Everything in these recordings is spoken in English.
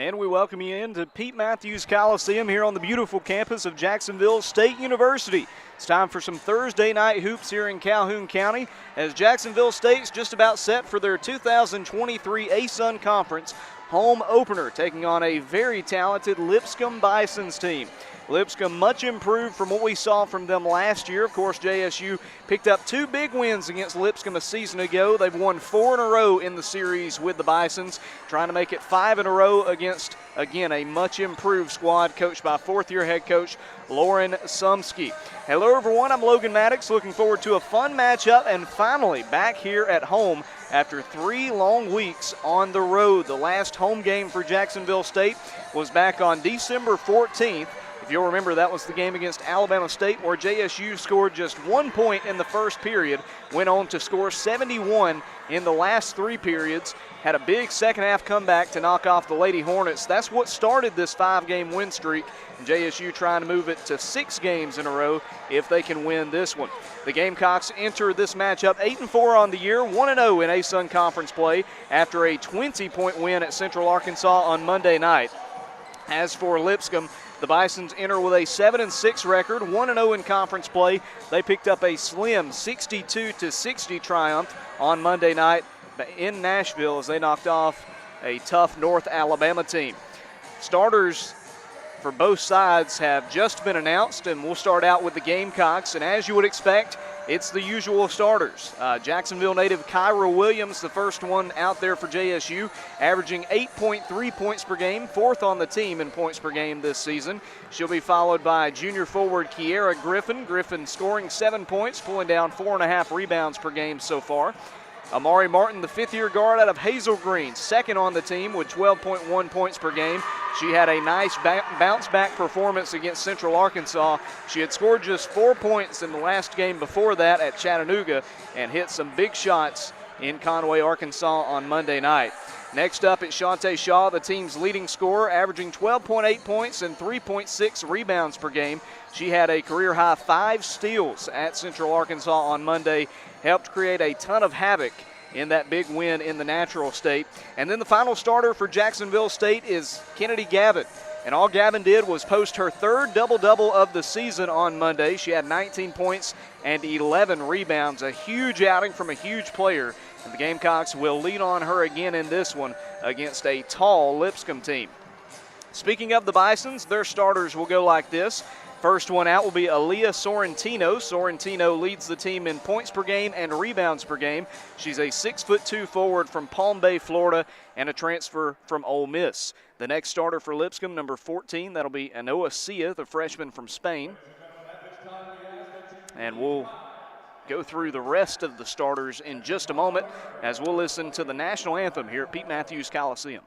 And we welcome you into Pete Mathews Coliseum here on the beautiful campus of Jacksonville State University. It's time for some Thursday night hoops here in Calhoun County as Jacksonville State's just about set for their 2023 ASUN Conference home opener, taking on a very talented Lipscomb Bisons team. Lipscomb much improved from what we saw from them last year. Of course, JSU picked up 2 big wins against Lipscomb a season ago. They've won 4 in a row in the series with the Bisons, trying to make it 5 in a row against, again, a much improved squad coached by 4th-year head coach Lauren Sumsky. Hello, everyone. I'm Logan Maddox, looking forward to a fun matchup and finally back here at home after 3 long weeks on the road. The last home game for Jacksonville State was back on December 14th. If you'll remember, that was the game against Alabama State where JSU scored just 1 point in the first period, went on to score 71 in the last 3 periods, had a big second-half comeback to knock off the Lady Hornets. That's what started this 5-game win streak, and JSU trying to move it to 6 games in a row if they can win this one. The Gamecocks enter this matchup 8-4 on the year, 1-0 in ASUN Conference play after a 20-point win at Central Arkansas on Monday night. As for Lipscomb, the Bisons enter with a 7-6 record, 1-0 in conference play. They picked up a slim 62-60 triumph on Monday night in Nashville as they knocked off a tough North Alabama team. Starters for both sides have just been announced, and we'll start out with the Gamecocks. And as you would expect, it's the usual starters. Jacksonville native Kyra Williams, the first one out there for JSU, averaging 8.3 points per game, 4th on the team in points per game this season. She'll be followed by junior forward Kiera Griffin. Griffin scoring 7 points, pulling down 4.5 rebounds per game so far. Amari Martin, the 5th-year guard out of Hazel Green, 2nd on the team with 12.1 points per game. She had a nice bounce-back performance against Central Arkansas. She had scored just 4 points in the last game before that at Chattanooga and hit some big shots in Conway, Arkansas on Monday night. Next up is Shantae Shaw, the team's leading scorer, averaging 12.8 points and 3.6 rebounds per game. She had a career-high 5 steals at Central Arkansas on Monday, helped create a ton of havoc in that big win in the Natural State. And then the final starter for Jacksonville State is Kennedy Gavin. And all Gavin did was post her 3rd double-double of the season on Monday. She had 19 points and 11 rebounds, a huge outing from a huge player. And the Gamecocks will lean on her again in this one against a tall Lipscomb team. Speaking of the Bisons, their starters will go like this. First one out will be Aaliyah Sorrentino. Sorrentino leads the team in points per game and rebounds per game. She's a 6'2" forward from Palm Bay, Florida, and a transfer from Ole Miss. The next starter for Lipscomb, number 14, that'll be Anoa Sia, the freshman from Spain. And we'll go through the rest of the starters in just a moment as we'll listen to the national anthem here at Pete Mathews Coliseum.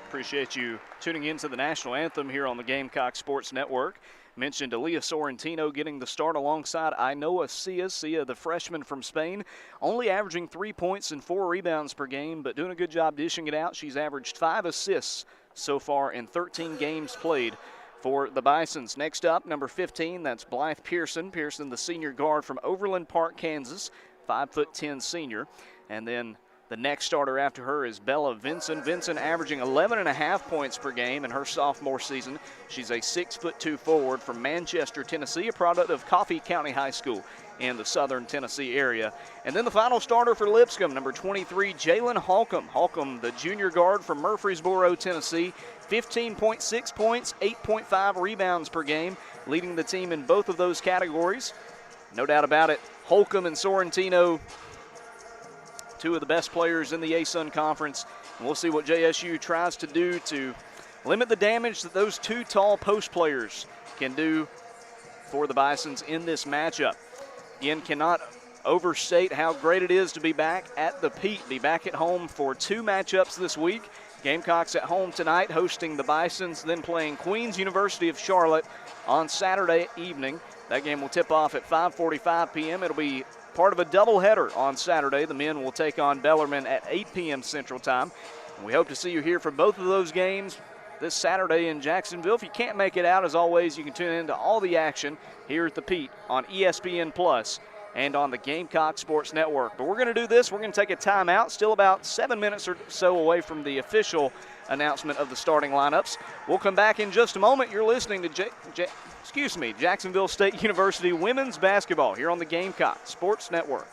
Appreciate you tuning in to the national anthem here on the Gamecock Sports Network. Mentioned Aaliyah Sorrentino getting the start alongside Ainoa Sia. Sia, the freshman from Spain, only averaging 3 points and 4 rebounds per game, but doing a good job dishing it out. She's averaged 5 assists so far in 13 games played for the Bisons. Next up, number 15, that's Blythe Pearson. Pearson, the senior guard from Overland Park, Kansas, 5'10" senior. And then The next starter after her is Bella Vinson. Vinson averaging 11.5 points per game in her sophomore season. She's a 6'2" forward from Manchester, Tennessee, a product of Coffee County High School in the southern Tennessee area. And then the final starter for Lipscomb, number 23, Jalen Holcomb. Holcomb, the junior guard from Murfreesboro, Tennessee, 15.6 points, 8.5 rebounds per game, leading the team in both of those categories. No doubt about it, Holcomb and Sorrentino, two of the best players in the ASUN Conference. And we'll see what JSU tries to do to limit the damage that those two tall post players can do for the Bisons in this matchup. Again, cannot overstate how great it is to be back at the Pete, be back at home for two matchups this week. Gamecocks at home tonight hosting the Bisons, then playing Queens University of Charlotte on Saturday evening. That game will tip off at 5:45 p.m. It'll be part of a doubleheader on Saturday. The men will take on Bellarmine at 8 p.m. Central Time. And we hope to see you here for both of those games this Saturday in Jacksonville. If you can't make it out, as always, you can tune in to all the action here at the Pete on ESPN Plus and on the Gamecock Sports Network. But we're going to do this. We're going to take a timeout, still about 7 minutes or so away from the official announcement of the starting lineups. We'll come back in just a moment. You're listening to Jacksonville State University women's basketball here on the Gamecock Sports Network.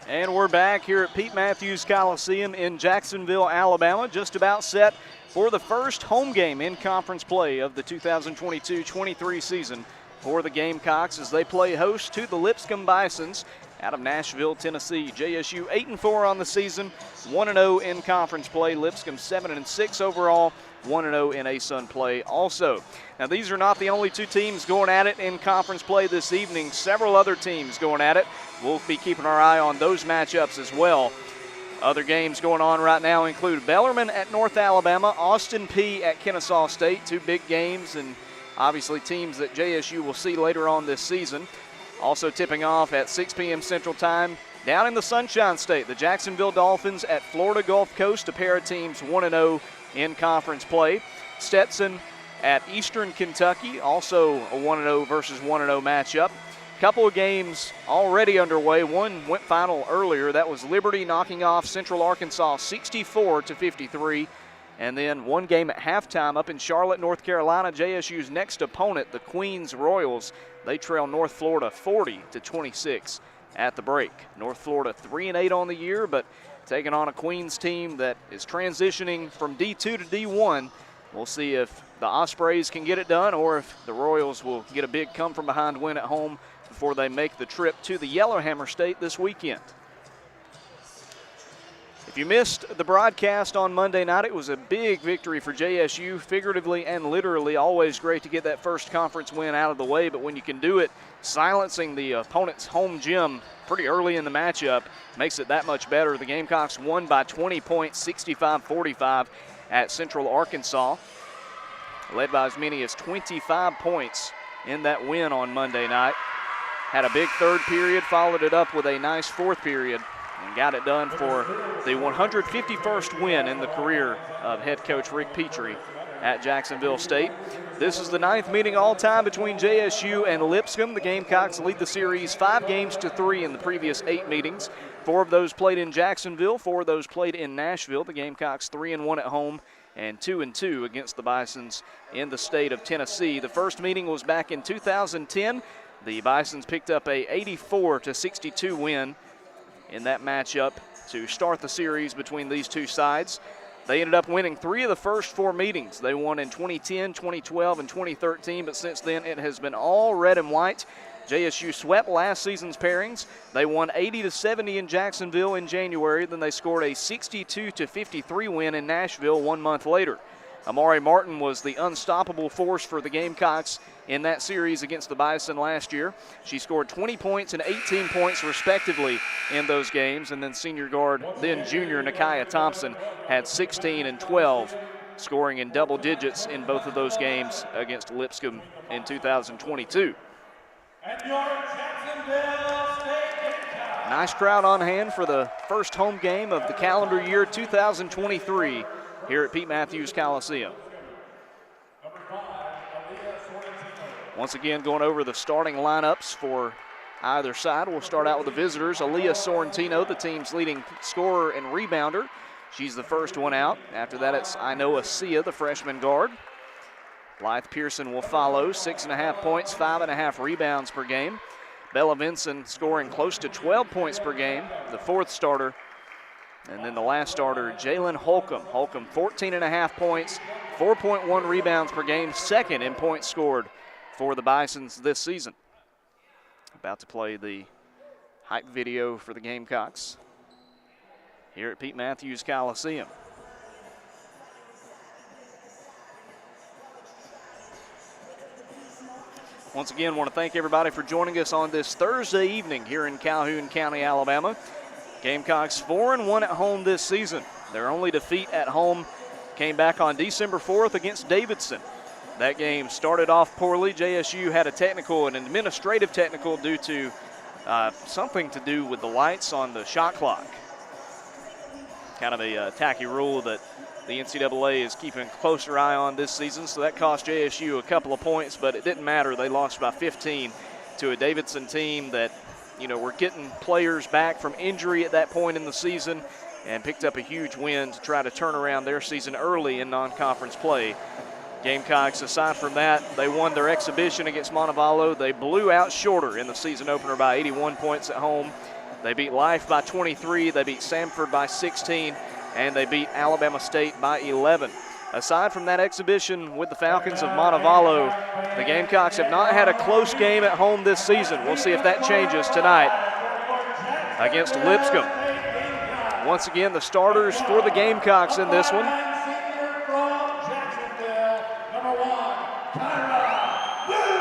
And we're back here at Pete Mathews Coliseum in Jacksonville, Alabama, just about set for the first home game in conference play of the 2022-23 season for the Gamecocks as they play host to the Lipscomb Bisons out of Nashville, Tennessee. JSU 8-4 on the season, 1-0 in conference play. Lipscomb 7-6 overall, 1-0 in ASUN play also. Now, these are not the only two teams going at it in conference play this evening. Several other teams going at it. We'll be keeping our eye on those matchups as well. Other games going on right now include Bellarmine at North Alabama, Austin Peay at Kennesaw State, two big games and obviously teams that JSU will see later on this season. Also tipping off at 6 p.m. Central Time down in the Sunshine State, the Jacksonville Dolphins at Florida Gulf Coast, a pair of teams 1-0 in conference play. Stetson at Eastern Kentucky, also a 1-0 versus 1-0 matchup. Couple of games already underway. One went final earlier. That was Liberty knocking off Central Arkansas 64-53. And then one game at halftime up in Charlotte, North Carolina. JSU's next opponent, the Queens Royals, they trail North Florida 40-26 at the break. North Florida 3-8 on the year, but taking on a Queens team that is transitioning from D2 to D1. We'll see if the Ospreys can get it done or if the Royals will get a big come-from-behind win at home before they make the trip to the Yellowhammer State this weekend. If you missed the broadcast on Monday night, it was a big victory for JSU, figuratively and literally. Always great to get that first conference win out of the way, but when you can do it silencing the opponent's home gym pretty early in the matchup, makes it that much better. The Gamecocks won by 20 points, 65-45 at Central Arkansas, led by as many as 25 points in that win on Monday night. Had a big third period, followed it up with a nice fourth period, and got it done for the 151st win in the career of head coach Rick Petrie at Jacksonville State. This is the 9th meeting all-time between JSU and Lipscomb. The Gamecocks lead the series 5-3 in the previous 8 meetings. 4 of those played in Jacksonville, 4 of those played in Nashville. The Gamecocks 3-1 at home and 2-2 against the Bisons in the state of Tennessee. The first meeting was back in 2010. The Bisons picked up a 84-62 win in that matchup to start the series between these two sides. They ended up winning 3 of the first 4 meetings. They won in 2010, 2012, and 2013, but since then it has been all red and white. JSU swept last season's pairings. They won 80-70 in Jacksonville in January. Then they scored a 62-53 win in Nashville 1 month later. Amari Martin was the unstoppable force for the Gamecocks in that series against the Bison last year. She scored 20 points and 18 points respectively in those games. And then senior guard, then junior Nakia Thompson had 16 and 12, scoring in double digits in both of those games against Lipscomb in 2022. Nice crowd on hand for the first home game of the calendar year 2023 here at Pete Mathews Coliseum. Once again, going over the starting lineups for either side. We'll start out with the visitors. Aaliyah Sorrentino, the team's leading scorer and rebounder. She's the first one out. After that, it's Inoa Sia, the freshman guard. Blythe Pearson will follow, 6.5 points, 5.5 rebounds per game. Bella Vinson scoring close to 12 points per game, the fourth starter. And then the last starter, Jalen Holcomb. Holcomb, 14.5 points, 4.1 rebounds per game, second in points scored for the Bisons this season. About to play the hype video for the Gamecocks here at Pete Mathews Coliseum. Once again, want to thank everybody for joining us on this Thursday evening here in Calhoun County, Alabama. Gamecocks 4-1 at home this season. Their only defeat at home came back on December 4th against Davidson. That game started off poorly. JSU had an administrative technical due to something to do with the lights on the shot clock. Kind of a tacky rule that the NCAA is keeping a closer eye on this season, so that cost JSU a couple of points, but it didn't matter. They lost by 15 to a Davidson team that, were getting players back from injury at that point in the season and picked up a huge win to try to turn around their season early in non-conference play. Gamecocks, aside from that, they won their exhibition against Montevallo. They blew out Shorter in the season opener by 81 points at home. They beat Life by 23, they beat Samford by 16, and they beat Alabama State by 11. Aside from that exhibition with the Falcons of Montevallo, the Gamecocks have not had a close game at home this season. We'll see if that changes tonight against Lipscomb. Once again, the starters for the Gamecocks in this one.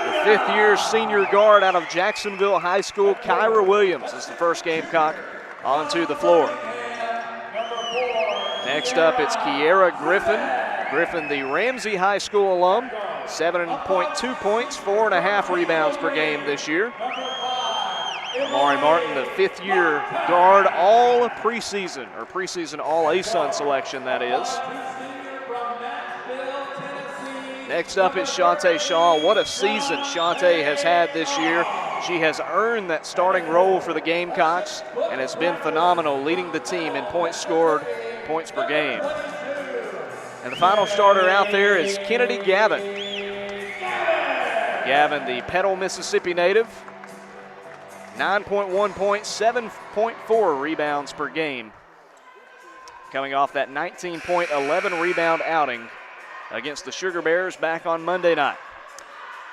The fifth-year senior guard out of Jacksonville High School, Kyra Williams, is the first Gamecock onto the floor. Next up, it's Kiera Griffin. Griffin, the Ramsey High School alum, 7.2 points, 4.5 rebounds per game this year. Amari Martin, the fifth-year guard, all preseason, or preseason all-ASUN selection, that is. Next up is Shantae Shaw. What a season Shantae has had this year. She has earned that starting role for the Gamecocks and has been phenomenal, leading the team in points scored, points per game. And the final starter out there is Kennedy Gavin. Gavin, the Petal, Mississippi native, 9.1 points, 7.4 rebounds per game. Coming off that 19-point, 11-rebound outing against the Sugar Bears back on Monday night.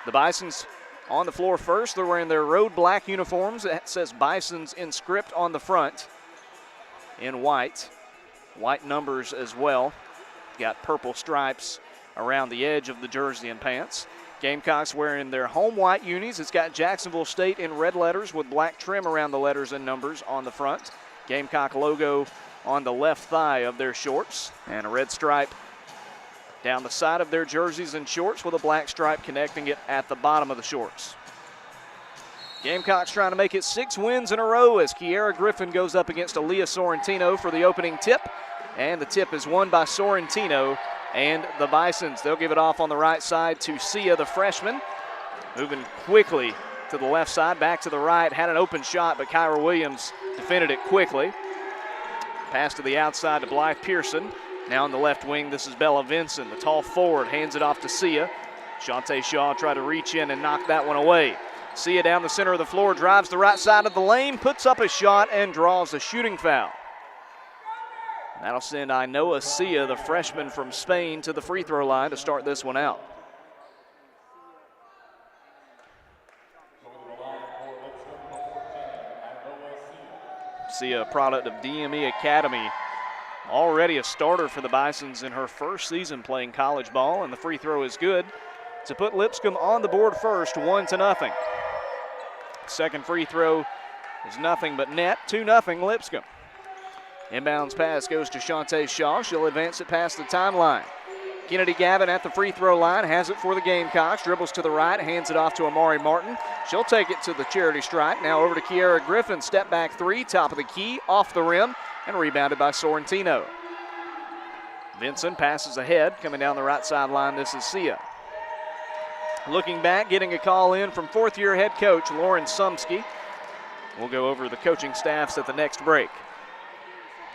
The Bisons on the floor first. They're wearing their road black uniforms. That says Bisons in script on the front in white. White numbers as well. Got purple stripes around the edge of the jersey and pants. Gamecocks wearing their home white unis. It's got Jacksonville State in red letters with black trim around the letters and numbers on the front. Gamecock logo on the left thigh of their shorts, and a red stripe down the side of their jerseys and shorts with a black stripe connecting it at the bottom of the shorts. Gamecocks trying to make it 6 wins in a row as Kiera Griffin goes up against Aaliyah Sorrentino for the opening tip. And the tip is won by Sorrentino and the Bisons. They'll give it off on the right side to Sia, the freshman. Moving quickly to the left side, back to the right. Had an open shot, but Kyra Williams defended it quickly. Pass to the outside to Blythe Pearson. Now on the left wing, this is Bella Vinson. The tall forward hands it off to Sia. Shantae Shaw tried to reach in and knock that one away. Sia down the center of the floor, drives the right side of the lane, puts up a shot, and draws a shooting foul. That'll send Ainoa Sia, the freshman from Spain, to the free throw line to start this one out. Sia, a product of DME Academy, already a starter for the Bisons in her first season playing college ball, and the free throw is good to put Lipscomb on the board first, 1-0. Second free throw is nothing but net, 2-0 Lipscomb. Inbounds pass goes to Shantae Shaw. She'll advance it past the timeline. Kennedy Gavin at the free throw line, has it for the Gamecocks, dribbles to the right, hands it off to Amari Martin. She'll take it to the charity stripe. Now over to Kiera Griffin, step back three, top of the key, off the rim, and rebounded by Sorrentino. Vinson passes ahead, coming down the right sideline. This is Sia. Looking back, getting a call in from fourth-year head coach Lauren Sumsky. We'll go over the coaching staffs at the next break.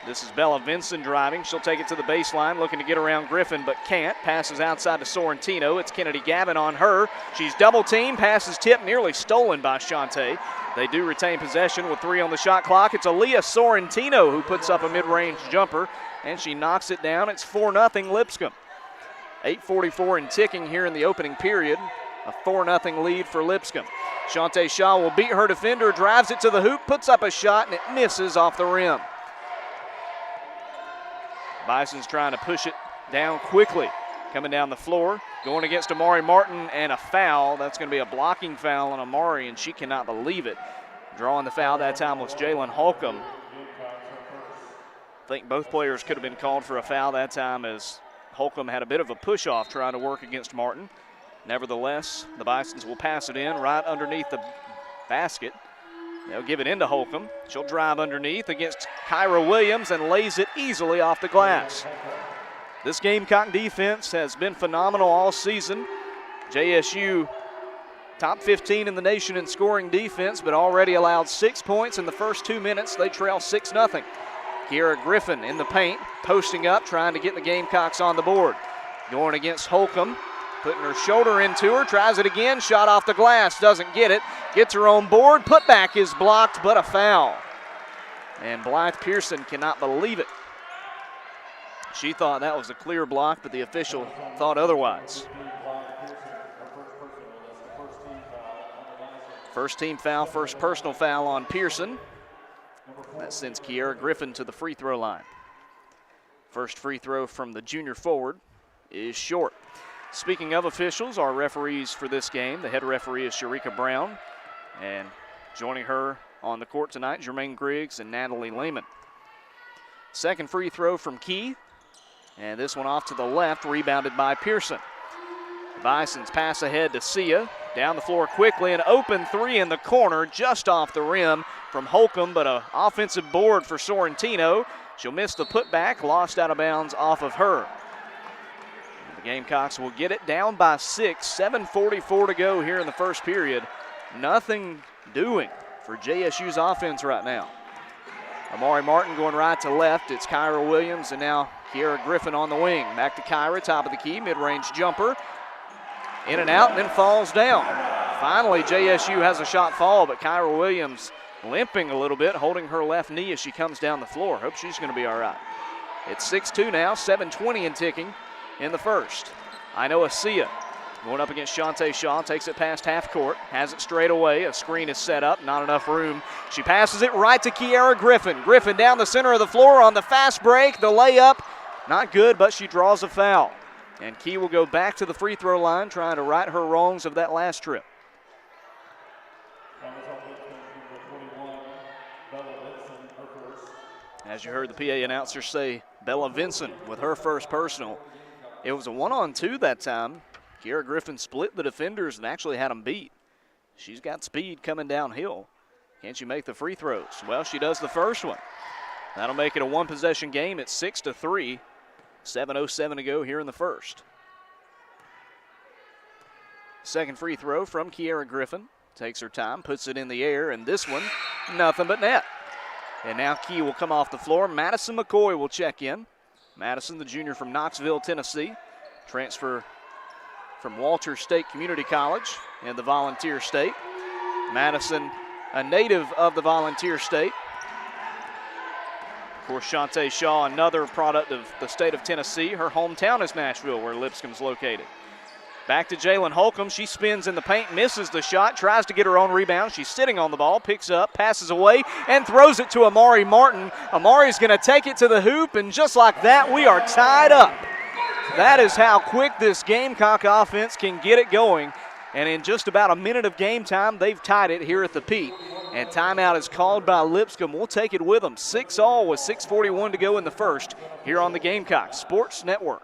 This is Bella Vinson driving. She'll take it to the baseline, looking to get around Griffin, but can't. Passes outside to Sorrentino. It's Kennedy Gavin on her. She's double-teamed. Passes tipped, nearly stolen by Shantae. They do retain possession with 3 on the shot clock. It's Aaliyah Sorrentino who puts up a mid-range jumper, and she knocks it down. It's 4-0 Lipscomb. 8:44 and ticking here in the opening period. A 4-0 lead for Lipscomb. Shantae Shaw will beat her defender, drives it to the hoop, puts up a shot, and it misses off the rim. Bison's trying to push it down quickly. Coming down the floor, going against Amari Martin, and a foul. That's going to be a blocking foul on Amari, and she cannot believe it. Drawing the foul that time was Jalen Holcomb. I think both players could have been called for a foul that time as Holcomb had a bit of a push-off trying to work against Martin. Nevertheless, the Bisons will pass it in right underneath the basket. They'll give it into Holcomb. She'll drive underneath against Kyra Williams and lays it easily off the glass. This Gamecock defense has been phenomenal all season. JSU top 15 in the nation in scoring defense, but already allowed 6 points in the first 2 minutes. They trail 6-0. Kiera Griffin in the paint, posting up, trying to get the Gamecocks on the board. Going against Holcomb, putting her shoulder into her, tries it again, shot off the glass, doesn't get it, gets her on board, putback is blocked, but a foul. And Blythe Pearson cannot believe it. She thought that was a clear block, but the official thought otherwise. First team foul, first personal foul on Pearson. That sends Kiera Griffin to the free throw line. First free throw from the junior forward is short. Speaking of officials, our referees for this game, the head referee is Sharika Brown, and joining her on the court tonight, Jermaine Griggs and Natalie Lehman. Second free throw from Key, and this one off to the left, rebounded by Pearson. Bison's pass ahead to Sia, down the floor quickly, an open three in the corner, just off the rim from Holcomb, but an offensive board for Sorrentino. She'll miss the putback, lost out of bounds off of her. The Gamecocks will get it down by 6, 7:44 to go here in the first period. Nothing doing for JSU's offense right now. Amari Martin going right to left. It's Kyra Williams and now Kiera Griffin on the wing. Back to Kyra, top of the key, mid-range jumper. In and out and then falls down. Finally, JSU has a shot fall, but Kyra Williams limping a little bit, holding her left knee as she comes down the floor. Hope she's going to be all right. It's 6-2 now, 7:20 and ticking in the first. Inoa Sia going up against Shantae Shaw, takes it past half court, has it straight away. A screen is set up, not enough room. She passes it right to Kiera Griffin. Griffin down the center of the floor on the fast break. The layup, not good, but she draws a foul. And Key will go back to the free throw line, trying to right her wrongs of that last trip. As you heard the PA announcer say, Bella Vincent with her first personal. It was a 1-on-2 that time. Kiera Griffin split the defenders and actually had them beat. She's got speed coming downhill. Can she make the free throws? Well, she does the first one. That'll make it a one-possession game. It's 6-3. 7:07 to go here in the first. Second free throw from Kiera Griffin. Takes her time, puts it in the air, and this one, nothing but net. And now Key will come off the floor. Madison McCoy will check in. Madison, the junior from Knoxville, Tennessee. Transfer from Walter State Community College in the Volunteer State. Madison, a native of the Volunteer State. Of course, Shantae Shaw, another product of the state of Tennessee. Her hometown is Nashville, where Lipscomb's located. Back to Jalen Holcomb. She spins in the paint, misses the shot, tries to get her own rebound. She's sitting on the ball, picks up, passes away, and throws it to Amari Martin. Amari's going to take it to the hoop, and just like that, we are tied up. That is how quick this Gamecock offense can get it going. And in just about a minute of game time, they've tied it here at the Pete. And timeout is called by Lipscomb. We'll take it with them. 6-all with 6:41 to go in the first here on the Gamecock Sports Network.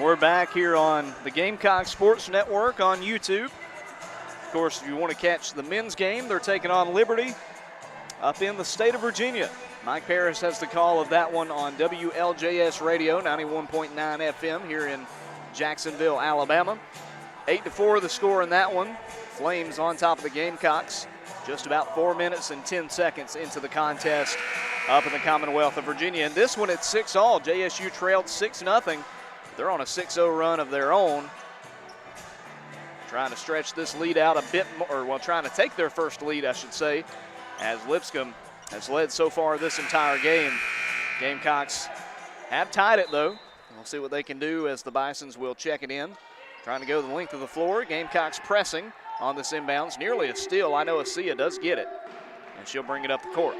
We're back here on the Gamecocks Sports Network on YouTube. Of course, if you want to catch the men's game, they're taking on Liberty up in the state of Virginia. Mike Paris has the call of that one on WLJS Radio, 91.9 FM here in Jacksonville, Alabama. 8-4 the score in that one. Flames on top of the Gamecocks. Just about 4 minutes and 10 seconds into the contest up in the Commonwealth of Virginia. And this one, it's 6-all. JSU trailed 6-0. They're on a 6-0 run of their own. Trying to stretch this lead out a bit more, or well, trying to take their first lead, I should say, as Lipscomb has led so far this entire game. Gamecocks have tied it, though. We'll see what they can do as the Bisons will check it in. Trying to go the length of the floor. Gamecocks pressing on this inbounds. Nearly a steal. I know Asia does get it, and she'll bring it up the court.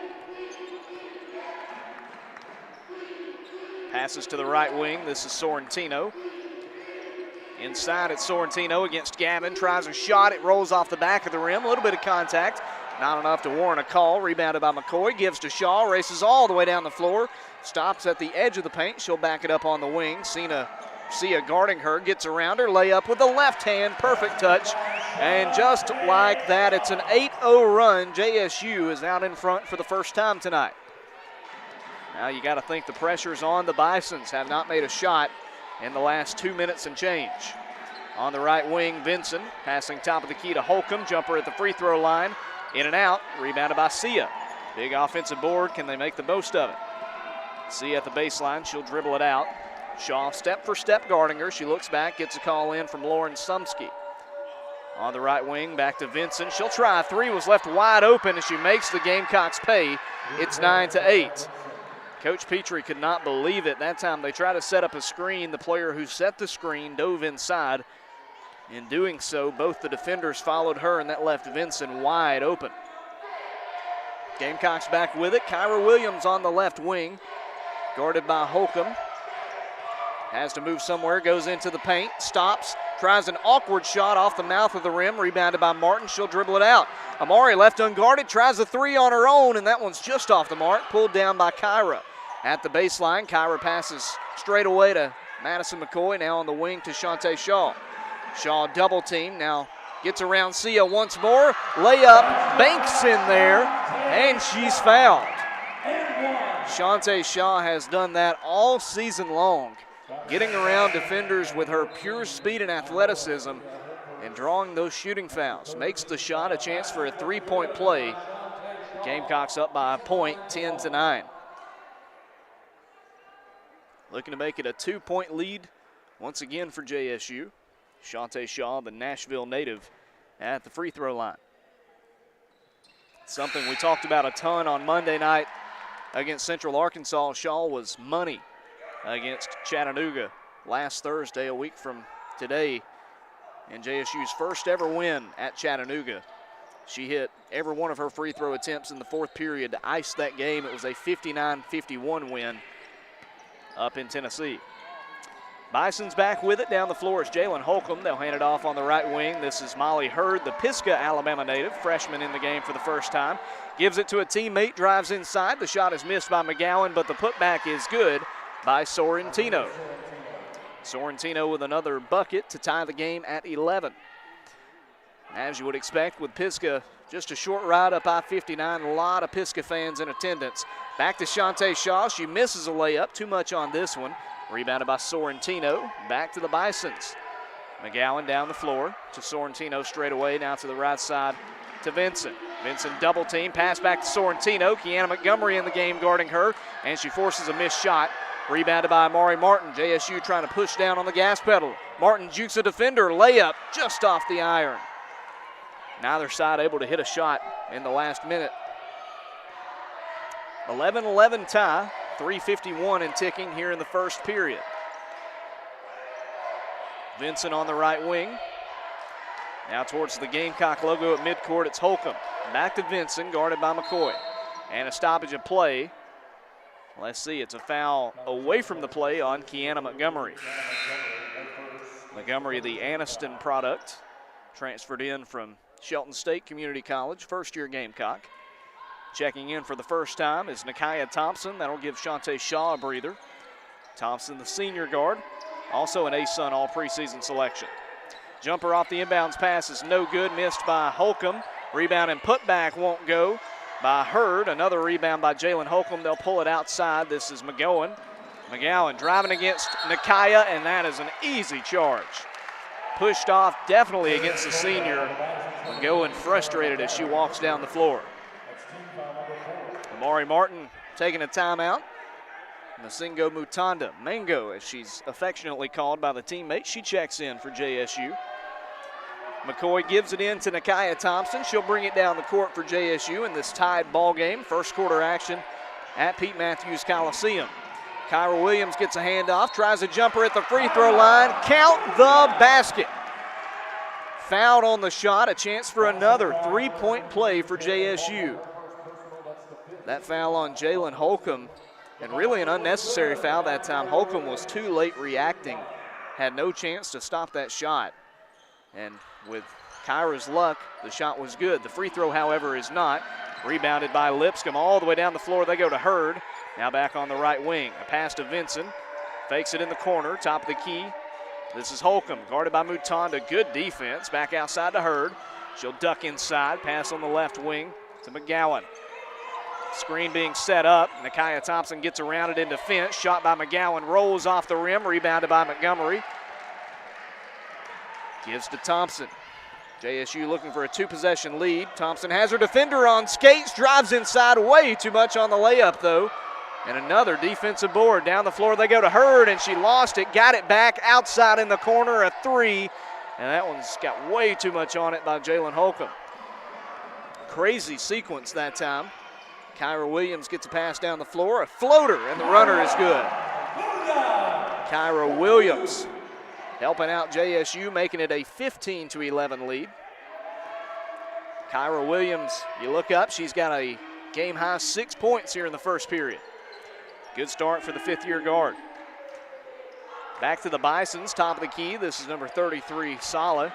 Passes to the right wing. This is Sorrentino. Inside it's Sorrentino against Gavin. Tries a shot. It rolls off the back of the rim. A little bit of contact. Not enough to warrant a call. Rebounded by McCoy. Gives to Shaw. Races all the way down the floor. Stops at the edge of the paint. She'll back it up on the wing. Sia guarding her. Gets around her. Layup with the left hand. Perfect touch. And just like that, it's an 8-0 run. JSU is out in front for the first time tonight. Now you got to think the pressure's on. The Bisons have not made a shot in the last 2 minutes and change. On the right wing, Vinson passing top of the key to Holcomb. Jumper at the free throw line. In and out. Rebounded by Sia. Big offensive board. Can they make the most of it? Sia at the baseline. She'll dribble it out. Shaw step for step guarding her. She looks back. Gets a call in from Lauren Sumsky. On the right wing, back to Vinson. She'll try a three. Was left wide open, and she makes the Gamecocks pay. It's 9-8. Coach Petrie could not believe it. That time they tried to set up a screen. The player who set the screen dove inside. In doing so, both the defenders followed her, and that left Vinson wide open. Gamecocks back with it. Kyra Williams on the left wing, guarded by Holcomb. Has to move somewhere, goes into the paint, stops, tries an awkward shot off the mouth of the rim, rebounded by Martin. She'll dribble it out. Amari left unguarded, tries a three on her own, and that one's just off the mark, pulled down by Kyra. At the baseline, Kyra passes straight away to Madison McCoy, now on the wing to Shantae Shaw. Shaw double team, now gets around Sia once more. Layup, banks in there, and she's fouled. Shantae Shaw has done that all season long, getting around defenders with her pure speed and athleticism and drawing those shooting fouls. Makes the shot a chance for a three-point play. Gamecocks up by a point, 10-9. Looking to make it a 2-point lead once again for JSU. Shantae Shaw, the Nashville native, at the free throw line. Something we talked about a ton on Monday night against Central Arkansas. Shaw was money against Chattanooga last Thursday, a week from today, in JSU's first ever win at Chattanooga. She hit every one of her free throw attempts in the fourth period to ice that game. It was a 59-51 win up in Tennessee. Bison's back with it. Down the floor is Jalen Holcomb. They'll hand it off on the right wing. This is Molly Hurd, the Pisgah, Alabama native, freshman in the game for the first time. Gives it to a teammate, drives inside. The shot is missed by McGowan, but the putback is good by Sorrentino. Sorrentino with another bucket to tie the game at 11. As you would expect with Pisgah, just a short ride up I-59. A lot of Pisgah fans in attendance. Back to Shantae Shaw. She misses a layup. Too much on this one. Rebounded by Sorrentino. Back to the Bisons. McGowan down the floor to Sorrentino straight away. Now to the right side to Vinson. Vinson double team. Pass back to Sorrentino. Kiana Montgomery in the game guarding her. And she forces a missed shot. Rebounded by Amari Martin. JSU trying to push down on the gas pedal. Martin jukes a defender. Layup just off the iron. Neither side able to hit a shot in the last minute. 11-11 tie. 3:51 and ticking here in the first period. Vinson on the right wing. Now towards the Gamecock logo at midcourt, it's Holcomb. Back to Vinson, guarded by McCoy. And a stoppage of play. Let's see, it's a foul away from the play on Kiana Montgomery. Montgomery, the Anniston product, transferred in from Shelton State Community College, first-year Gamecock. Checking in for the first time is Nakia Thompson. That'll give Shantae Shaw a breather. Thompson, the senior guard, also an ASUN all preseason selection. Jumper off the inbounds pass is no good, missed by Holcomb. Rebound and putback won't go by Hurd. Another rebound by Jalen Holcomb. They'll pull it outside. This is McGowan. McGowan driving against Nakaya, and that is an easy charge. Pushed off definitely against the senior. McGowan frustrated as she walks down the floor. Amari Martin taking a timeout. Masingo Mutanda, Mango as she's affectionately called by the teammates, she checks in for JSU. McCoy gives it in to Nakaya Thompson. She'll bring it down the court for JSU in this tied ball game. First quarter action at Pete Mathews Coliseum. Kyra Williams gets a handoff, tries a jumper at the free throw line. Count the basket. Fouled on the shot, a chance for another three-point play for JSU. That foul on Jalen Holcomb, and really an unnecessary foul that time. Holcomb was too late reacting, had no chance to stop that shot. And with Kyra's luck, the shot was good. The free throw, however, is not. Rebounded by Lipscomb all the way down the floor. They go to Hurd. Now back on the right wing. A pass to Vinson. Fakes it in the corner, top of the key. This is Holcomb, guarded by Mutanda. Good defense. Back outside to Hurd. She'll duck inside. Pass on the left wing to McGowan. Screen being set up. Nakaya Thompson gets around it in defense. Shot by McGowan. Rolls off the rim. Rebounded by Montgomery. Gives to Thompson. JSU looking for a two-possession lead. Thompson has her defender on skates. Drives inside. Way too much on the layup, though. And another defensive board. Down the floor they go to Hurd, and she lost it. Got it back outside in the corner. A three. And that one's got way too much on it by Jalen Holcomb. Crazy sequence that time. Kyra Williams gets a pass down the floor. A floater, and the runner is good. Kyra Williams helping out JSU, making it a 15-11 lead. Kyra Williams, you look up, she's got a game-high 6 points here in the first period. Good start for the fifth-year guard. Back to the Bisons, top of the key. This is number 33, Sala.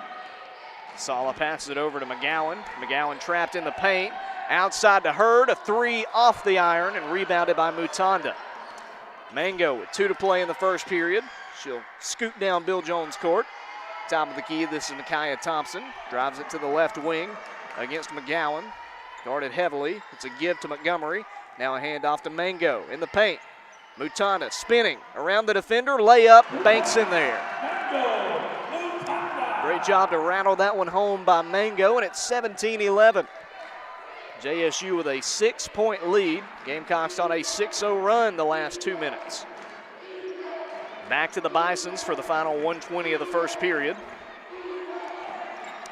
Sala passes it over to McGowan. McGowan trapped in the paint. Outside to Hurd, a three off the iron and rebounded by Mutanda. Mango with 2 to play in the first period. She'll scoot down Bill Jones' court. Top of the key, this is Nakaya Thompson. Drives it to the left wing against McGowan. Guarded heavily. It's a give to Montgomery. Now a handoff to Mango in the paint. Mutanda spinning around the defender. Layup, banks in there. Great job to rattle that one home by Mango, and it's 17-11. JSU with a 6-point lead. Gamecocks on a 6-0 run the last 2 minutes. Back to the Bisons for the final 1:20 of the first period.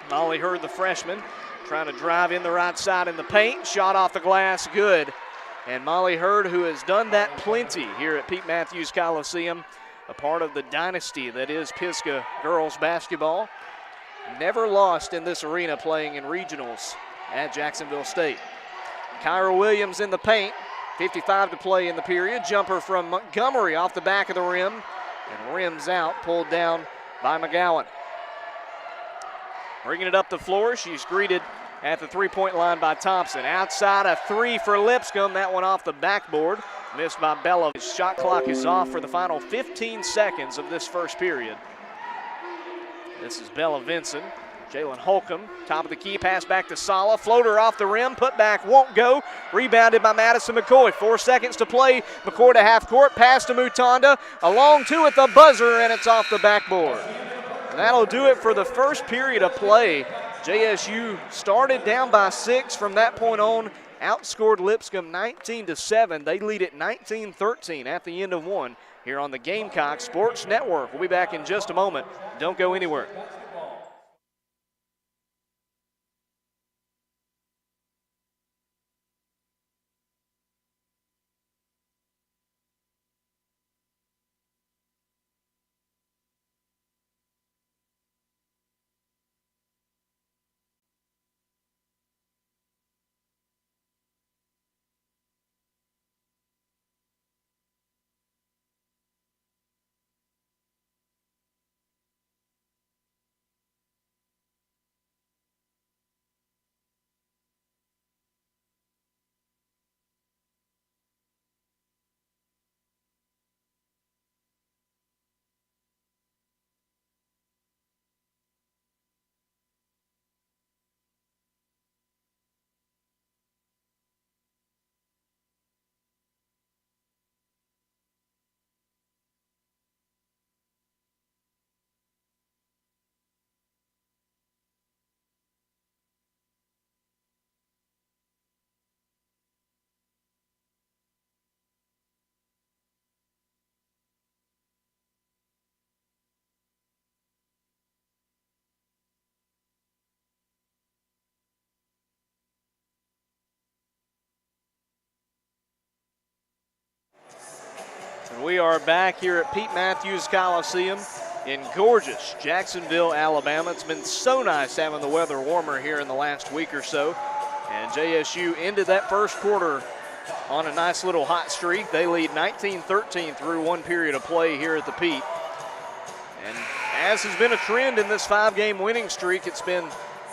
Molly Hurd, the freshman, trying to drive in the right side in the paint. Shot off the glass, good. And Molly Hurd, who has done that plenty here at Pete Mathews Coliseum, a part of the dynasty that is Pisgah girls basketball. Never lost in this arena playing in regionals at Jacksonville State. Kyra Williams in the paint. 55 to play in the period. Jumper from Montgomery off the back of the rim. And rims out, pulled down by McGowan. Bringing it up the floor, she's greeted at the three-point line by Thompson. Outside, a three for Lipscomb. That one off the backboard. Missed by Bella. His shot clock is off for the final 15 seconds of this first period. This is Bella Vinson. Jalen Holcomb, top of the key, pass back to Sala. Floater off the rim, put back, won't go. Rebounded by Madison McCoy. 4 seconds to play. McCoy to half court, pass to Mutanda. A long two at the buzzer, and it's off the backboard. And that'll do it for the first period of play. JSU started down by 6 from that point on. Outscored Lipscomb 19-7. They lead at 19-13 at the end of one here on the Gamecock Sports Network. We'll be back in just a moment. Don't go anywhere. We are back here at Pete Mathews Coliseum in gorgeous Jacksonville, Alabama. It's been so nice having the weather warmer here in the last week or so. And JSU ended that first quarter on a nice little hot streak. They lead 19-13 through one period of play here at the Pete. And as has been a trend in this 5-game winning streak, it's been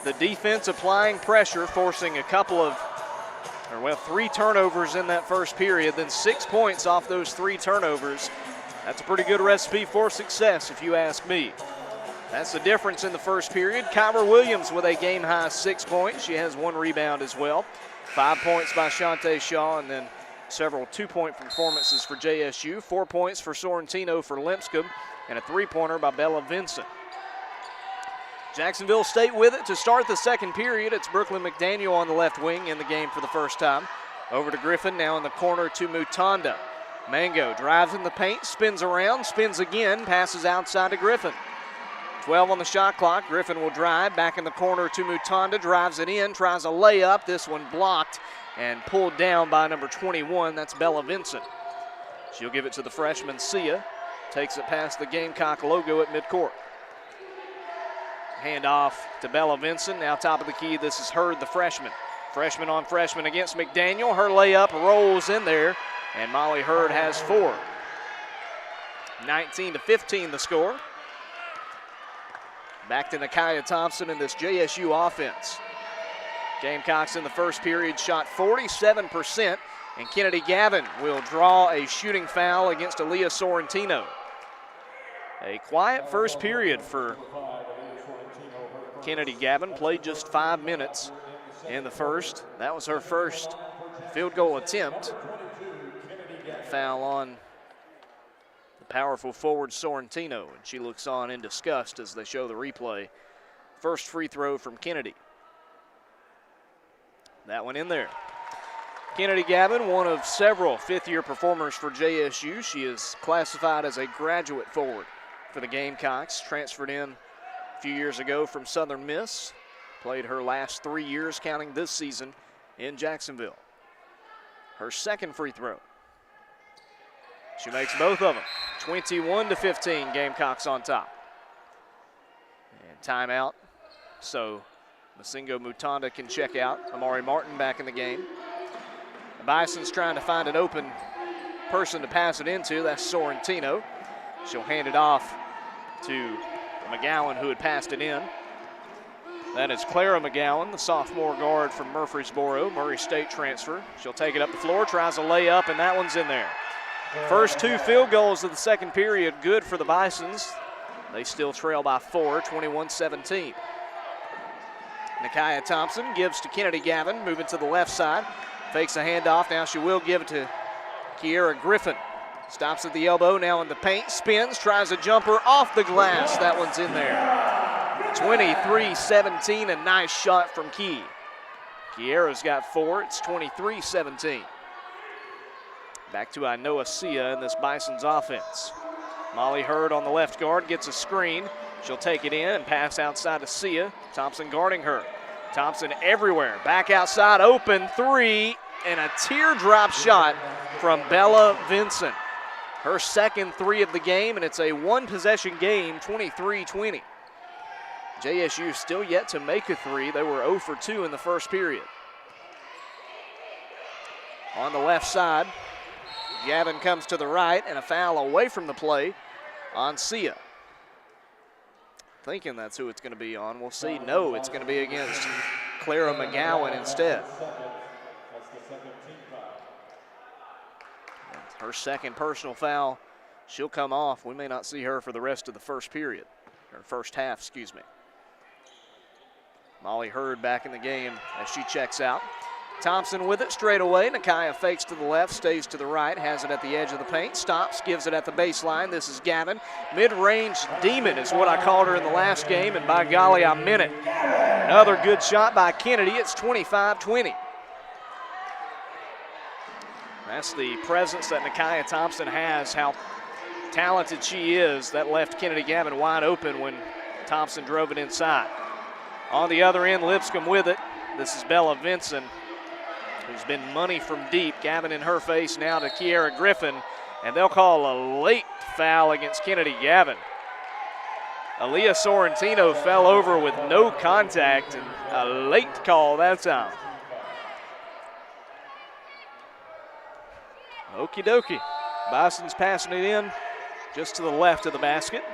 the defense applying pressure, forcing a couple of, or well, 3 turnovers in that first period, then 6 points off those 3 turnovers. That's a pretty good recipe for success, if you ask me. That's the difference in the first period. Kyra Williams with a game-high 6 points. She has 1 rebound as well. 5 points by Shantae Shaw, and then several 2-point performances for JSU. 4 points for Sorrentino for Lipscomb, and a 3-pointer by Bella Vincent. Jacksonville State with it to start the second period. It's Brooklyn McDaniel on the left wing in the game for the first time. Over to Griffin, now in the corner to Mutanda. Mango drives in the paint, spins around, spins again, passes outside to Griffin. 12 on the shot clock. Griffin will drive back in the corner to Mutanda, drives it in, tries a layup. This one blocked and pulled down by number 21. That's Bella Vincent. She'll give it to the freshman Sia. Takes it past the Gamecock logo at midcourt. Hand off to Bella Vincent. Now top of the key, this is Hurd, the freshman. Freshman on freshman against McDaniel. Her layup rolls in there, and Molly Hurd has 4. 19-15 the score. Back to Nakia Thompson in this JSU offense. Gamecocks in the first period shot 47%, and Kennedy Gavin will draw a shooting foul against Aaliyah Sorrentino. A quiet first period for Kennedy Gavin. Played just 5 minutes in the first. That was her first field goal attempt. Foul on the powerful forward Sorrentino, and she looks on in disgust as they show the replay. First free throw from Kennedy. That one in there. Kennedy Gavin, one of several fifth-year performers for JSU. She is classified as a graduate forward for the Gamecocks. Transferred in a few years ago from Southern Miss. Played her last 3 years, counting this season, in Jacksonville. Her second free throw. She makes both of them. 21-15, Gamecocks on top. And timeout, so Masingo Mutanda can check out. Amari Martin back in the game. The Bison's trying to find an open person to pass it into. That's Sorrentino. She'll hand it off to McGowan, who had passed it in. That is Clara McGowan, the sophomore guard from Murfreesboro, Murray State transfer. She'll take it up the floor, tries a layup, and that one's in there. First 2 field goals of the second period, good for the Bisons. They still trail by 4, 21-17. Nakia Thompson gives to Kennedy Gavin, moving to the left side. Fakes a handoff, now she will give it to Kiera Griffin. Stops at the elbow, now in the paint, spins, tries a jumper off the glass. That one's in there. 23-17, a nice shot from Key. Kiera's got 4, it's 23-17. Back to Inoa Sia in this Bison's offense. Molly Hurd on the left guard, gets a screen. She'll take it in and pass outside to Sia. Thompson guarding her. Thompson everywhere, back outside, open 3, and a teardrop shot from Bella Vincent. Her second 3 of the game, and it's a 1-possession game, 23-20. JSU still yet to make a 3. They were 0 for 2 in the first period. On the left side, Gavin comes to the right, and a foul away from the play on Sia. Thinking that's who it's going to be on. We'll see. No, it's going to be against Clara McGowan instead. Her second personal foul. She'll come off. We may not see her for the rest of the first period, or first half, excuse me. Molly Hurd back in the game as she checks out. Thompson with it straight away. Nakia fakes to the left, stays to the right, has it at the edge of the paint, stops, gives it at the baseline. This is Gavin. Mid-range demon is what I called her in the last game, and by golly, I meant it. Another good shot by Kennedy. It's 25-20. That's the presence that Nakia Thompson has, how talented she is. That left Kennedy Gavin wide open when Thompson drove it inside. On the other end, Lipscomb with it. This is Bella Vincent, who's been money from deep. Gavin in her face now to Kiera Griffin. and they'll call a late foul against Kennedy Gavin. Aaliyah Sorrentino fell over with no contact, and a late call that time. Okie dokie. Bison's passing it in just to the left of the basket.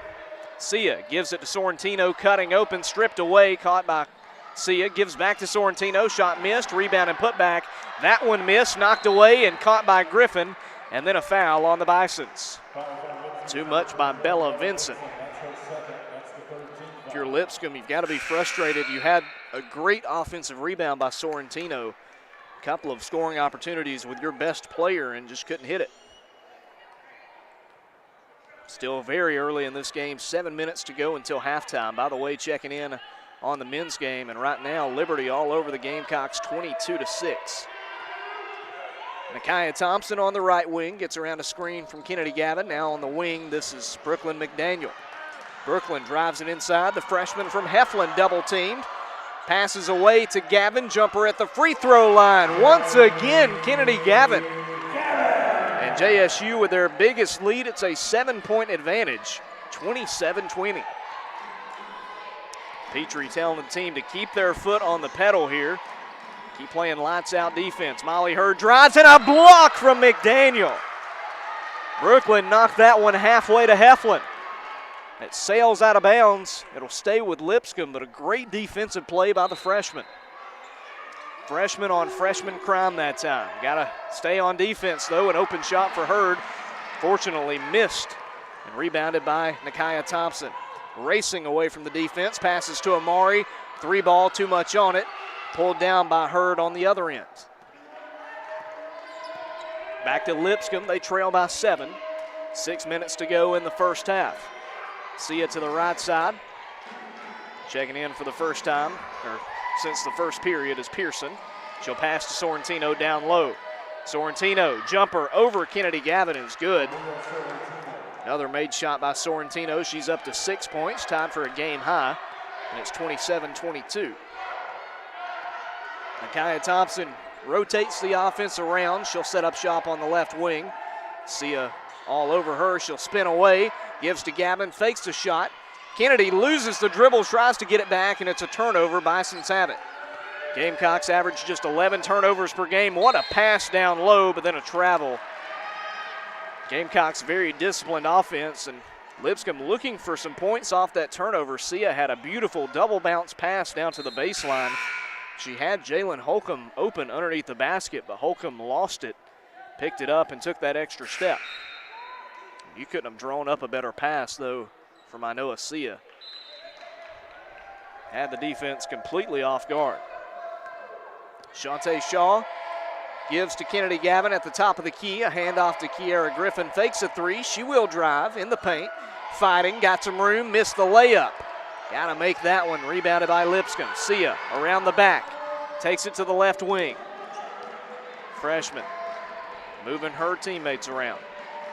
Sia gives it to Sorrentino, cutting open, stripped away, caught by Sia, gives back to Sorrentino, shot missed, rebound and put back. That one missed, knocked away and caught by Griffin, and then a foul on the Bisons. Too much by Bella Vincent. If you're Lipscomb, you've got to be frustrated. You had a great offensive rebound by Sorrentino, a couple of scoring opportunities with your best player and just couldn't hit it. Still very early in this game, 7 minutes to go until halftime. By the way, checking in on the men's game, and right now Liberty all over the Gamecocks, 22-6. Nakia Thompson on the right wing gets around a screen from Kennedy Gavin. Now on the wing, this is Brooklyn McDaniel. Brooklyn drives it inside. The freshman from Heflin double teamed. Passes away to Gavin. Jumper at the free throw line. Once again, Kennedy Gavin. And JSU with their biggest lead. It's a 7-point advantage, 27-20. Petrie telling the team to keep their foot on the pedal here. Keep playing lights out defense. Molly Hurd drives and a block from McDaniel. Brooklyn knocked that one halfway to Heflin. It sails out of bounds. It'll stay with Lipscomb, but a great defensive play by the freshman. Freshman on freshman crime that time. Got to stay on defense, though. An open shot for Hurd. Fortunately missed and rebounded by Nakia Thompson. Racing away from the defense. Passes to Amari. 3-ball, too much on it. Pulled down by Hurd on the other end. Back to Lipscomb. They trail by 7. 6 minutes to go in the first half. Sia to the right side. Checking in for the first time, or since the first period, is Pearson. She'll pass to Sorrentino down low. Sorrentino, jumper over Kennedy Gavin is good. Another made shot by Sorrentino. She's up to 6 points, tied for a game high, and it's 27-22. Nakia Thompson rotates the offense around. She'll set up shop on the left wing. Sia all over her. She'll spin away, gives to Gavin, fakes the shot. Kennedy loses the dribble, tries to get it back, and it's a turnover. Bisons have it. Gamecocks average just 11 turnovers per game. What a pass down low, but then a travel. Gamecocks very disciplined offense, and Lipscomb looking for some points off that turnover. Sia had a beautiful double bounce pass down to the baseline. She had Jalen Holcomb open underneath the basket, but Holcomb lost it, picked it up, and took that extra step. You couldn't have drawn up a better pass, though, from Inoa Sia. Had the defense completely off guard. Shantae Shaw gives to Kennedy Gavin at the top of the key. A handoff to Kiara Griffin. Fakes a three. She will drive in the paint. Fighting. Got some room. Missed the layup. Got to make that one. Rebounded by Lipscomb. Sia around the back. Takes it to the left wing. Freshman moving her teammates around.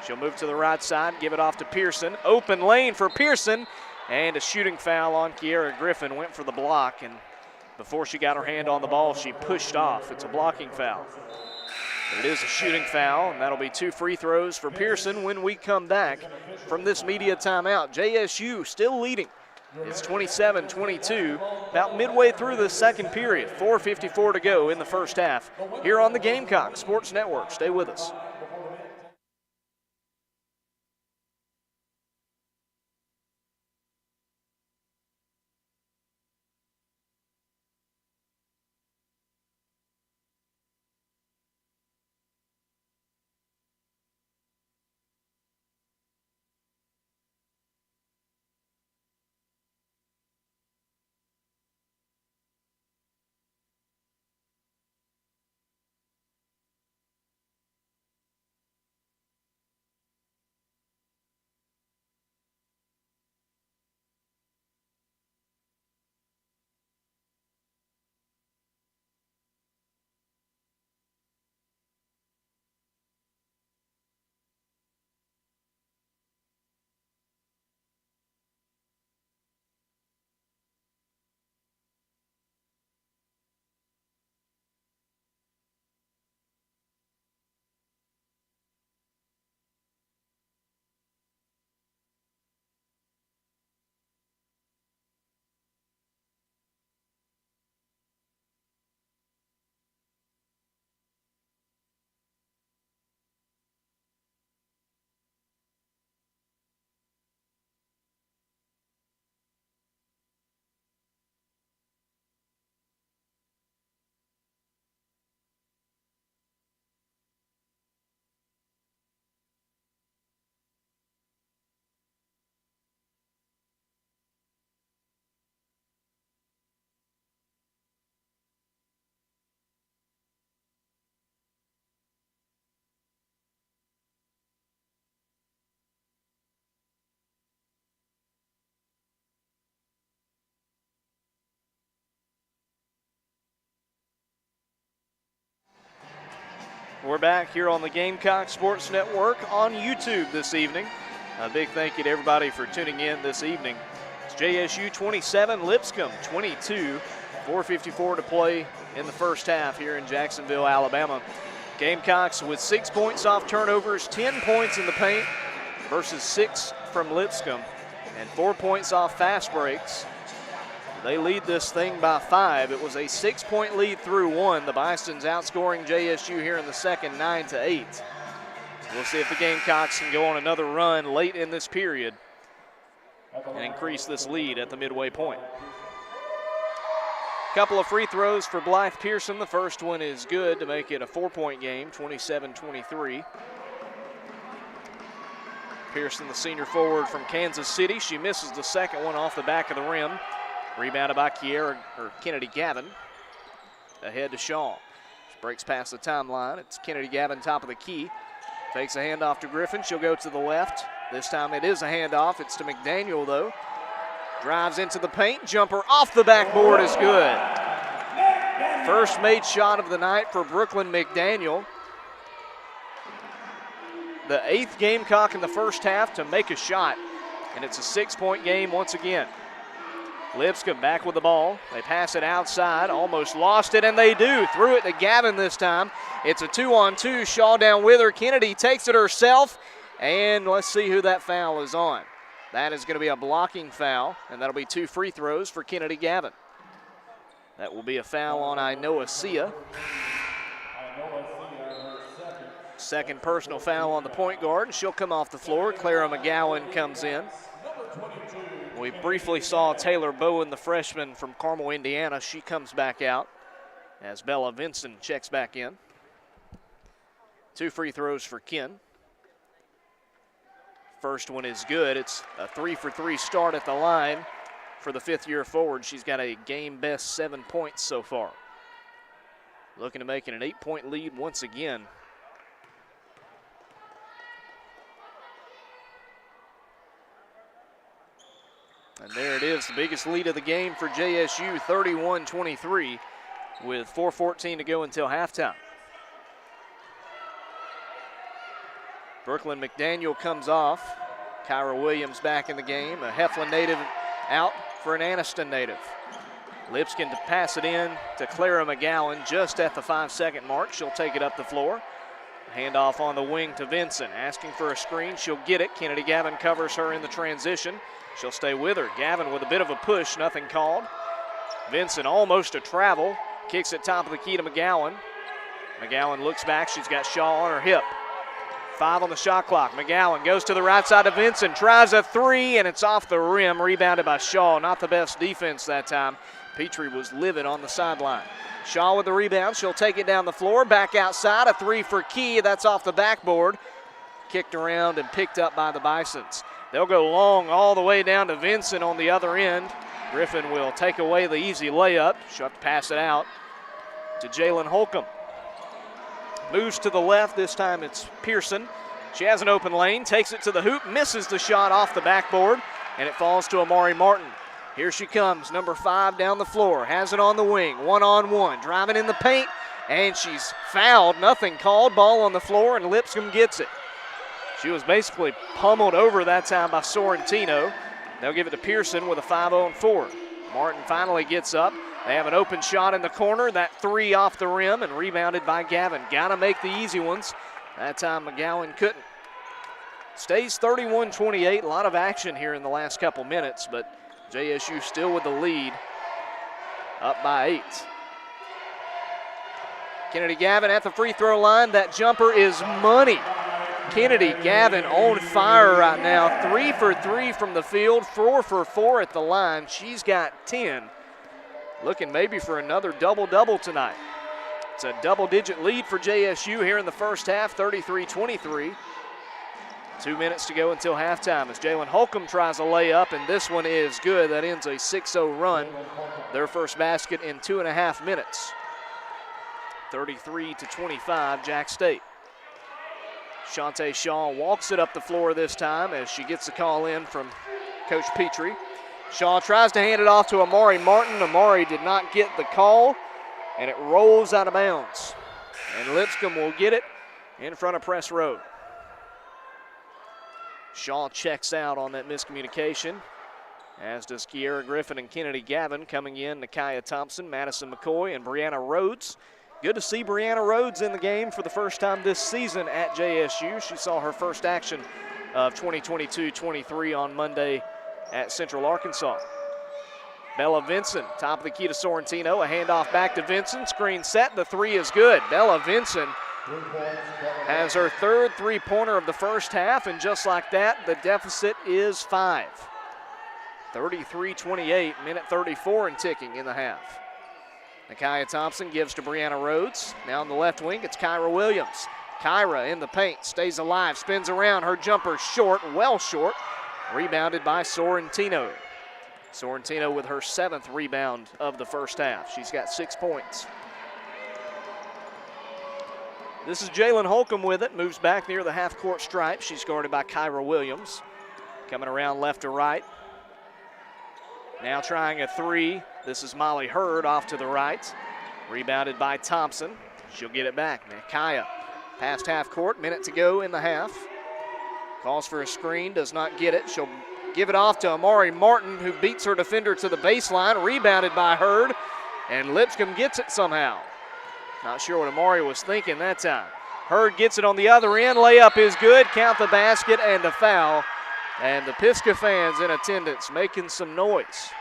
She'll move to the right side, give it off to Pearson. Open lane for Pearson, and a shooting foul on Kiara Griffin. Went for the block, and before she got her hand on the ball, she pushed off. It's a blocking foul. But it is a shooting foul, and that'll be 2 free throws for Pearson when we come back from this media timeout. JSU still leading. It's 27-22, about midway through the second period. 4:54 to go in the first half here on the Gamecock Sports Network. Stay with us. We're back here on the Gamecock Sports Network on YouTube this evening. A big thank you to everybody for tuning in this evening. It's JSU 27, Lipscomb 22, 4:54 to play in the first half here in Jacksonville, Alabama. Gamecocks with 6 points off turnovers, 10 points in the paint versus 6 from Lipscomb, and 4 points off fast breaks. They lead this thing by 5. It was a 6-point lead through 1. The Bisons outscoring JSU here in the second, 9-8. We'll see if the Gamecocks can go on another run late in this period and increase this lead at the midway point. Couple of free throws for Blythe Pearson. The first one is good to make it a 4-point game, 27-23. Pearson, the senior forward from Kansas City. She misses the second one off the back of the rim. Rebounded by Kennedy Gavin. Ahead to Shaw. She breaks past the timeline. It's Kennedy Gavin, top of the key. Takes a handoff to Griffin. She'll go to the left. This time it is a handoff. It's to McDaniel, though. Drives into the paint. Jumper off the backboard is good. First made shot of the night for Brooklyn McDaniel. The 8th Gamecock in the first half to make a shot. And it's a 6-point game once again. Lipscomb back with the ball. They pass it outside, almost lost it, and they do. Threw it to Gavin this time. It's a 2-on-2. Shaw down with her. Kennedy takes it herself, and let's see who that foul is on. That is going to be a blocking foul, and that'll be 2 free throws for Kennedy Gavin. That will be a foul on Inoa Sia. Second personal foul on the point guard, and she'll come off the floor. Clara McGowan comes in. We briefly saw Taylor Bowen, the freshman from Carmel, Indiana. She comes back out as Bella Vinson checks back in. 2 free throws for Ken. First one is good. It's a 3-for-3 start at the line for the 5th-year forward. She's got a game-best 7 points so far. Looking to make it an 8-point lead once again. And there it is, the biggest lead of the game for JSU, 31-23, with 4:14 to go until halftime. Brooklyn McDaniel comes off. Kyra Williams back in the game. A Heflin native out for an Anniston native. Lipscomb to pass it in to Clara McGowan just at the 5-second mark. She'll take it up the floor. Handoff on the wing to Vincent, asking for a screen. She'll get it. Kennedy Gavin covers her in the transition. She'll stay with her. Gavin with a bit of a push, nothing called. Vincent almost a travel. Kicks it top of the key to McGowan. McGowan looks back. She's got Shaw on her hip. 5 on the shot clock. McGowan goes to the right side of Vincent. Tries a 3, and it's off the rim. Rebounded by Shaw. Not the best defense that time. Petrie was livid on the sideline. Shaw with the rebound. She'll take it down the floor. Back outside. A 3 for Key. That's off the backboard. Kicked around and picked up by the Bisons. They'll go long all the way down to Vincent on the other end. Griffin will take away the easy layup. She'll have to pass it out to Jalen Holcomb. Moves to the left. This time it's Pearson. She has an open lane. Takes it to the hoop. Misses the shot off the backboard. And it falls to Amari Martin. Here she comes. Number 5 down the floor. Has it on the wing. 1-on-1. Driving in the paint. And she's fouled. Nothing called. Ball on the floor. And Lipscomb gets it. She was basically pummeled over that time by Sorrentino. They'll give it to Pearson with a 5-on-4. Martin finally gets up. They have an open shot in the corner. That 3 off the rim and rebounded by Gavin. Got to make the easy ones. That time McGowan couldn't. Stays 31-28. A lot of action here in the last couple minutes, but JSU still with the lead, up by 8. Kennedy Gavin at the free throw line. That jumper is money. Kennedy Gavin on fire right now. 3 for 3 from the field, 4 for 4 at the line. She's got 10. Looking maybe for another double-double tonight. It's a double-digit lead for JSU here in the first half, 33-23. 2 minutes to go until halftime as Jalen Holcomb tries a layup, and this one is good. That ends a 6-0 run. Their first basket in 2.5 minutes. 33-25, Jack State. Shantae Shaw walks it up the floor this time as she gets the call in from Coach Petrie. Shaw tries to hand it off to Amari Martin. Amari did not get the call, and it rolls out of bounds. And Lipscomb will get it in front of Press Road. Shaw checks out on that miscommunication, as does Kiera Griffin and Kennedy Gavin. Coming in, Nakia Thompson, Madison McCoy, and Brianna Rhodes. Good to see Brianna Rhodes in the game for the first time this season at JSU. She saw her first action of 2022-23 on Monday at Central Arkansas. Bella Vinson, top of the key to Sorrentino. A handoff back to Vinson. Screen set. The three is good. Bella Vinson has her third three-pointer of the first half, and just like that, the deficit is 5. 33-28, minute 34 and ticking in the half. Nakia Thompson gives to Brianna Rhodes. Now on the left wing, it's Kyra Williams. Kyra in the paint, stays alive, spins around. Her jumper short, well short. Rebounded by Sorrentino. Sorrentino with her 7th rebound of the first half. She's got 6 points. This is Jalen Holcomb with it. Moves back near the half-court stripe. She's guarded by Kyra Williams. Coming around left to right. Now trying a three. This is Molly Hurd off to the right. Rebounded by Thompson. She'll get it back. Nakia past half court. Minute to go in the half. Calls for a screen. Does not get it. She'll give it off to Amari Martin, who beats her defender to the baseline. Rebounded by Hurd. And Lipscomb gets it somehow. Not sure what Amari was thinking that time. Hurd gets it on the other end. Layup is good. Count the basket and a foul. And the Pisgah fans in attendance making some noise.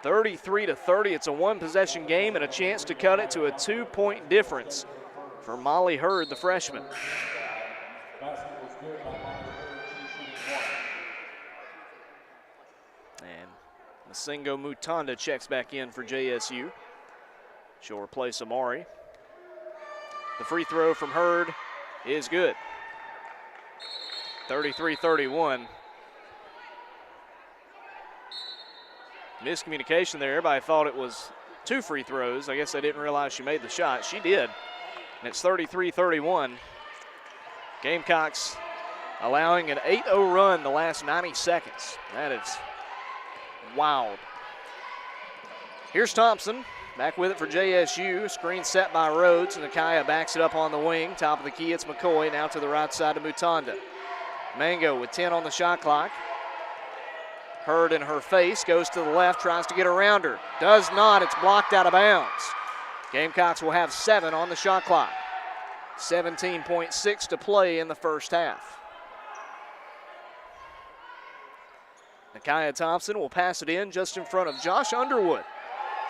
33-30. It's a one-possession game and a chance to cut it to a 2-point difference for Molly Hurd, the freshman. And Masingo Mutanda checks back in for JSU. She'll replace Amari. The free throw from Hurd is good. 33-31. Miscommunication there. Everybody thought it was 2 free throws. I guess they didn't realize she made the shot. She did. And it's 33-31. Gamecocks allowing an 8-0 run the last 90 seconds. That is wild. Here's Thompson. Back with it for JSU. Screen set by Rhodes. Nakia backs it up on the wing. Top of the key, it's McCoy. Now to the right side to Mutanda. Mango with 10 on the shot clock. Hurd in her face, goes to the left, tries to get around her. Does not, it's blocked out of bounds. Gamecocks will have 7 on the shot clock. 17.6 to play in the first half. Nakia Thompson will pass it in just in front of Josh Underwood,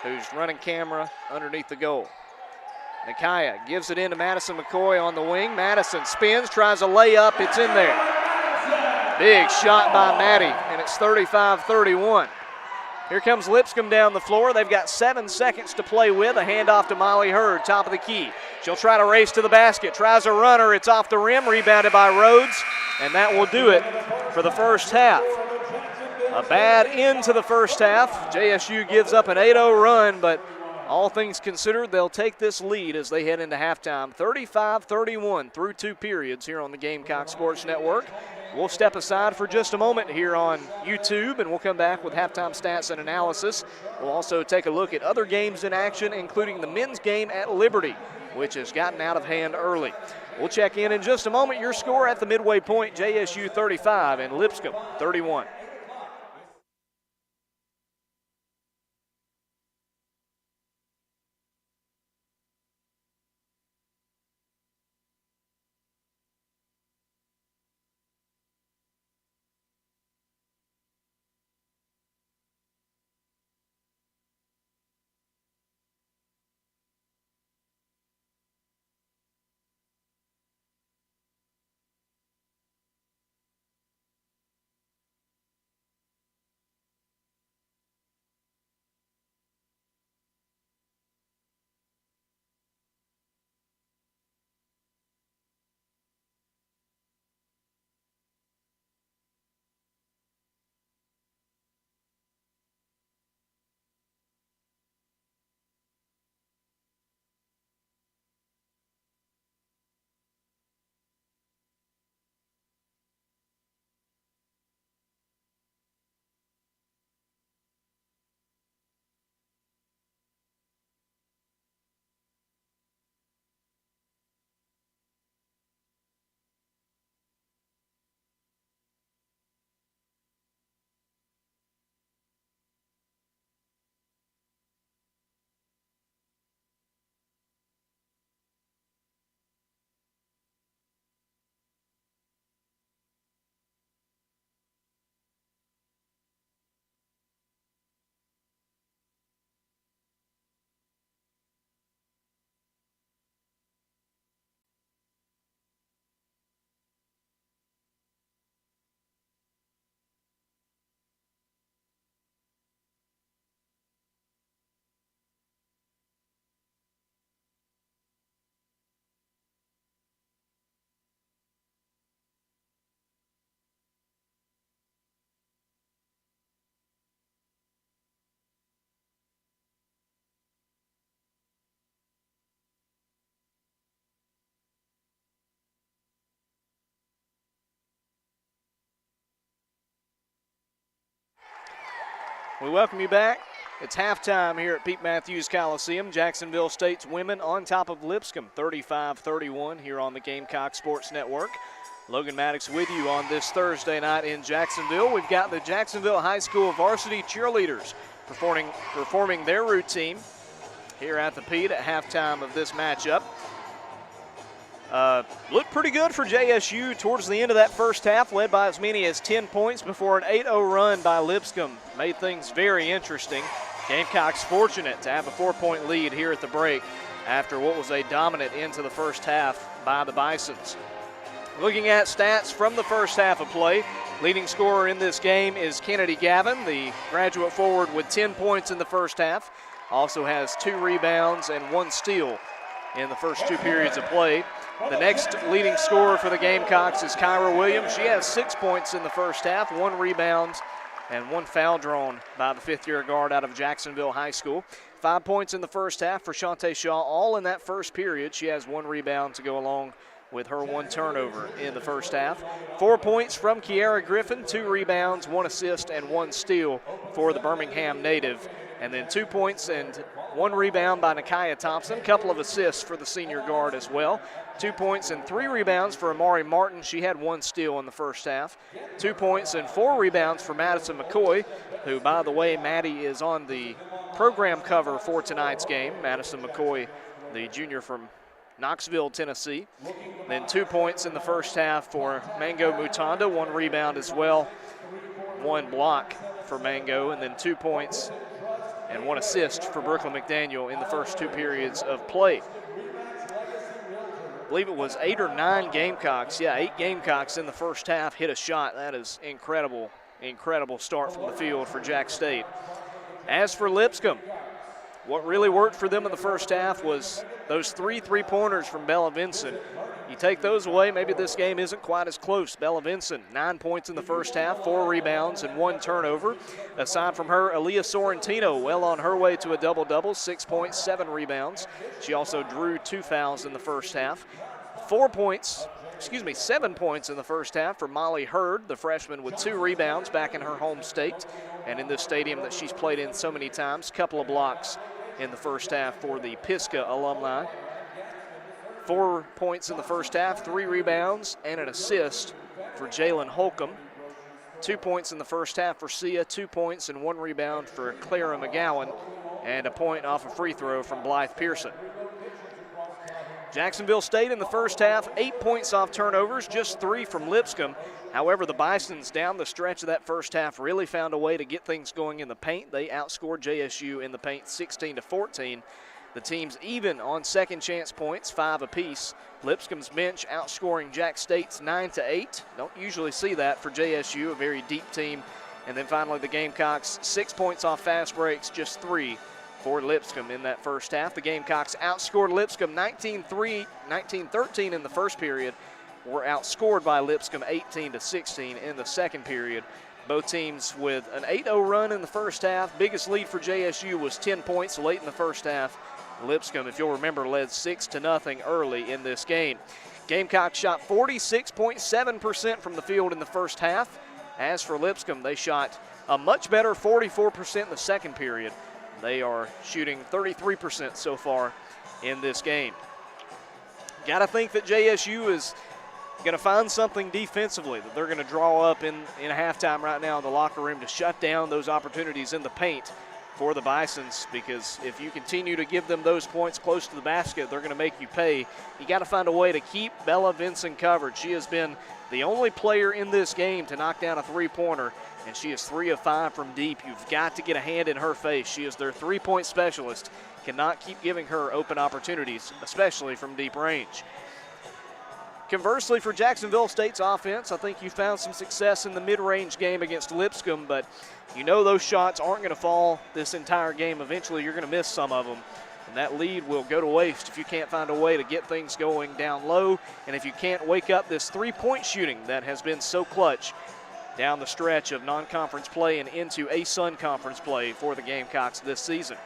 who's running camera underneath the goal. Nakia gives it in to Madison McCoy on the wing. Madison spins, tries a layup, it's in there. Big shot by Maddie, and it's 35-31. Here comes Lipscomb down the floor. They've got 7 seconds to play with. A handoff to Molly Hurd, top of the key. She'll try to race to the basket. Tries a runner. It's off the rim, rebounded by Rhodes, and that will do it for the first half. A bad end to the first half. JSU gives up an 8-0 run, but all things considered, they'll take this lead as they head into halftime. 35-31 through 2 periods here on the Gamecock Sports Network. We'll step aside for just a moment here on YouTube, and we'll come back with halftime stats and analysis. We'll also take a look at other games in action, including the men's game at Liberty, which has gotten out of hand early. We'll check in just a moment. Your score at the midway point, JSU 35 and Lipscomb 31. We welcome you back. It's halftime here at Pete Mathews Coliseum. Jacksonville State's women on top of Lipscomb, 35-31 here on the Gamecock Sports Network. Logan Maddox with you on this Thursday night in Jacksonville. We've got the Jacksonville High School varsity cheerleaders performing their routine here at the Pete at halftime of this matchup. Looked pretty good for JSU towards the end of that first half, led by as many as 10 points before an 8-0 run by Lipscomb made things very interesting. Gamecocks fortunate to have a 4-point lead here at the break after what was a dominant into the first half by the Bisons. Looking at stats from the first half of play, leading scorer in this game is Kennedy Gavin, the graduate forward with 10 points in the first half. Also has 2 rebounds and 1 steal in the first 2 periods of play. The next leading scorer for the Gamecocks is Kyra Williams. She has 6 points in the first half, 1 rebound, and 1 foul drawn by the 5th-year guard out of Jacksonville High School. 5 points in the first half for Shantae Shaw, all in that first period. She has 1 rebound to go along with her 1 turnover in the first half. 4 points from Kiara Griffin, 2 rebounds, 1 assist, and 1 steal for the Birmingham native. And then 2 points and 1 rebound by Nakia Thompson. A couple of assists for the senior guard as well. 2 points and 3 rebounds for Amari Martin. She had 1 steal in the first half. 2 points and 4 rebounds for Madison McCoy, who, by the way, Maddie is on the program cover for tonight's game. Madison McCoy, the junior from Knoxville, Tennessee. Then 2 points in the first half for Mango Mutanda. 1 rebound as well. 1 block for Mango, and then 2 points and 1 assist for Brooklyn McDaniel in the first 2 periods of play. I believe it was 8 or 9 Gamecocks. Yeah, 8 Gamecocks in the first half hit a shot. That is incredible, incredible start from the field for Jack State. As for Lipscomb, what really worked for them in the first half was those 3 3-pointers from Bella Vinson. You take those away, maybe this game isn't quite as close. Bella Vinson, 9 points in the first half, 4 rebounds, and 1 turnover. Aside from her, Aaliyah Sorrentino well on her way to a double-double, 6 points, 7 rebounds. She also drew 2 fouls in the first half. 7 points in the first half for Molly Hurd, the freshman with 2 rebounds back in her home state and in this stadium that she's played in so many times. Couple of blocks in the first half for the Pisgah alumni. 4 points in the first half, 3 rebounds, and an assist for Jalen Holcomb. 2 points in the first half for Sia, 2 points and 1 rebound for Clara McGowan, and a point off a free throw from Blythe Pearson. Jacksonville State in the first half, 8 points off turnovers, just 3 from Lipscomb. However, the Bisons down the stretch of that first half really found a way to get things going in the paint. They outscored JSU in the paint 16-14. The teams even on second chance points, 5 apiece. Lipscomb's bench outscoring Jack State's 9-8. Don't usually see that for JSU, a very deep team. And then finally the Gamecocks, 6 points off fast breaks, just 3 for Lipscomb in that first half. The Gamecocks outscored Lipscomb 19-13 in the first period. Were outscored by Lipscomb 18-16 in the second period. Both teams with an 8-0 run in the first half. Biggest lead for JSU was 10 points late in the first half. Lipscomb, if you'll remember, led 6-0 early in this game. Gamecocks shot 46.7% from the field in the first half. As for Lipscomb, they shot a much better 44% in the second period. They are shooting 33% so far in this game. Got to think that JSU is going to find something defensively that they're going to draw up in halftime right now in the locker room to shut down those opportunities in the paint for the Bisons, because if you continue to give them those points close to the basket, they're going to make you pay. You got to find a way to keep Bella Vinson covered. She has been the only player in this game to knock down a 3-pointer, and she is 3 of 5 from deep. You've got to get a hand in her face. She is their 3-point specialist. Cannot keep giving her open opportunities, especially from deep range. Conversely, for Jacksonville State's offense, I think you found some success in the mid-range game against Lipscomb, but you know those shots aren't going to fall this entire game. Eventually, you're going to miss some of them, and that lead will go to waste if you can't find a way to get things going down low, and if you can't wake up this 3-point shooting that has been so clutch down the stretch of non-conference play and into ASUN conference play for the Gamecocks this season.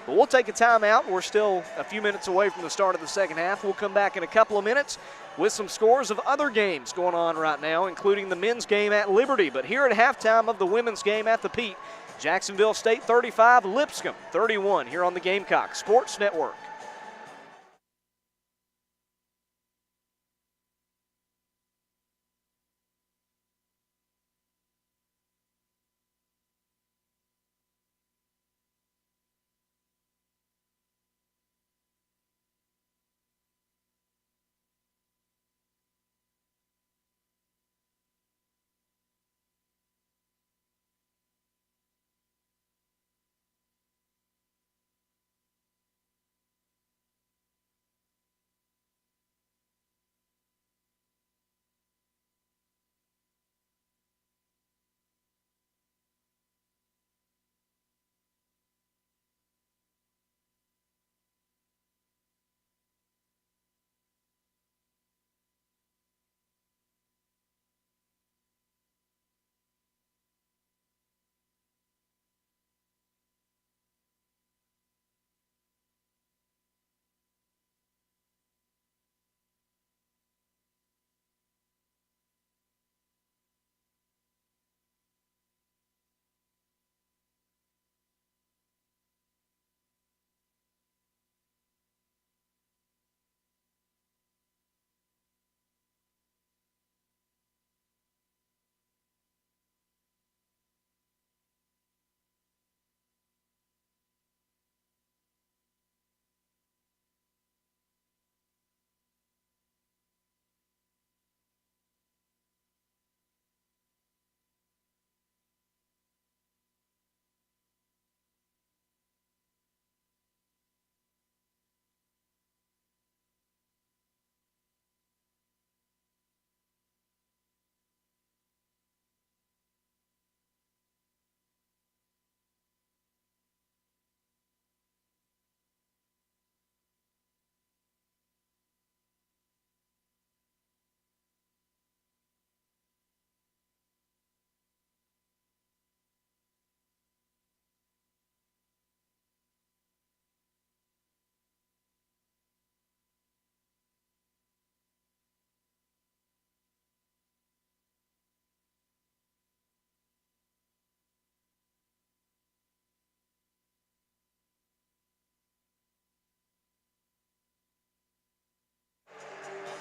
But we'll take a timeout. We're still a few minutes away from the start of the second half. We'll come back in a couple of minutes with some scores of other games going on right now, including the men's game at Liberty. But here at halftime of the women's game at the Pete, Jacksonville State 35, Lipscomb 31 here on the Gamecock Sports Network.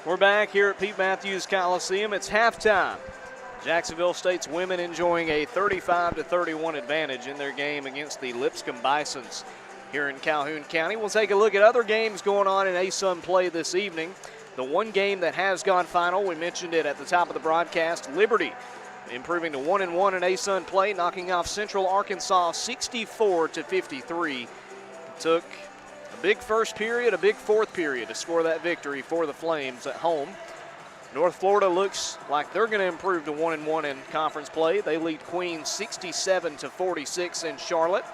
We're back here at Pete Mathews Coliseum. It's halftime. Jacksonville State's women enjoying a 35-31 advantage in their game against the Lipscomb Bisons here in Calhoun County. We'll take a look at other games going on in ASUN play this evening. The one game that has gone final, we mentioned it at the top of the broadcast, Liberty improving to 1-1 in ASUN play, knocking off Central Arkansas 64-53. It took a big first period, a big fourth period to score that victory for the Flames at home. North Florida looks like they're going to improve to 1-1 in conference play. They lead Queens 67-46 in Charlotte.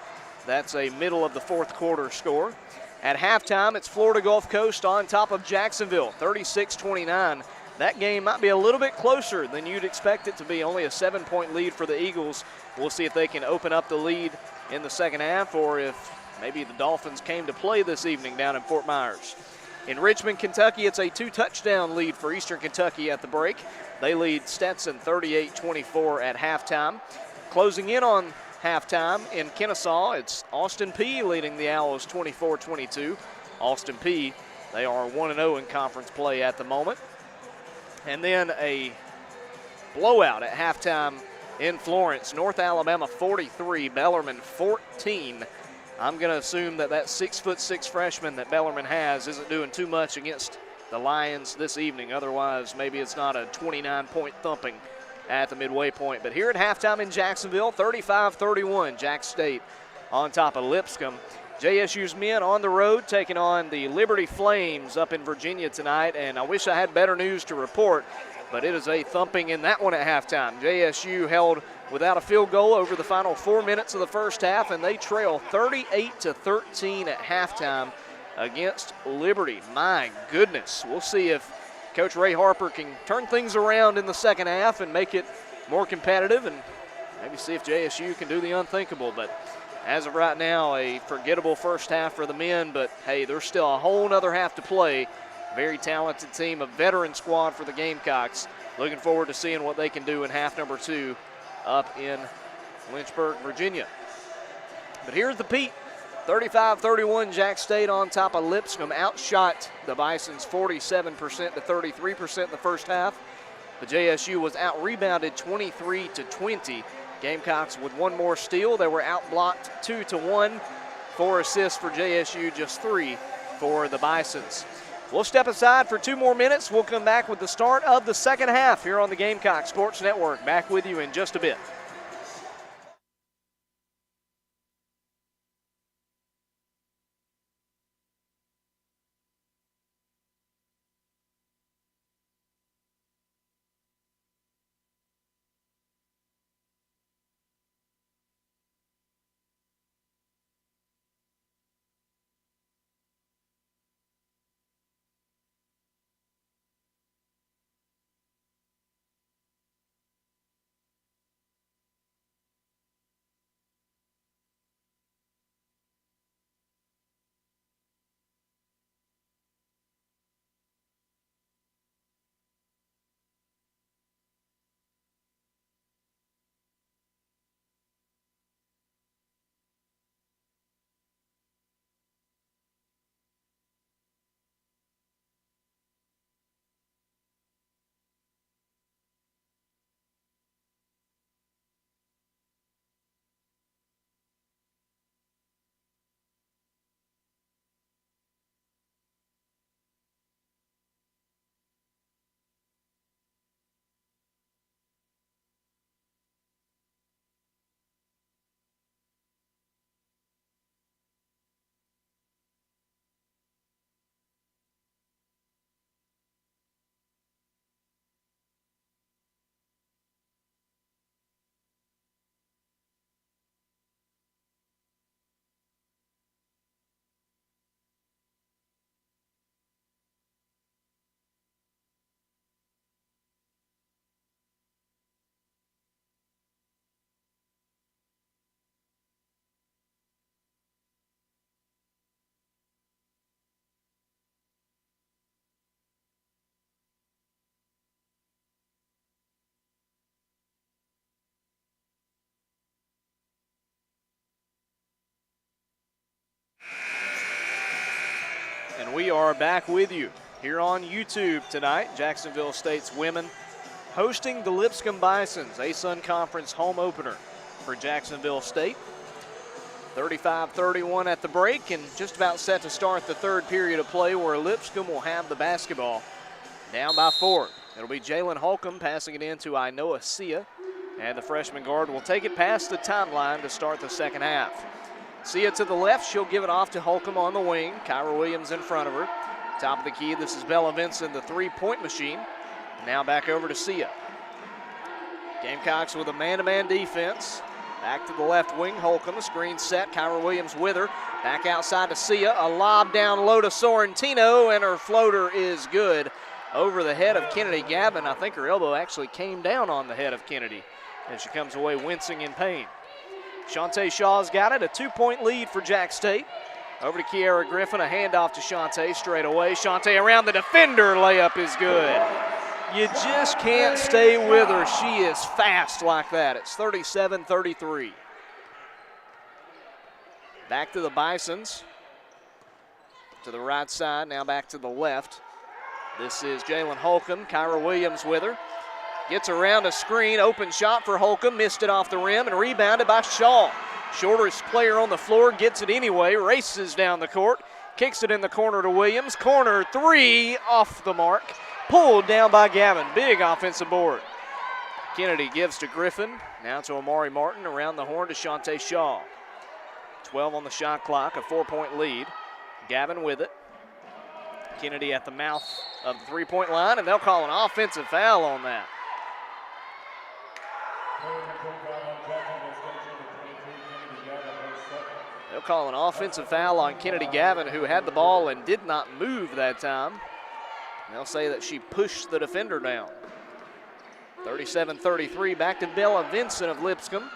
That's a middle of the fourth quarter score. At halftime, it's Florida Gulf Coast on top of Jacksonville, 36-29. That game might be a little bit closer than you'd expect it to be, only a 7-point lead for the Eagles. We'll see if they can open up the lead in the second half or if maybe the Dolphins came to play this evening down in Fort Myers. In Richmond, Kentucky, it's a 2-touchdown lead for Eastern Kentucky at the break. They lead Stetson 38-24 at halftime. Closing in on halftime in Kennesaw, it's Austin Peay leading the Owls 24-22. Austin Peay, they are 1-0 in conference play at the moment. And then a blowout at halftime in Florence. North Alabama 43, Bellarmine 14. I'm going to assume that 6'6" freshman that Bellarmine has isn't doing too much against the Lions this evening. Otherwise, maybe it's not a 29-point thumping at the midway point. But here at halftime in Jacksonville, 35-31, Jack State on top of Lipscomb. JSU's men on the road taking on the Liberty Flames up in Virginia tonight. And I wish I had better news to report, but it is a thumping in that one at halftime. JSU held without a field goal over the final 4 minutes of the first half, and they trail 38-13 at halftime against Liberty. My goodness. We'll see if Coach Ray Harper can turn things around in the second half and make it more competitive, and maybe see if JSU can do the unthinkable. But as of right now, a forgettable first half for the men, but hey, there's still a whole nother half to play. Very talented team, a veteran squad for the Gamecocks. Looking forward to seeing what they can do in half number 2 up in Lynchburg, Virginia. But here's the Pete. 35-31, Jack State on top of Lipscomb. Outshot the Bisons 47% to 33% in the first half. The JSU was out-rebounded 23-20. Gamecocks with one more steal. They were out-blocked 2-1. 4 assists for JSU, just 3 for the Bisons. We'll step aside for 2 more minutes. We'll come back with the start of the second half here on the Gamecock Sports Network. Back with you in just a bit. And we are back with you here on YouTube tonight. Jacksonville State's women hosting the Lipscomb Bisons, ASUN Conference home opener for Jacksonville State. 35-31 at the break, and just about set to start the third period of play, where Lipscomb will have the basketball down by 4. It'll be Jalen Holcomb passing it in to Inoa Sia, and the freshman guard will take it past the timeline to start the second half. Sia to the left, she'll give it off to Holcomb on the wing. Kyra Williams in front of her. Top of the key, this is Bella Vinson, the three-point machine. Now back over to Sia. Gamecocks with a man-to-man defense. Back to the left wing, Holcomb, screen set, Kyra Williams with her. Back outside to Sia, a lob down low to Sorrentino, and her floater is good over the head of Kennedy Gavin. I think her elbow actually came down on the head of Kennedy, and she comes away wincing in pain. Shantae Shaw's got it, a 2-point lead for Jack State. Over to Kiara Griffin, a handoff to Shantae straight away. Shantae around the defender, layup is good. You just can't stay with her. She is fast like that. It's 37-33. Back to the Bisons. To the right side, now back to the left. This is Jalen Holcomb, Kyra Williams with her. Gets around a screen, open shot for Holcomb, missed it off the rim and rebounded by Shaw. Shortest player on the floor, gets it anyway, races down the court, kicks it in the corner to Williams. Corner three, off the mark, pulled down by Gavin. Big offensive board. Kennedy gives to Griffin, now to Amari Martin, around the horn to Shantae Shaw. 12 on the shot clock, a 4-point lead. Gavin with it. Kennedy at the mouth of the three-point line, and they'll call an offensive foul on that. They'll call an offensive foul on Kennedy Gavin, who had the ball and did not move that time. They'll say that she pushed the defender down. 37-33, back to Bella Vinson of Lipscomb.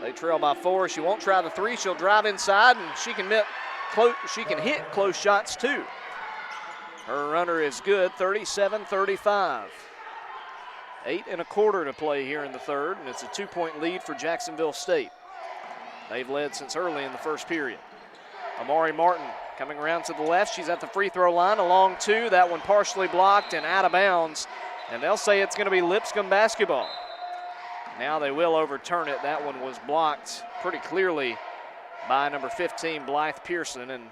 They trail by 4. She won't try the three. She'll drive inside, and she can hit close shots too. Her runner is good, 37-35. 8 1/4 to play here in the third, and it's a 2-point lead for Jacksonville State. They've led since early in the first period. Amari Martin coming around to the left. She's at the free throw line, a long two. That one partially blocked and out of bounds. And they'll say it's going to be Lipscomb basketball. Now they will overturn it. That one was blocked pretty clearly by number 15, Blythe Pearson. And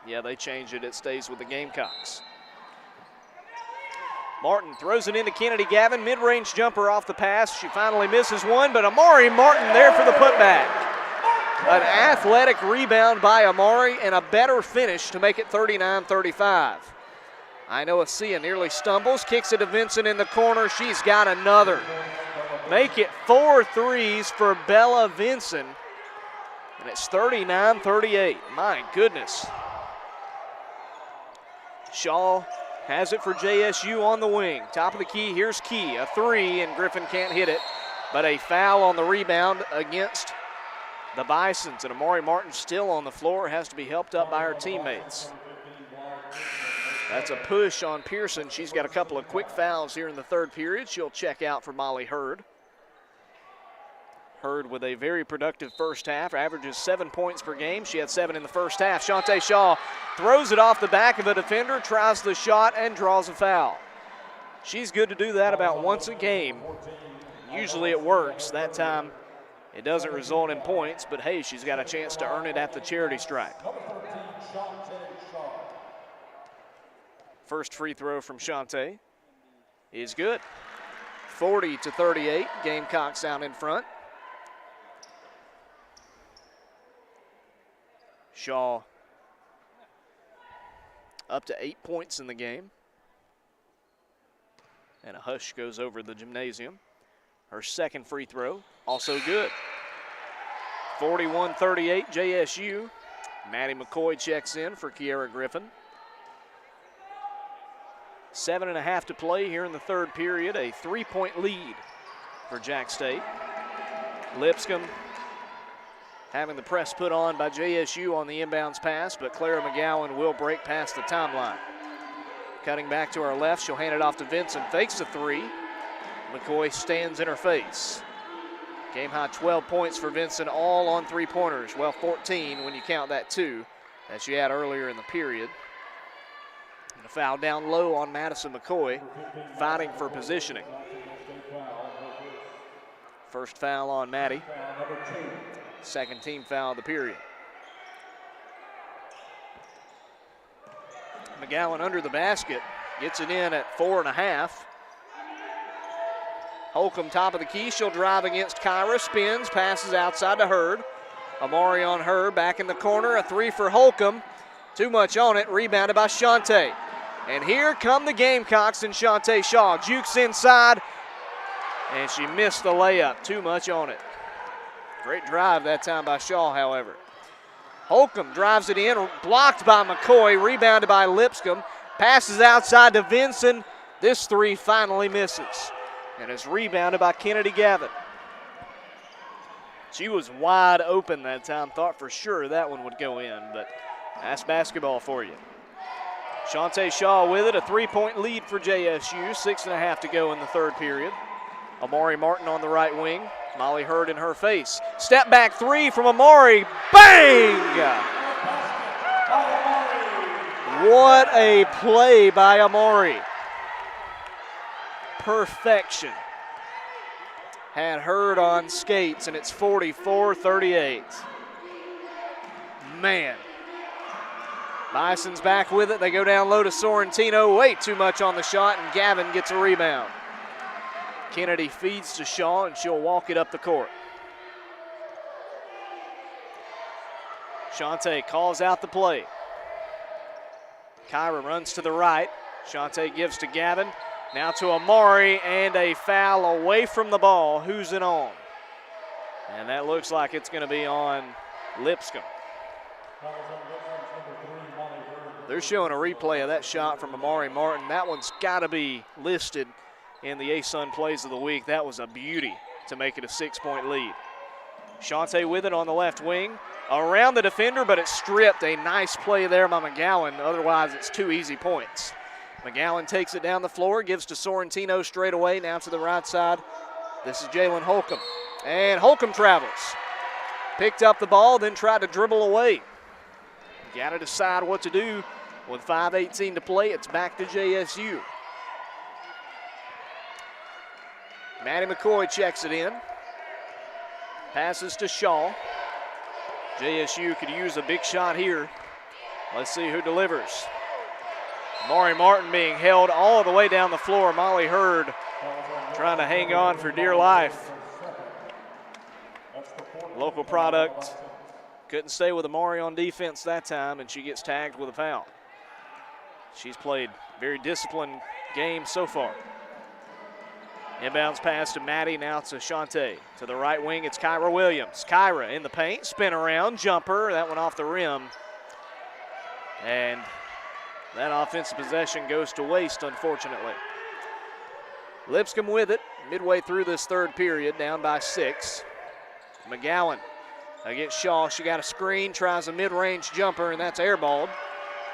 yeah, they changed it. It stays with the Gamecocks. Martin throws it into Kennedy Gavin. Mid-range jumper off the pass. She finally misses one, but Amari Martin there for the putback. An athletic rebound by Amari and a better finish to make it 39-35. Inoa Sia nearly stumbles, kicks it to Vincent in the corner. She's got another. Make it 4 threes for Bella Vincent, and it's 39-38. My goodness. Shaw has it for JSU on the wing. Top of the key, here's Key. A three, and Griffin can't hit it, but a foul on the rebound against the Bisons. And Amari Martin still on the floor, has to be helped up by her teammates. That's a push on Pearson. She's got a couple of quick fouls here in the third period. She'll check out for Molly Hurd. Hurd with a very productive first half, averages 7 points per game. She had 7 in the first half. Shantae Shaw throws it off the back of a defender, tries the shot, and draws a foul. She's good to do that about once a game. Usually it works. That time it doesn't result in points, but hey, she's got a chance to earn it at the charity stripe. First free throw from Shantae is good. 40-38, Gamecocks out in front. Shaw up to 8 points in the game. And a hush goes over the gymnasium. Her second free throw, also good. 41-38 JSU. Maddie McCoy checks in for Kiera Griffin. 7.5 to play here in the third period. A 3-point lead for Jack State. Lipscomb having the press put on by JSU on the inbounds pass, but Clara McGowan will break past the timeline. Cutting back to our left, she'll hand it off to Vincent. Fakes a three. McCoy stands in her face. Game high 12 points for Vincent, all on three-pointers. Well, 14 when you count that two that she had earlier in the period. And a foul down low on Madison McCoy, fighting for positioning. First foul on Maddie. Second team foul of the period. McGowan under the basket, gets it in at 4.5. Holcomb top of the key, she'll drive against Kyra, spins, passes outside to Hurd. Amari on her, back in the corner, a three for Holcomb. Too much on it, rebounded by Shantae. And here come the Gamecocks and Shantae Shaw. Jukes inside, and she missed the layup, too much on it. Great drive that time by Shaw, however. Holcomb drives it in, blocked by McCoy, rebounded by Lipscomb, passes outside to Vinson. This three finally misses, and is rebounded by Kennedy Gavin. She was wide open that time, thought for sure that one would go in, but that's basketball for you. Shantae Shaw with it, a 3-point lead for JSU, 6.5 to go in the third period. Amari Martin on the right wing. Molly Hurd in her face. Step back three from Amari. Bang! What a play by Amari. Perfection. Had Hurd on skates, and it's 44-38. Man. Bison's back with it. They go down low to Sorrentino. Way too much on the shot, and Gavin gets a rebound. Kennedy feeds to Shaw, and she'll walk it up the court. Shantae calls out the play. Kyra runs to the right. Shantae gives to Gavin. Now to Amari, and a foul away from the ball. Who's it on? And that looks like it's going to be on Lipscomb. They're showing a replay of that shot from Amari Martin. That one's got to be listed in the ASUN Plays of the Week. That was a beauty to make it a 6-point lead. Shantae with it on the left wing. Around the defender, but it's stripped. A nice play there by McGowan. Otherwise, it's 2 easy points. McGowan takes it down the floor, gives to Sorrentino straight away. Now to the right side. This is Jalen Holcomb. And Holcomb travels. picked up the ball, then tried to dribble away. Got to decide what to do with 5:18 to play. It's back to JSU. Maddie McCoy checks it in. Passes to Shaw. JSU could use a big shot here. Let's see who delivers. Maury Martin being held all the way down the floor. Molly Hurd trying to hang on for dear life. Local product couldn't stay with Amari on defense that time, and she gets tagged with a foul. She's played very disciplined game so far. Inbounds pass to Maddie, now to Shante. To the right wing, it's Kyra Williams. Kyra in the paint, spin around, jumper. That went off the rim. And that offensive possession goes to waste, unfortunately. Lipscomb with it, midway through this third period, down by 6. McGowan against Shaw. She got a screen, tries a mid-range jumper, and that's airballed.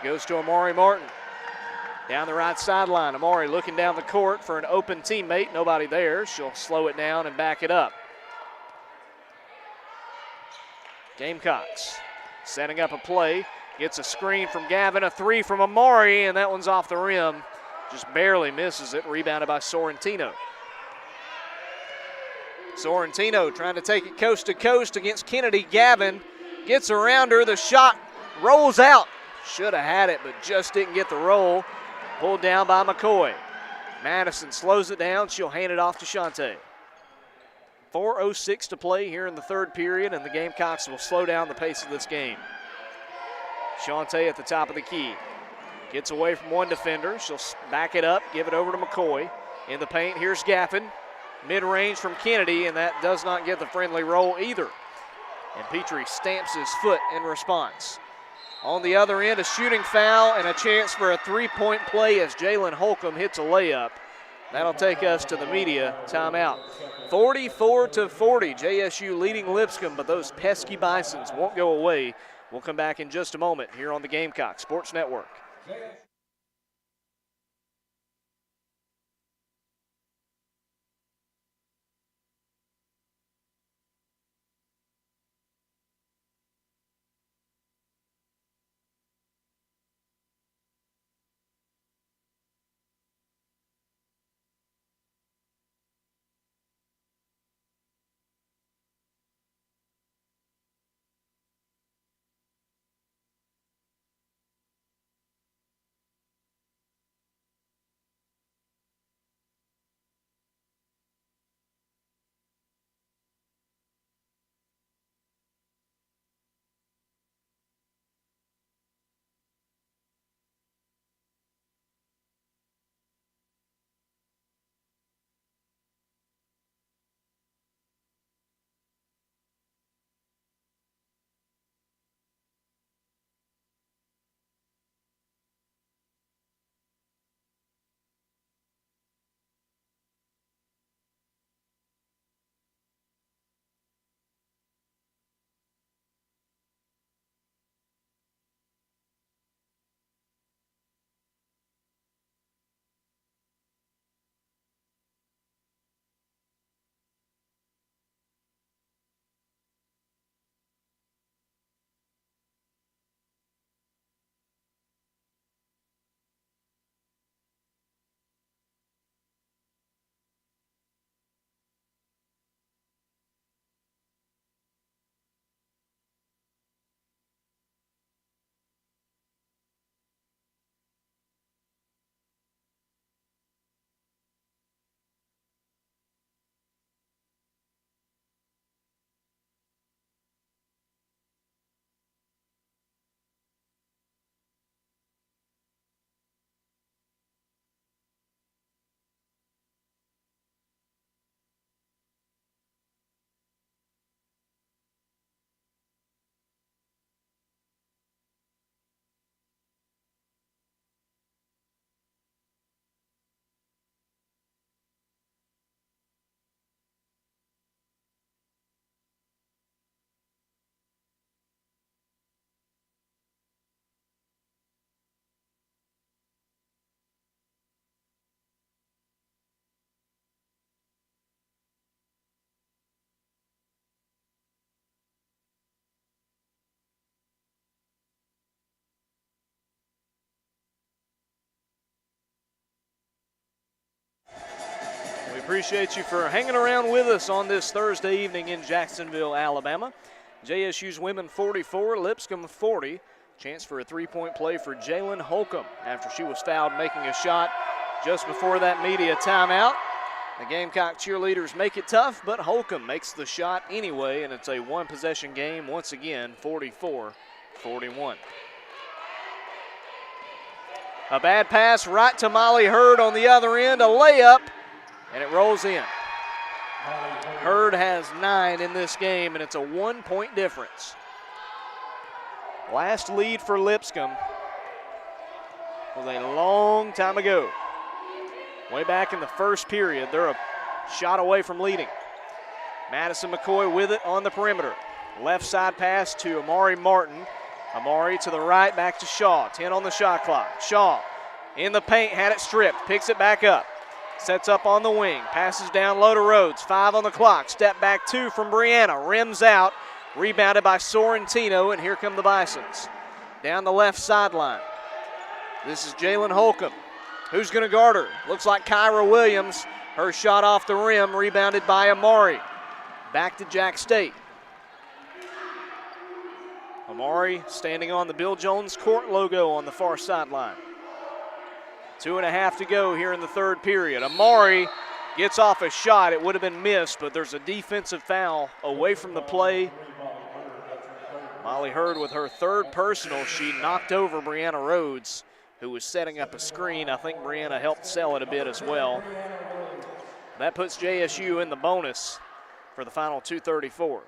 Goes to Amari Martin. Down the right sideline, Amari looking down the court for an open teammate. Nobody there. She'll slow it down and back it up. Gamecocks setting up a play. Gets a screen from Gavin, a 3 from Amari, and that one's off the rim. Just barely misses it. Rebounded by Sorrentino. Sorrentino trying to take it coast to coast against Kennedy. Gavin gets around her. The shot rolls out. Should have had it, but just didn't get the roll. Pulled down by McCoy. Madison slows it down. She'll hand it off to Shante. 4:06 to play here in the third period, and the Gamecocks will slow down the pace of this game. Shante at the top of the key. Gets away from one defender. She'll back it up, give it over to McCoy. In the paint, here's Gaffin. Mid-range from Kennedy, and that does not get the friendly roll either. And Petrie stamps his foot in response. On the other end, a shooting foul and a chance for a three-point play as Jalen Holcomb hits a layup. That'll take us to the media timeout. 44-40, JSU leading Lipscomb, but those pesky Bisons won't go away. We'll come back in just a moment here on the Gamecock Sports Network. appreciate you for hanging around with us on this Thursday evening in Jacksonville, Alabama. JSU's women 44, Lipscomb 40. Chance for a three-point play for Jalen Holcomb after she was fouled making a shot just before that media timeout. The Gamecock cheerleaders make it tough, but Holcomb makes the shot anyway, and it's a one-possession game once again, 44-41. A bad pass right to Molly Hurd on the other end, a layup, and it rolls in. Hurd has 9 in this game, and it's a 1-point difference. Last lead for Lipscomb was a long time ago. Way back in the first period, they're a shot away from leading. Madison McCoy with it on the perimeter. Left side pass to Amari Martin. Amari to the right, back to Shaw. 10 on the shot clock. Shaw in the paint, had it stripped, picks it back up. Sets up on the wing, passes down low to Rhodes. 5 on the clock, step back 2 from Brianna. Rims out, rebounded by Sorrentino, and here come the Bisons. Down the left sideline. This is Jalen Holcomb. Who's going to guard her? Looks like Kyra Williams. Her shot off the rim, rebounded by Amari. Back to Jack State. Amari standing on the Bill Jones Court logo on the far sideline. 2.5 to go here in the third period. Amari gets off a shot. It would have been missed, but there's a defensive foul away from the play. Molly Hurd with her third personal. She knocked over Brianna Rhodes, who was setting up a screen. I think Brianna helped sell it a bit as well. That puts JSU in the bonus for the final 2:34.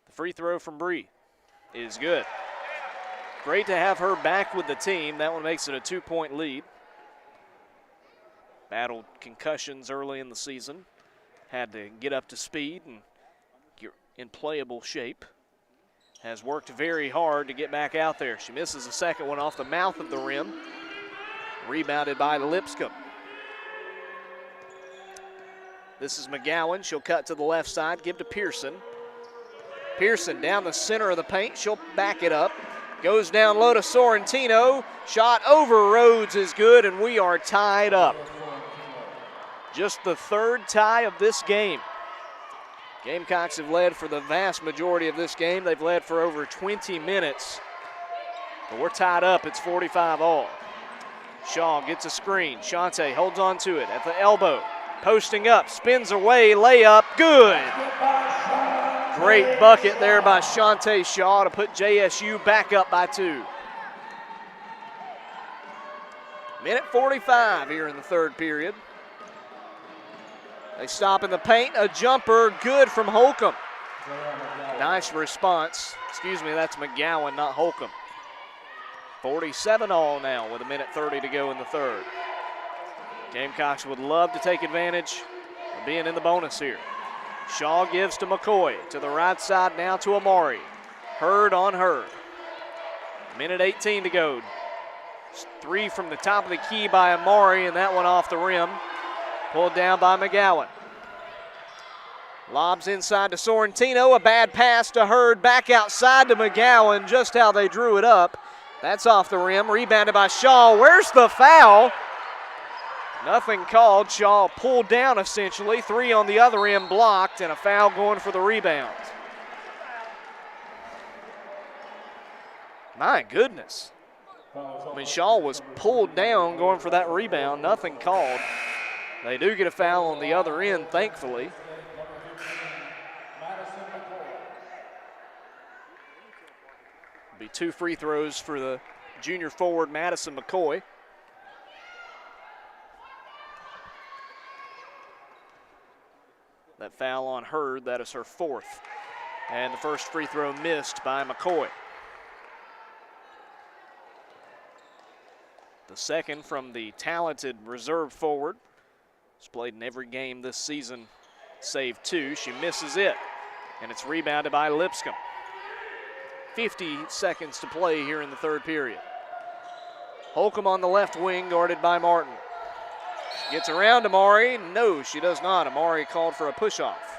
The free throw from Bree is good. Great to have her back with the team. That one makes it a 2-point lead. Battled concussions early in the season. Had to get up to speed and get in playable shape. Has worked very hard to get back out there. She misses the second one off the mouth of the rim. Rebounded by Lipscomb. This is McGowan. She'll cut to the left side, give to Pearson. Pearson down the center of the paint. She'll back it up. Goes down low to Sorrentino. Shot over Rhodes is good, and we are tied up. Just the third tie of this game. Gamecocks have led for the vast majority of this game. They've led for over 20 minutes. But we're tied up. It's 45 all. Shaw gets a screen. Shante holds on to it at the elbow. Posting up, spins away, layup, good. Great bucket there by Shante Shaw to put JSU back up by 2. Minute 45 here in the third period. They stop in the paint, a jumper, good from Holcomb. Nice response. Excuse me, that's McGowan, not Holcomb. 47 all now with 1:30 to go in the third. Gamecocks would love to take advantage of being in the bonus here. Shaw gives to McCoy. To the right side now to Amari. Hurd on Hurd. 1:18 to go. 3 from the top of the key by Amari, and that one off the rim. Pulled down by McGowan. Lobs inside to Sorrentino. A bad pass to Hurd. Back outside to McGowan. Just how they drew it up. That's off the rim. Rebounded by Shaw. Where's the foul? Nothing called. Shaw pulled down essentially. 3 on the other end blocked, and a foul going for the rebound. My goodness. I mean, Shaw was pulled down going for that rebound. Nothing called. They do get a foul on the other end, thankfully. Be 2 free throws for the junior forward, Madison McCoy. That foul on Hurd, that is her 4th. And the first free throw missed by McCoy. The second from the talented reserve forward. She's played in every game this season, save 2. She misses it, and it's rebounded by Lipscomb. 50 seconds to play here in the third period. Holcomb on the left wing, guarded by Martin. Gets around Amari. No, she does not. Amari called for a push-off.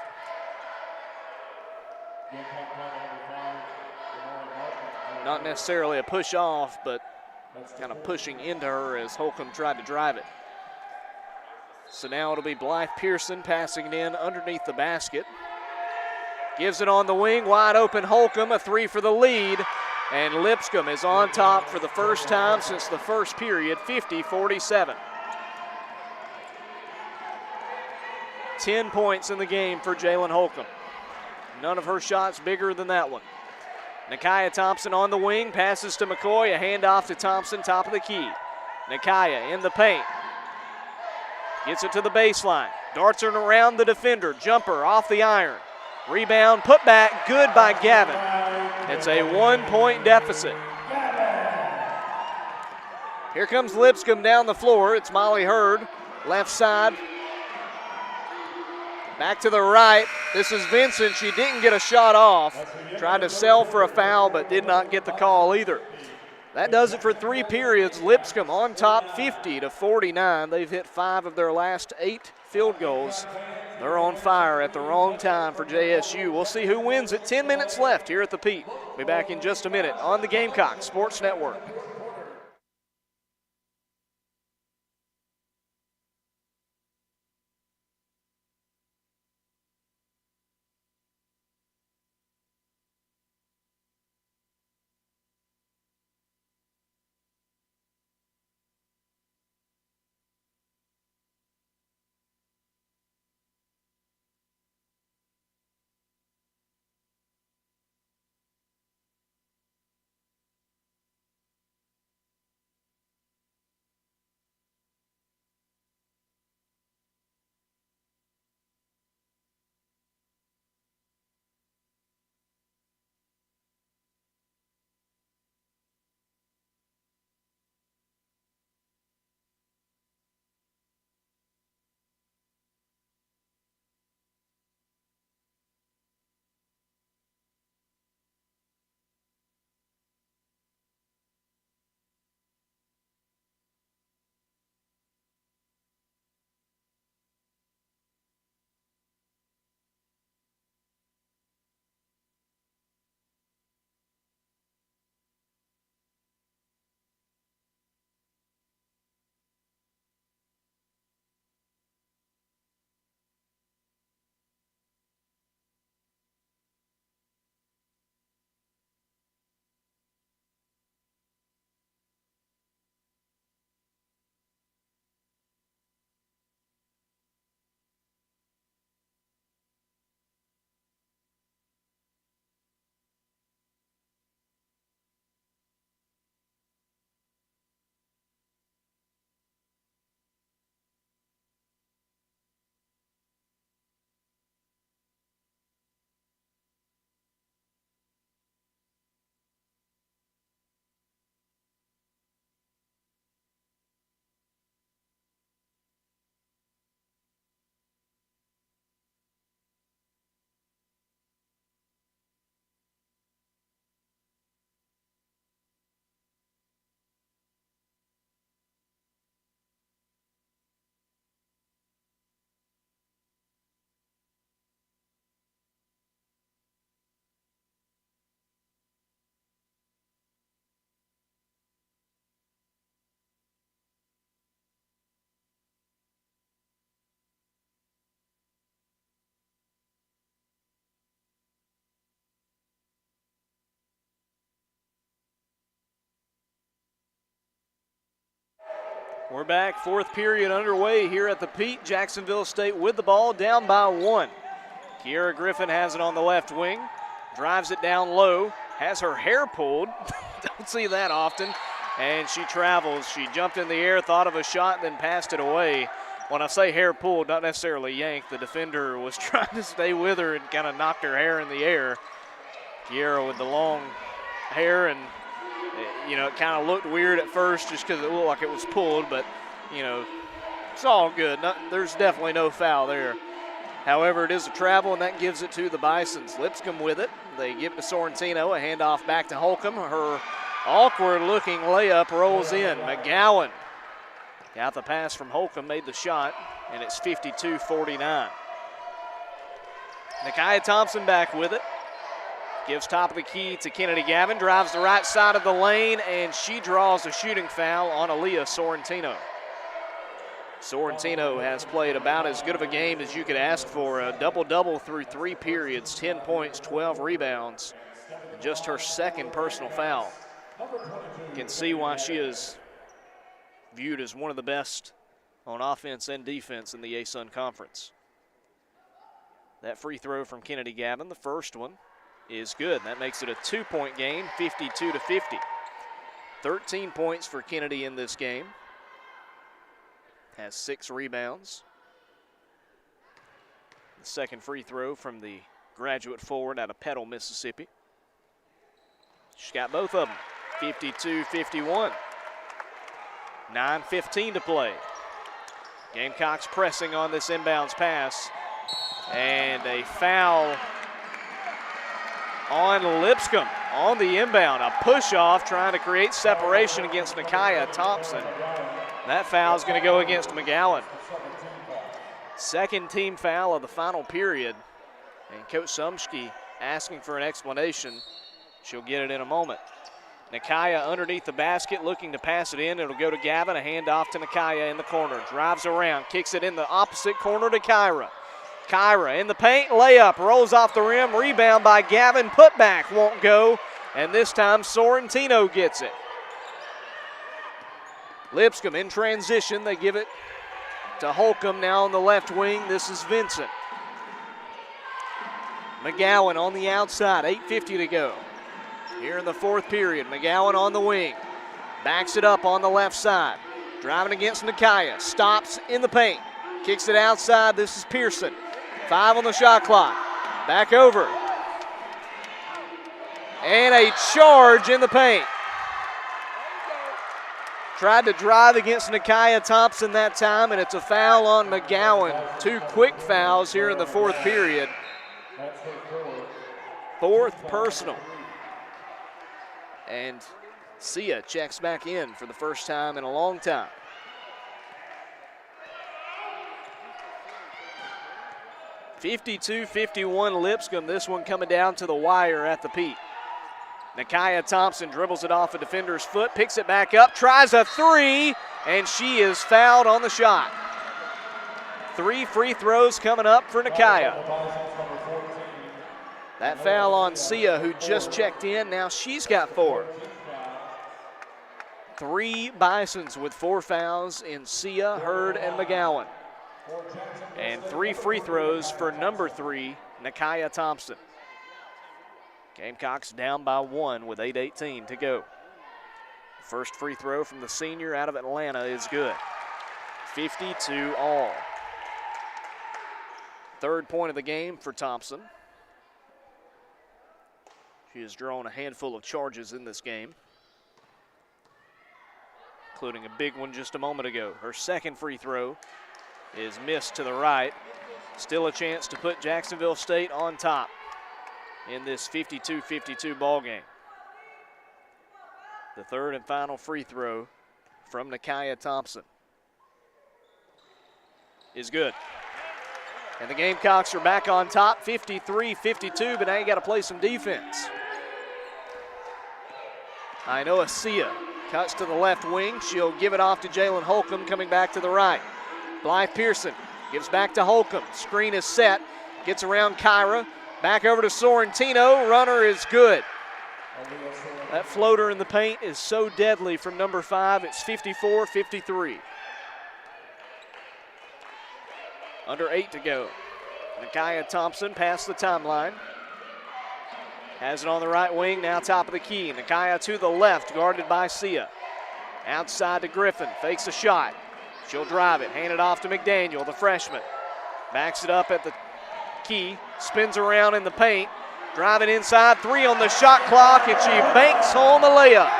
Not necessarily a push off, but kind of pushing into her as Holcomb tried to drive it. So now it'll be Blythe Pearson passing it in underneath the basket. Gives it on the wing, wide open Holcomb, a three for the lead. And Lipscomb is on top for the first time since the first period, 50-47. 10 points in the game for Jalen Holcomb. None of her shots bigger than that one. Nakia Thompson on the wing, passes to McCoy, a handoff to Thompson, top of the key. Nakia in the paint. Gets it to the baseline. Darts her around the defender. Jumper off the iron. Rebound, put back, good by Gavin. It's a 1-point deficit. Here comes Lipscomb down the floor. It's Molly Hurd, left side. Back to the right. This is Vincent. She didn't get a shot off. Tried to sell for a foul, but did not get the call either. That does it for 3 periods. Lipscomb on top 50-49. They've hit 5 of their last 8 field goals. They're on fire at the wrong time for JSU. We'll see who wins it. 10 minutes left here at the Pete. Be back in just a minute on the Gamecocks Sports Network. We're back, 4th period underway here at the Pete. Jacksonville State with the ball, down by 1. Kiera Griffin has it on the left wing, drives it down low, has her hair pulled. Don't see that often. And she travels. She jumped in the air, thought of a shot, then passed it away. When I say hair pulled, not necessarily yanked. The defender was trying to stay with her and kind of knocked her hair in the air. Kiera with the long hair, and you know, it kind of looked weird at first just because it looked like it was pulled, but, you know, it's all good. There's definitely no foul there. However, it is a travel, and that gives it to the Bisons. Lipscomb with it. They give it to Sorrentino, a handoff back to Holcomb. Her awkward-looking layup rolls in. McGowan got the pass from Holcomb, made the shot, and it's 52-49. Nakia Thompson back with it. Gives top of the key to Kennedy Gavin, drives the right side of the lane, and she draws a shooting foul on Aaliyah Sorrentino. Sorrentino has played about as good of a game as you could ask for. A double-double through 3 periods, 10 points, 12 rebounds, and just her second personal foul. You can see why she is viewed as one of the best on offense and defense in the ASUN Conference. That free throw from Kennedy Gavin, the first one, is good. That makes it a 2-point game, 52-50. 13 points for Kennedy in this game. Has 6 rebounds. The second free throw from the graduate forward out of Petal, Mississippi. She's got both of them. 52-51. 9:15 to play. Gamecocks pressing on this inbounds pass. And a foul on Lipscomb on the inbound. A push-off trying to create separation against Nakia Thompson. That foul is going to go against McGowan. Second team foul of the final period. And Coach Sumsky asking for an explanation. She'll get it in a moment. Nakia underneath the basket looking to pass it in. It'll go to Gavin, a handoff to Nakia in the corner. Drives around, kicks it in the opposite corner to Kyra. Kyra in the paint, layup, rolls off the rim, rebound by Gavin, putback won't go, and this time Sorrentino gets it. Lipscomb in transition, they give it to Holcomb now on the left wing. This is Vincent. McGowan on the outside, 8:50 to go. Here in the fourth period, McGowan on the wing. Backs it up on the left side. Driving against Nakia, stops in the paint. Kicks it outside, this is Pearson. 5 on the shot clock. Back over. And a charge in the paint. Tried to drive against Nakia Thompson that time, and it's a foul on McGowan. 2 quick fouls here in the fourth period. Fourth personal. And Sia checks back in for the first time in a long time. (52-51) Lipscomb, this one coming down to the wire at the Pete. Nakia Thompson dribbles it off a defender's foot, picks it back up, tries a 3, and she is fouled on the shot. 3 free throws coming up for Nakia. That foul on Sia, who just checked in, now she's got 4. 3 Bisons with 4 fouls in Sia, Hurd, and McGowan. And 3 free throws for number 3, Nakia Thompson. Gamecocks down by 1 with 8:18 to go. First free throw from the senior out of Atlanta is good. 52 all. Third point of the game for Thompson. She has drawn a handful of charges in this game, including a big one just a moment ago. Her second free throw is missed to the right. Still a chance to put Jacksonville State on top in this 52-52 ball game. The third and final free throw from Nakia Thompson is good. And the Gamecocks are back on top, 53-52, but now you got to play some defense. Inoa Sia cuts to the left wing. She'll give it off to Jalen Holcomb coming back to the right. Blythe Pearson gives back to Holcomb. Screen is set. Gets around Kyra. Back over to Sorrentino. Runner is good. That floater in the paint is so deadly from number 5. It's 54-53. Under 8 to go. Nakia Thompson past the timeline. Has it on the right wing, now top of the key. Nakia to the left, guarded by Sia. Outside to Griffin, fakes a shot. She'll drive it, hand it off to McDaniel, the freshman. Backs it up at the key, spins around in the paint. Driving inside, 3 on the shot clock, and she banks home a layup.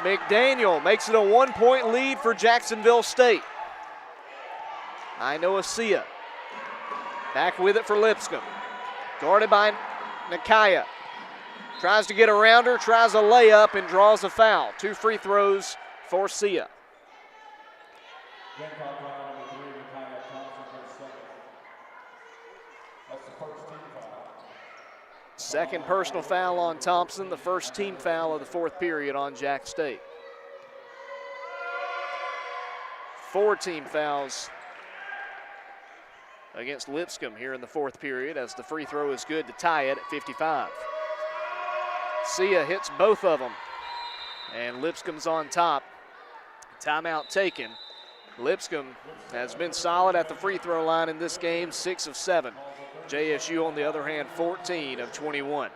McDaniel makes it a 1-point lead for Jacksonville State. Inoa Sia. Back with it for Lipscomb. Guarded by Nakia. Tries to get around her, tries a layup, and draws a foul. 2 free throws for Sia. Second personal foul on Thompson, the first team foul of the fourth period on Jack State. 4 team fouls against Lipscomb here in the fourth period, as the free throw is good to tie it at 55. Sia hits both of them, and Lipscomb's on top. Timeout taken. Lipscomb has been solid at the free throw line in this game, 6 of 7. JSU, on the other hand, 14 of 21.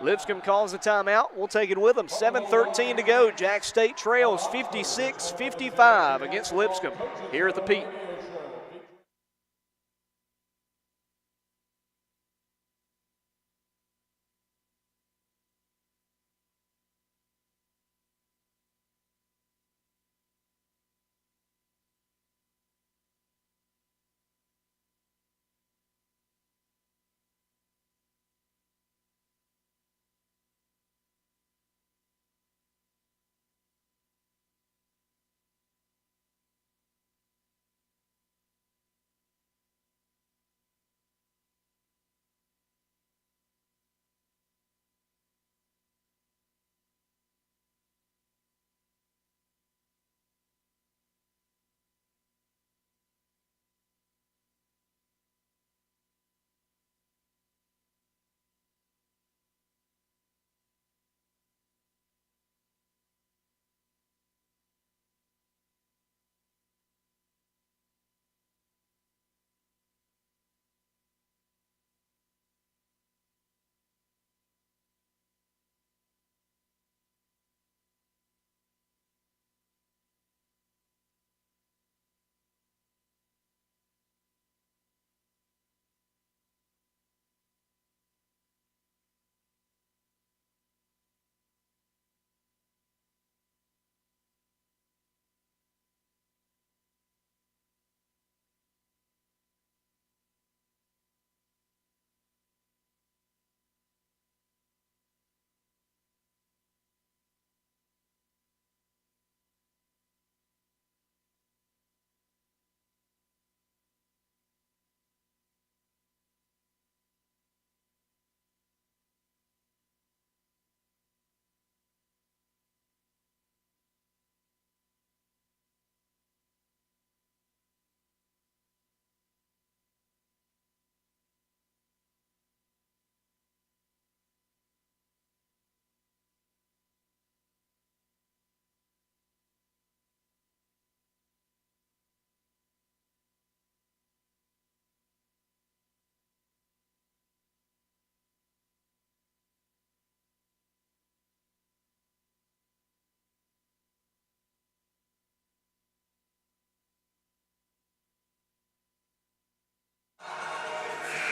Lipscomb calls a timeout. We'll take it with them. 7:13 to go. Jack State trails 56-55 against Lipscomb here at the Pete.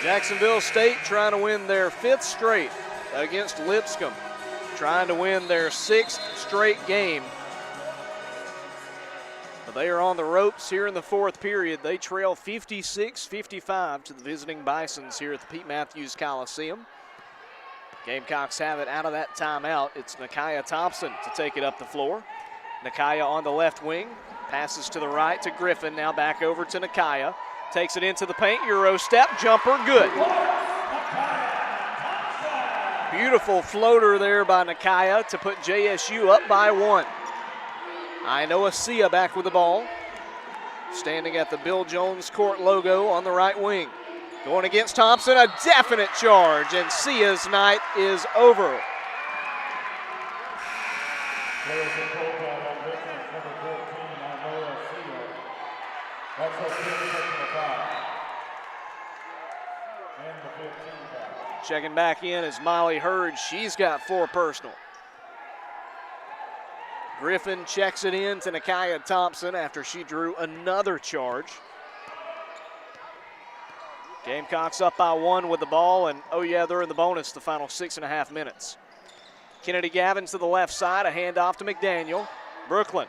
Jacksonville State trying to win their 5th straight against Lipscomb, trying to win their 6th straight game. But they are on the ropes here in the fourth period. They trail 56-55 to the visiting Bisons here at the Pete Mathews Coliseum. Gamecocks have it out of that timeout. It's Nakia Thompson to take it up the floor. Nakia on the left wing, passes to the right to Griffin, now back over to Nakia. Takes it into the paint, Euro step, jumper, good. Beautiful floater there by Nakia to put JSU up by 1. Inoa Sia back with the ball. Standing at the Bill Jones Court logo on the right wing. Going against Thompson, a definite charge, and Sia's night is over. Checking back in is Molly Hurd. She's got 4 personal. Griffin checks it in to Nakia Thompson after she drew another charge. Gamecocks up by 1 with the ball, and oh yeah, they're in the bonus the final 6.5 minutes. Kennedy Gavin to the left side, a handoff to McDaniel. Brooklyn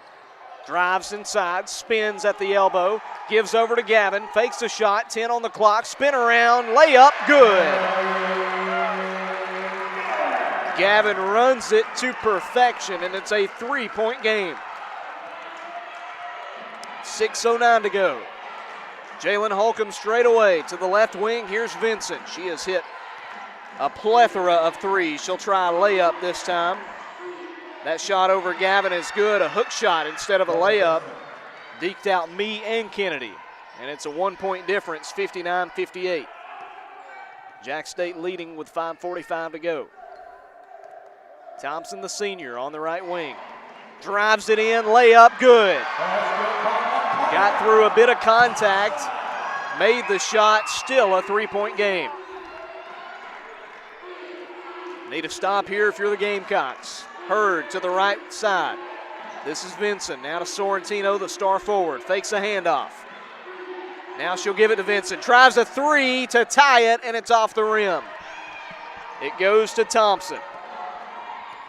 drives inside, spins at the elbow, gives over to Gavin, fakes a shot, 10 on the clock, spin around, layup, good. Gavin runs it to perfection, and it's a 3-point game. 6:09 to go. Jalen Holcomb straight away to the left wing. Here's Vincent. She has hit a plethora of threes. She'll try a layup this time. That shot over Gavin is good. A hook shot instead of a layup. Deked out me and Kennedy. And it's a 1-point difference, 59-58. Jack State leading with 5:45 to go. Thompson, the senior, on the right wing. Drives it in, layup, good. Got through a bit of contact, made the shot, still a 3-point game. Need a stop here if you're the Gamecocks. Hurd to the right side. This is Vincent, now to Sorrentino, the star forward. Fakes a handoff. Now she'll give it to Vincent. Tries a three to tie it, and it's off the rim. It goes to Thompson.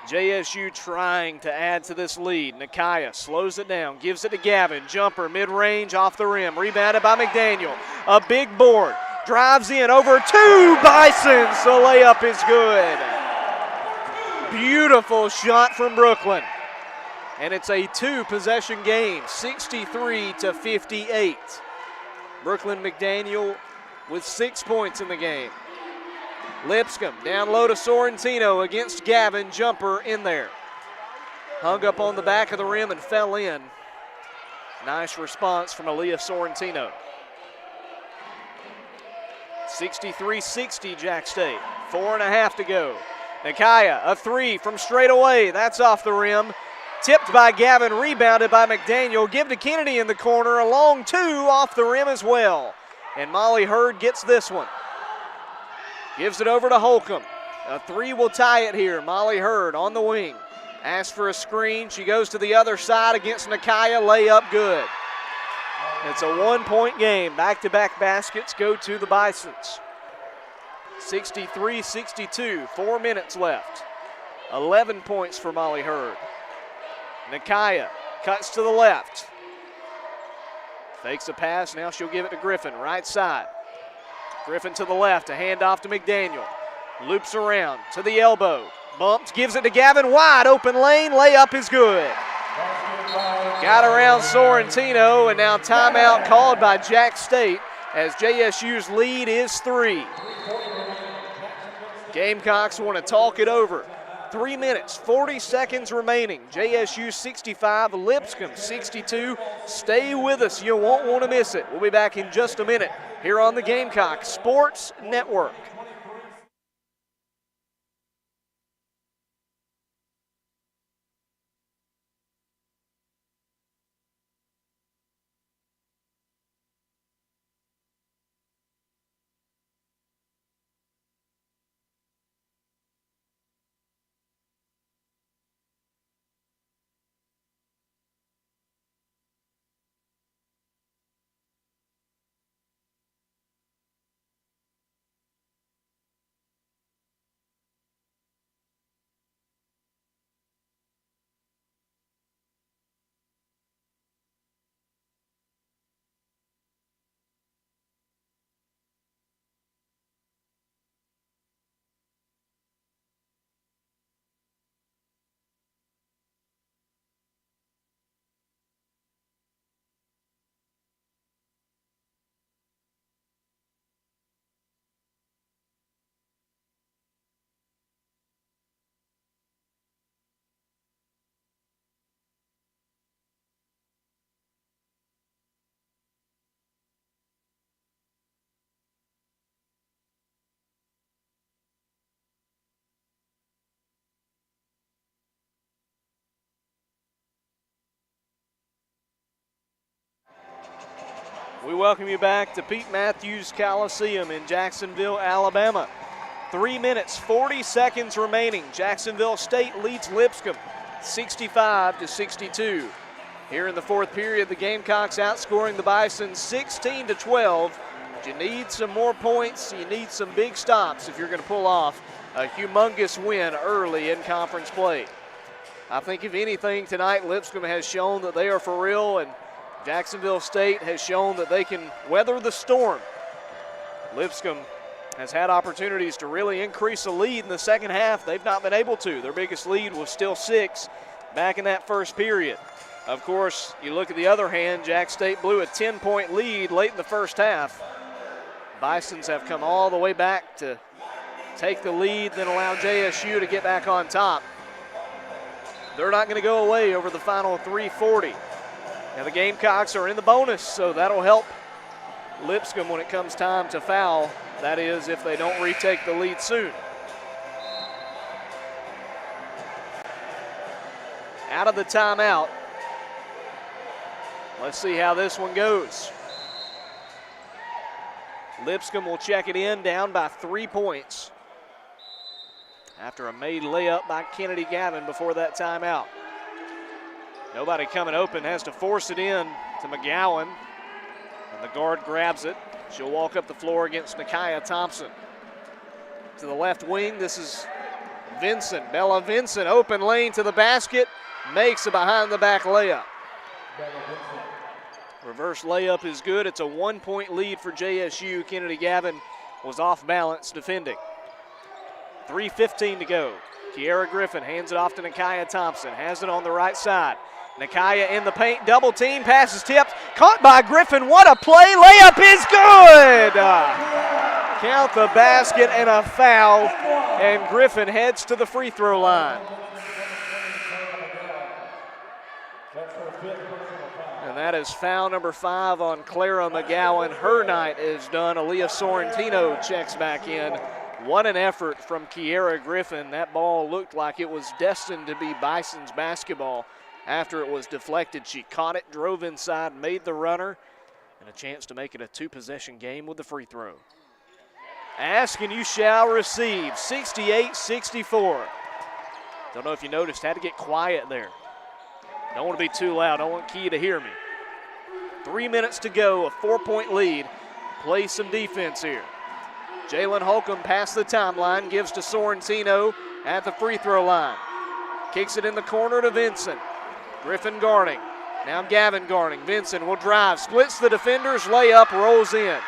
JSU trying to add to this lead. Nakaya slows it down, gives it to Gavin. Jumper, mid-range, off the rim. Rebounded by McDaniel. A big board. Drives in over 2 Bisons. The layup is good. Beautiful shot from Brooklyn. And it's a 2-possession game, 63-58. Brooklyn McDaniel with 6 points in the game. Lipscomb down low to Sorrentino against Gavin. Jumper in there. Hung up on the back of the rim and fell in. Nice response from Aaliyah Sorrentino. 63-60 Jack State. 4.5 to go. Nakaya, a three from straight away. That's off the rim. Tipped by Gavin, rebounded by McDaniel. Give to Kennedy in the corner. A long two off the rim as well. And Molly Hurd gets this one. Gives it over to Holcomb. A three will tie it here. Molly Hurd on the wing. Asks for a screen. She goes to the other side against Nakaya. Layup good. It's a 1-point game. Back-to-back baskets go to the Bisons. 63-62. 4 minutes left. 11 points for Molly Hurd. Nakaya cuts to the left. Fakes a pass. Now she'll give it to Griffin. Right side. Griffin to the left. A handoff to McDaniel. Loops around to the elbow. Bumps. Gives it to Gavin. Wide open lane. Layup is good. Got around Sorrentino, and now timeout called by Jack State as JSU's lead is 3. Gamecocks want to talk it over. 3 minutes, 40 seconds remaining. JSU 65, Lipscomb 62. Stay with us. You won't want to miss it. We'll be back in just a minute here on the Gamecock Sports Network. We welcome you back to Pete Mathews Coliseum in Jacksonville, Alabama. 3 minutes, 40 seconds remaining. Jacksonville State leads Lipscomb 65-62. Here in the fourth period, the Gamecocks outscoring the Bison 16-12. But you need some more points. You need some big stops if you're going to pull off a humongous win early in conference play. I think if anything tonight, Lipscomb has shown that they are for real, and Jacksonville State has shown that they can weather the storm. Lipscomb has had opportunities to really increase the lead in the second half. They've not been able to. Their biggest lead was still 6 back in that first period. Of course, you look at the other hand, Jack State blew a 10-point lead late in the first half. Bisons have come all the way back to take the lead, then allow JSU to get back on top. They're not going to go away over the final 3:40. Now the Gamecocks are in the bonus, so that'll help Lipscomb when it comes time to foul. That is, if they don't retake the lead soon. Out of the timeout. Let's see how this one goes. Lipscomb will check it in, down by 3 points after a made layup by Kennedy Gavin before that timeout. Nobody coming open, has to force it in to McGowan, and the guard grabs it. She'll walk up the floor against Nakia Thompson. To the left wing, this is Vincent. Bella Vincent, open lane to the basket, makes a behind-the-back layup. Reverse layup is good. It's a 1-point lead for JSU. Kennedy Gavin was off balance defending. 3:15 to go. Kiera Griffin hands it off to Nakia Thompson. Has it on the right side. Nakia in the paint, double team, pass is tipped. Caught by Griffin, what a play. Layup is good. Count the basket and a foul, and Griffin heads to the free throw line. And that is foul number 5 on Clara McGowan. Her night is done. Aaliyah Sorrentino checks back in. What an effort from Kiera Griffin. That ball looked like it was destined to be Bison's basketball. After it was deflected, she caught it, drove inside, made the runner, and a chance to make it a 2-possession game with the free throw. Ask and you shall receive, 68-64. Don't know if you noticed, had to get quiet there. Don't want to be too loud. Don't want Kia to hear me. 3 minutes to go, a 4-point lead. Play some defense here. Jalen Holcomb past the timeline, gives to Sorrentino at the free throw line. Kicks it in the corner to Vincent. Griffin guarding. Now Gavin guarding. Vincent will drive, splits the defenders, layup, rolls in.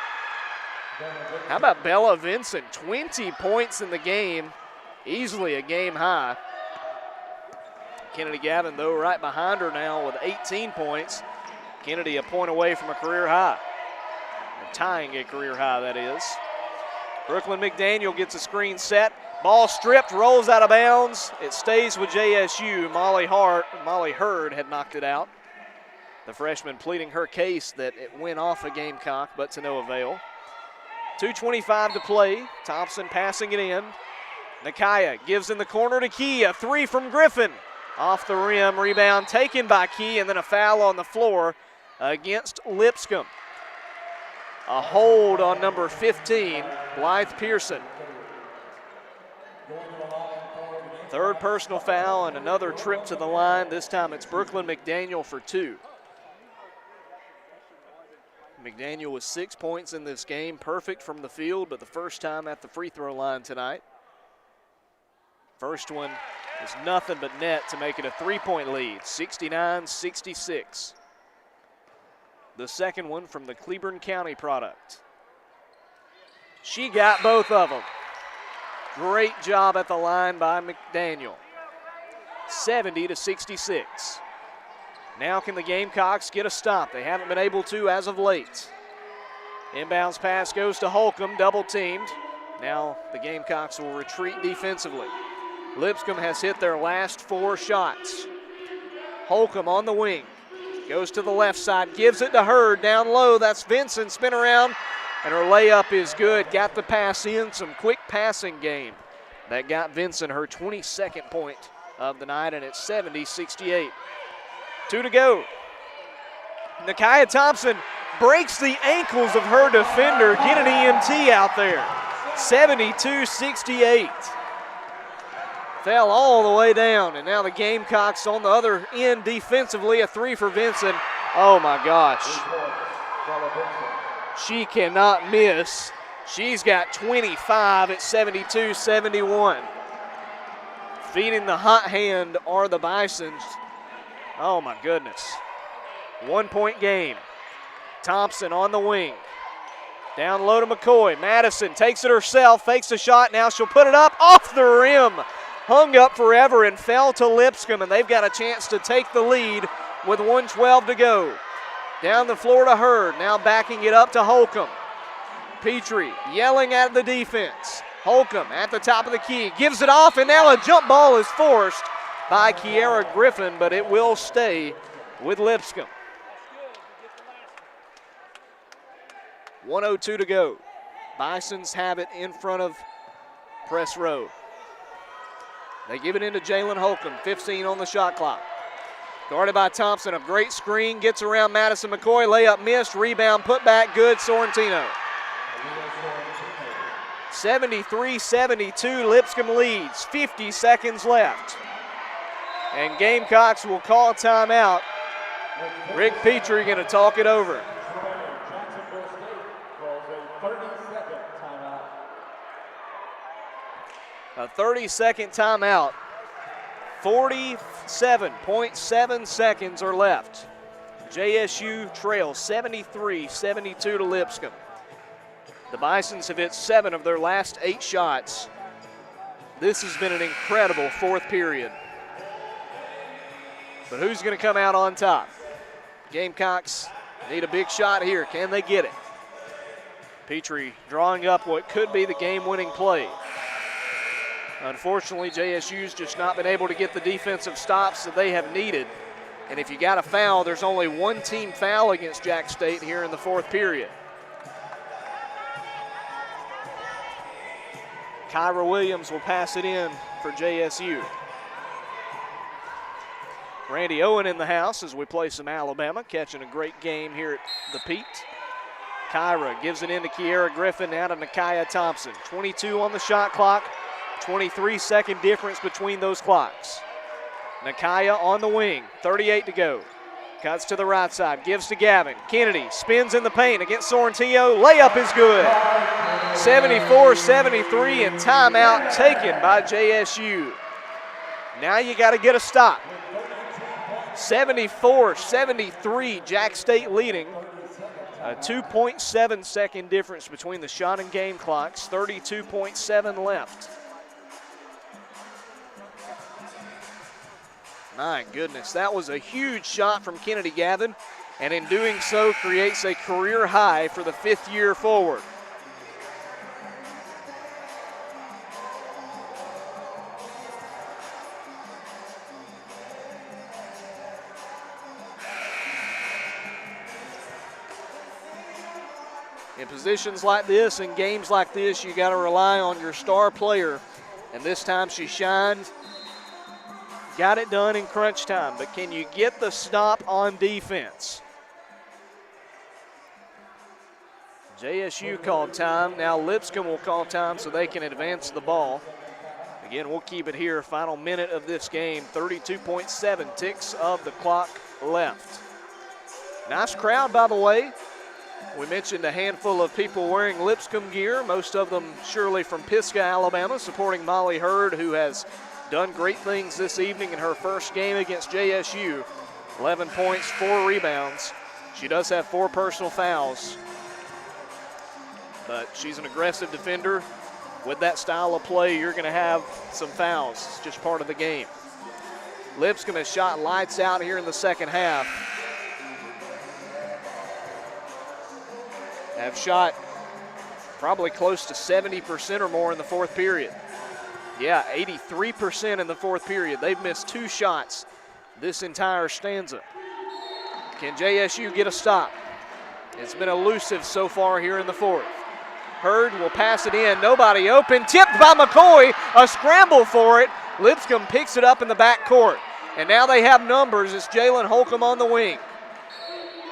How about Bella Vincent? 20 points in the game, easily a game high. Kennedy Gavin, though, right behind her now with 18 points. Kennedy a point away from a career high. Or tying a career high, that is. Brooklyn McDaniel gets a screen set. Ball stripped, rolls out of bounds. It stays with JSU. Molly Hurd had knocked it out. The freshman pleading her case that it went off a Gamecock, but to no avail. 2:25 to play. Thompson passing it in. Nakia gives in the corner to Key. A 3 from Griffin. Off the rim, rebound taken by Key, and then a foul on the floor against Lipscomb. A hold on number 15, Blythe Pearson. Third personal foul and another trip to the line. This time it's Brooklyn McDaniel for 2. McDaniel with 6 points in this game, perfect from the field, but the first time at the free throw line tonight. First one is nothing but net to make it a 3-point lead, 69-66. The second one from the Cleburne County product. She got both of them. Great job at the line by McDaniel. 70-66. Now can the Gamecocks get a stop? They haven't been able to as of late. Inbounds pass goes to Holcomb, double teamed. Now the Gamecocks will retreat defensively. Lipscomb has hit their last 4 shots. Holcomb on the wing. Goes to the left side, gives it to Hurd down low. That's Vincent, spin around, and her layup is good. Got the pass in, some quick passing game. That got Vincent her 22nd point of the night, and it's 70-68. 2 to go. Nakia Thompson breaks the ankles of her defender. Get an EMT out there. 72-68. Fell all the way down, and now the Gamecocks on the other end defensively. A 3 for Vincent. Oh my gosh. She cannot miss. She's got 25 at 72-71. Feeding the hot hand are the Bisons. Oh my goodness. 1-point game. Thompson on the wing. Down low to McCoy. Madison takes it herself, fakes a shot. Now she'll put it up off the rim. Hung up forever and fell to Lipscomb, and they've got a chance to take the lead with 1:12 to go. Down the floor to Hurd, now backing it up to Holcomb. Petrie yelling at the defense. Holcomb at the top of the key, gives it off, and now a jump ball is forced by Kiera Griffin, but it will stay with Lipscomb. 1:02 to go. Bisons have it in front of Press Road. They give it into Jalen Holcomb, 15 on the shot clock. Guarded by Thompson, a great screen, gets around Madison McCoy, layup missed, rebound, put back, good, Sorrentino. 73-72, Lipscomb leads, 50 seconds left. And Gamecocks will call timeout. Rick Petrie going to talk it over. A 30-second timeout. 47.7 seconds are left. JSU trails 73-72 to Lipscomb. The Bisons have hit 7 of their last 8 shots. This has been an incredible fourth period. But who's going to come out on top? Gamecocks need a big shot here. Can they get it? Petrie drawing up what could be the game-winning play. Unfortunately, JSU's just not been able to get the defensive stops that they have needed. And if you got a foul, there's only one team foul against Jack State here in the fourth period. Kyra Williams will pass it in for JSU. Randy Owen in the house as we play some Alabama, catching a great game here at the Pete. Kyra gives it into Kiera Griffin, now to Nakia Thompson. 22 on the shot clock. 23-second difference between those clocks. Nakia on the wing, 38 to go. Cuts to the right side, gives to Gavin. Kennedy spins in the paint against Sorrentino. Layup is good. 74-73 and timeout taken by JSU. Now you got to get a stop. 74-73, Jack State leading. A 2.7 second difference between the shot and game clocks, 32.7 left. My goodness, that was a huge shot from Kennedy Gavin, and in doing so creates a career high for the 5th year forward. In positions like this, in games like this, you got to rely on your star player, and this time she shined. Got it done in crunch time, but can you get the stop on defense? JSU called time. Now Lipscomb will call time so they can advance the ball. Again, we'll keep it here. Final minute of this game. 32.7 ticks of the clock left. Nice crowd, by the way. We mentioned a handful of people wearing Lipscomb gear, most of them surely from Pisgah, Alabama, supporting Molly Hurd, who has done great things this evening in her first game against JSU. 11 points, 4 rebounds. She does have 4 personal fouls, but she's an aggressive defender. With that style of play, you're going to have some fouls. It's just part of the game. Lipscomb has shot lights out here in the second half. Have shot probably close to 70% or more in the fourth period. Yeah, 83% in the fourth period. They've missed 2 shots this entire stanza. Can JSU get a stop? It's been elusive so far here in the fourth. Hurd will pass it in. Nobody open. Tipped by McCoy. A scramble for it. Lipscomb picks it up in the back court. And now they have numbers. It's Jalen Holcomb on the wing.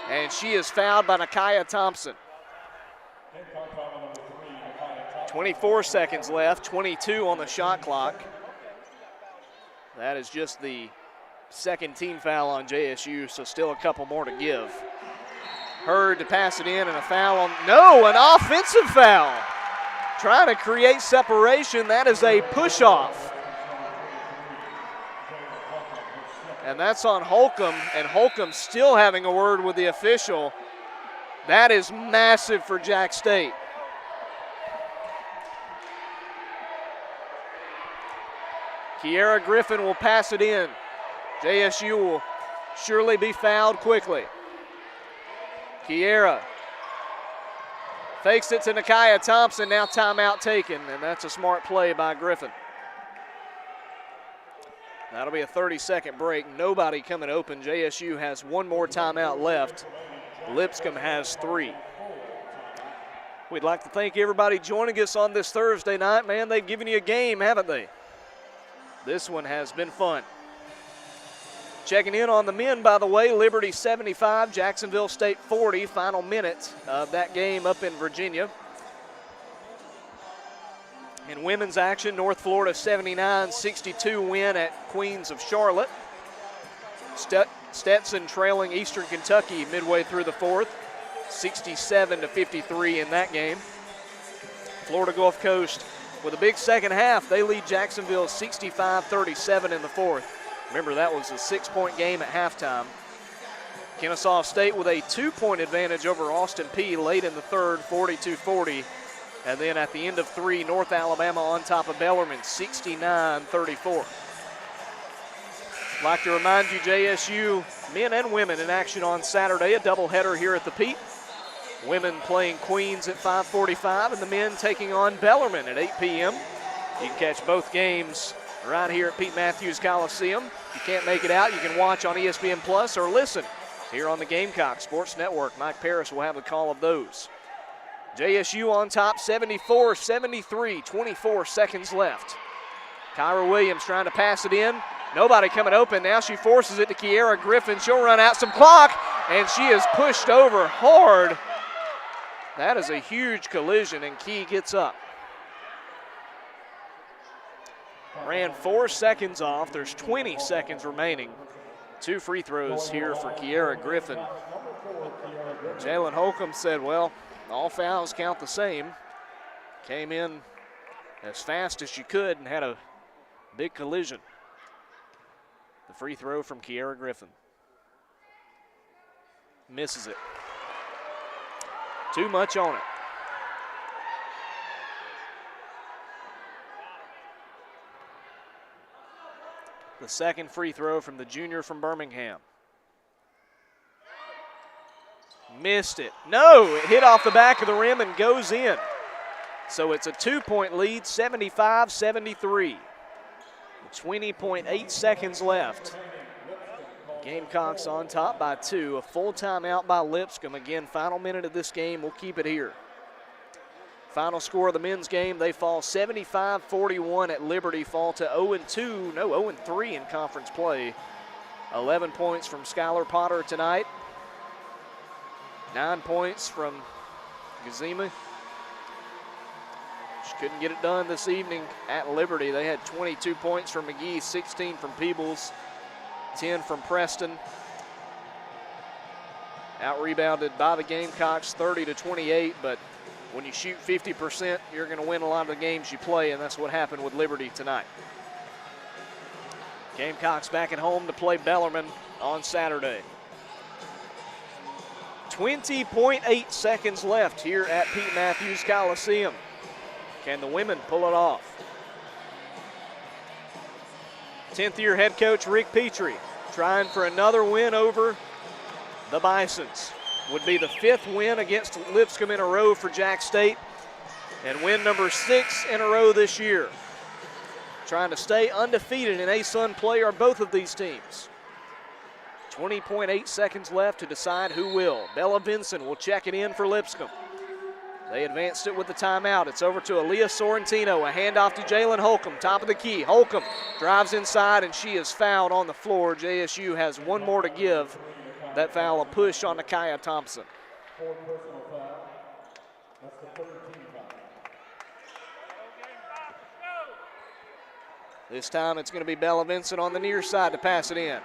And she is fouled by Nakia Thompson. 24 seconds left, 22 on the shot clock. That is just the second team foul on JSU, so still a couple more to give. Hurd to pass it in, and a foul on, no, an offensive foul. Trying to create separation, that is a push-off. And that's on Holcomb, and Holcomb still having a word with the official. That is massive for Jack State. Kiera Griffin will pass it in. JSU will surely be fouled quickly. Kiera Fakes it to Nakia Thompson, now timeout taken, and that's a smart play by Griffin. That'll be a 30-second break. Nobody coming open. JSU has one more timeout left. Lipscomb has 3. We'd like to thank everybody joining us on this Thursday night. Man, they've given you a game, haven't they? This one has been fun. Checking in on the men, by the way, Liberty 75, Jacksonville State 40. Final minute of that game up in Virginia. In women's action, North Florida 79-62 win at Queens of Charlotte. Stetson trailing Eastern Kentucky midway through the fourth, 67-53 in that game. Florida Gulf Coast with a big second half. They lead Jacksonville 65-37 in the fourth. Remember, that was a 6-point game at halftime. Kennesaw State with a 2-point advantage over Austin Peay late in the third, 42-40. And then at the end of 3, North Alabama on top of Bellarmine, 69-34. Like to remind you, JSU men and women in action on Saturday, a doubleheader here at the Pete. Women playing Queens at 5:45, and the men taking on Bellarmine at 8 p.m. You can catch both games right here at Pete Mathews Coliseum. If you can't make it out, you can watch on ESPN Plus or listen here on the Gamecocks Sports Network. Mike Parris will have the call of those. JSU on top, 74-73, 24 seconds left. Kyra Williams trying to pass it in. Nobody coming open. Now she forces it to Kiera Griffin. She'll run out some clock, and she is pushed over hard. That is a huge collision, and Key gets up. Ran 4 seconds off. There's 20 seconds remaining. 2 free throws here for Kiera Griffin. Jalen Holcomb said, well, all fouls count the same. Came in as fast as she could and had a big collision. The free throw from Kiera Griffin. Misses it. Too much on it. The second free throw from the junior from Birmingham. Missed it. No, it hit off the back of the rim and goes in. So it's a 2-point lead, 75-73. 20.8 seconds left. Gamecocks on top by 2. A full timeout by Lipscomb. Again, final minute of this game. We'll keep it here. Final score of the men's game, they fall 75-41 at Liberty, fall to 0-3 in conference play. 11 points from Skylar Potter tonight. 9 points from Gazima. She couldn't get it done this evening at Liberty. They had 22 points from McGee, 16 from Peebles, 10 from Preston. Out-rebounded by the Gamecocks 30-28, but when you shoot 50%, you're going to win a lot of the games you play, and that's what happened with Liberty tonight. Gamecocks back at home to play Bellarmine on Saturday. 20.8 seconds left here at Pete Mathews Coliseum. Can the women pull it off? 10th-year head coach Rick Petrie trying for another win over the Bisons. Would be the 5th win against Lipscomb in a row for Jack State, and win number 6 in a row this year. Trying to stay undefeated in ASUN play are both of these teams. 20.8 seconds left to decide who will. Bella Vinson will check it in for Lipscomb. They advanced it with the timeout. It's over to Aaliyah Sorrentino. A handoff to Jalen Holcomb, top of the key. Holcomb drives inside, and she is fouled on the floor. JSU has one more to give. That foul, a push on Nakia Thompson. This time it's going to be Bella Vincent on the near side to pass it in.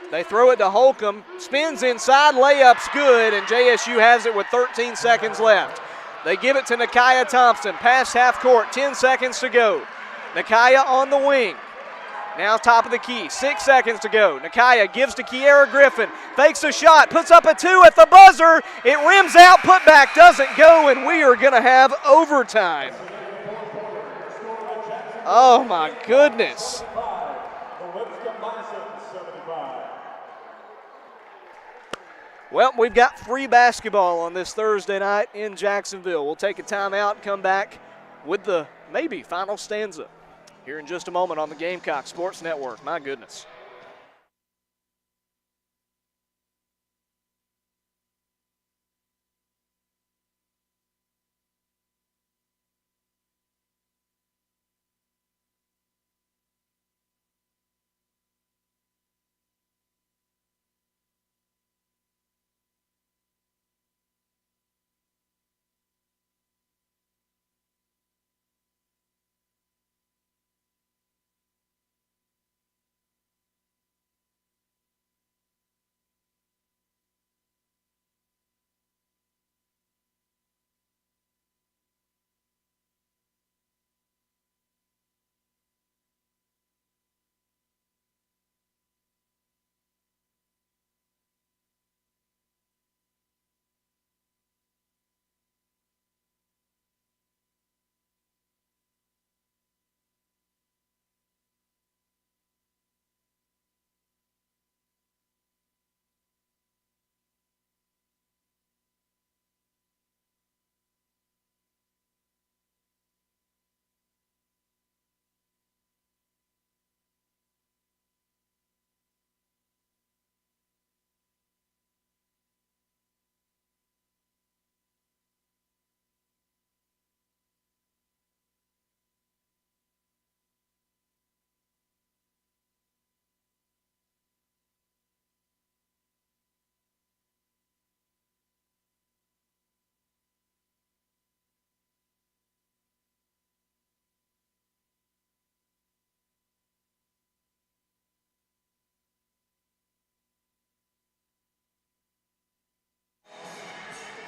They throw it to Holcomb, spins inside, layup's good, and JSU has it with 13 seconds left. They give it to Nakia Thompson, past half court, 10 seconds to go. Nakia on the wing. Now top of the key, 6 seconds to go. Nakia gives to Kiera Griffin, fakes a shot, puts up a 2 at the buzzer. It rims out, putback doesn't go, and we are going to have overtime. Oh my goodness. Well, we've got free basketball on this Thursday night in Jacksonville. We'll take a timeout and come back with the maybe final stanza here in just a moment on the Gamecock Sports Network. My goodness.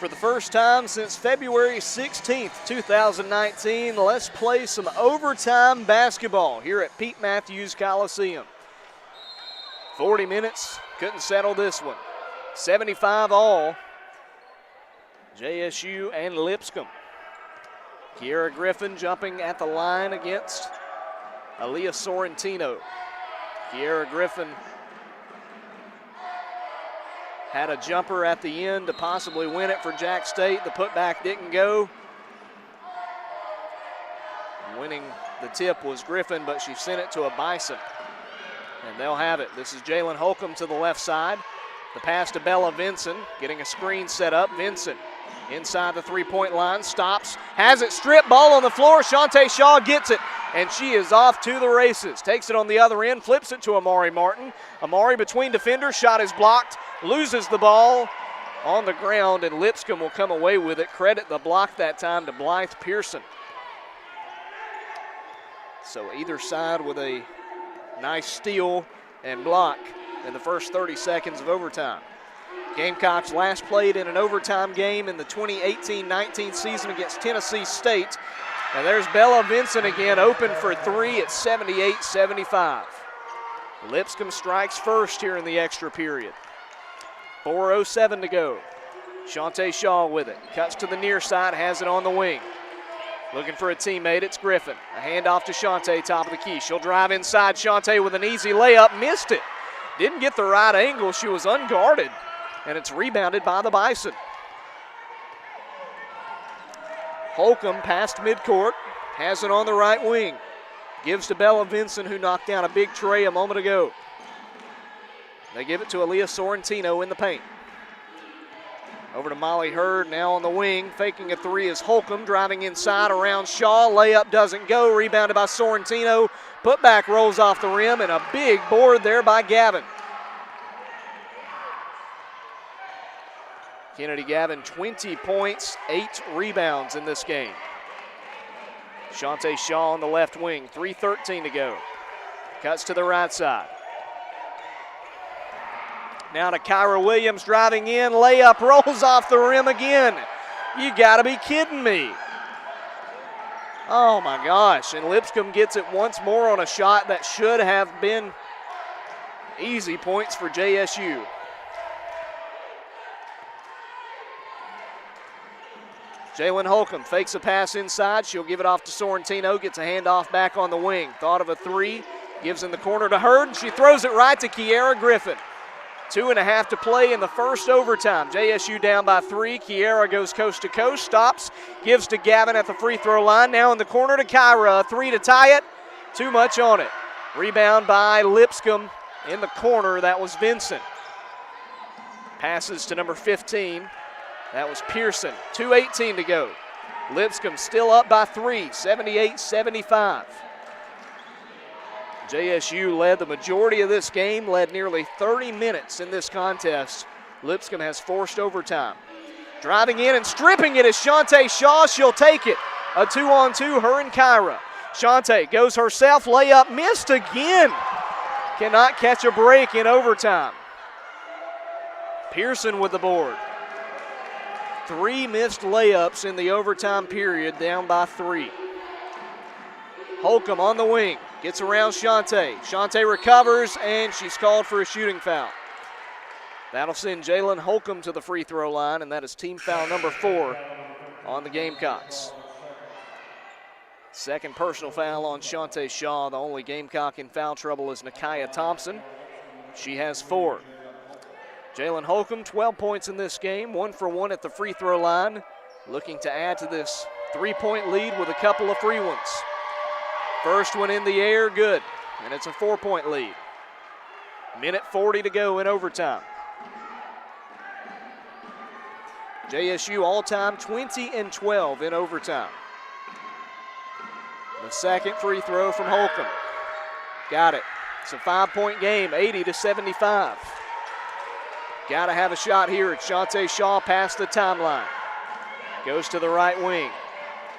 For the first time since February 16th, 2019, let's play some overtime basketball here at Pete Mathews Coliseum. 40 minutes, couldn't settle this one. 75 all, JSU and Lipscomb. Kiera Griffin jumping at the line against Aaliyah Sorrentino. Kiera Griffin had a jumper at the end to possibly win it for Jack State. The putback didn't go. Winning the tip was Griffin, but she sent it to a Bison. And they'll have it. This is Jalen Holcomb to the left side. The pass to Bella Vinson, getting a screen set up. Vinson inside the three-point line, stops, has it, strip ball on the floor. Shantae Shaw gets it, and she is off to the races. Takes it on the other end, flips it to Amari Martin. Amari between defenders, shot is blocked, loses the ball on the ground, and Lipscomb will come away with it. Credit the block that time to Blythe Pearson. So either side with a nice steal and block in the first 30 seconds of overtime. Gamecocks last played in an overtime game in the 2018-19 season against Tennessee State. And there's Bella Vinson again, open for three at 78-75. Lipscomb strikes first here in the extra period. 4:07 to go. Shantae Shaw with it. Cuts to the near side, has it on the wing. Looking for a teammate, it's Griffin. A handoff to Shantae, top of the key. She'll drive inside. Shantae with an easy layup, missed it. Didn't get the right angle, she was unguarded. And it's rebounded by the Bison. Holcomb past midcourt, has it on the right wing. Gives to Bella Vinson, who knocked down a big tray a moment ago. They give it to Aaliyah Sorrentino in the paint. Over to Molly Hurd, now on the wing. Faking a three is Holcomb, driving inside around Shaw. Layup doesn't go, rebounded by Sorrentino. Putback rolls off the rim, and a big board there by Gavin. Kennedy Gavin, 20 points, 8 rebounds in this game. Shantae Shaw on the left wing, 3:13 to go. Cuts to the right side. Now to Kyra Williams driving in, layup rolls off the rim again. You gotta be kidding me. Oh my gosh, and Lipscomb gets it once more on a shot that should have been easy points for JSU. Jalen Holcomb fakes a pass inside. She'll give it off to Sorrentino, gets a handoff back on the wing. Thought of a three, gives in the corner to Hurd, and she throws it right to Kiera Griffin. 2.5 to play in the first overtime. JSU down by 3. Kiera goes coast to coast, stops, gives to Gavin at the free throw line. Now in the corner to Kyra. A 3 to tie it. Too much on it. Rebound by Lipscomb in the corner. That was Vincent. Passes to number 15. That was Pearson. 2:18 to go. Lipscomb still up by 3, 78-75. JSU led the majority of this game, led nearly 30 minutes in this contest. Lipscomb has forced overtime. Driving in and stripping it is Shantae Shaw. She'll take it. A 2-on-2, her and Kyra. Shantae goes herself, layup missed again. Cannot catch a break in overtime. Pearson with the board. 3 missed layups in the overtime period, down by 3. Holcomb on the wing, gets around Shantae. Shantae recovers, and she's called for a shooting foul. That'll send Jalen Holcomb to the free throw line, and that is team foul number 4 on the Gamecocks. Second personal foul on Shantae Shaw. The only Gamecock in foul trouble is Nakia Thompson. She has 4. Jalen Holcomb, 12 points in this game, 1 for 1 at the free throw line, looking to add to this 3-point lead with a couple of free ones. First one in the air, good, and it's a 4-point lead. Minute 40 to go in overtime. JSU all-time 20-12 in overtime. The second free throw from Holcomb. Got it. It's a 5-point game, 80-75. Got to have a shot here. It's Shantae Shaw past the timeline. Goes to the right wing.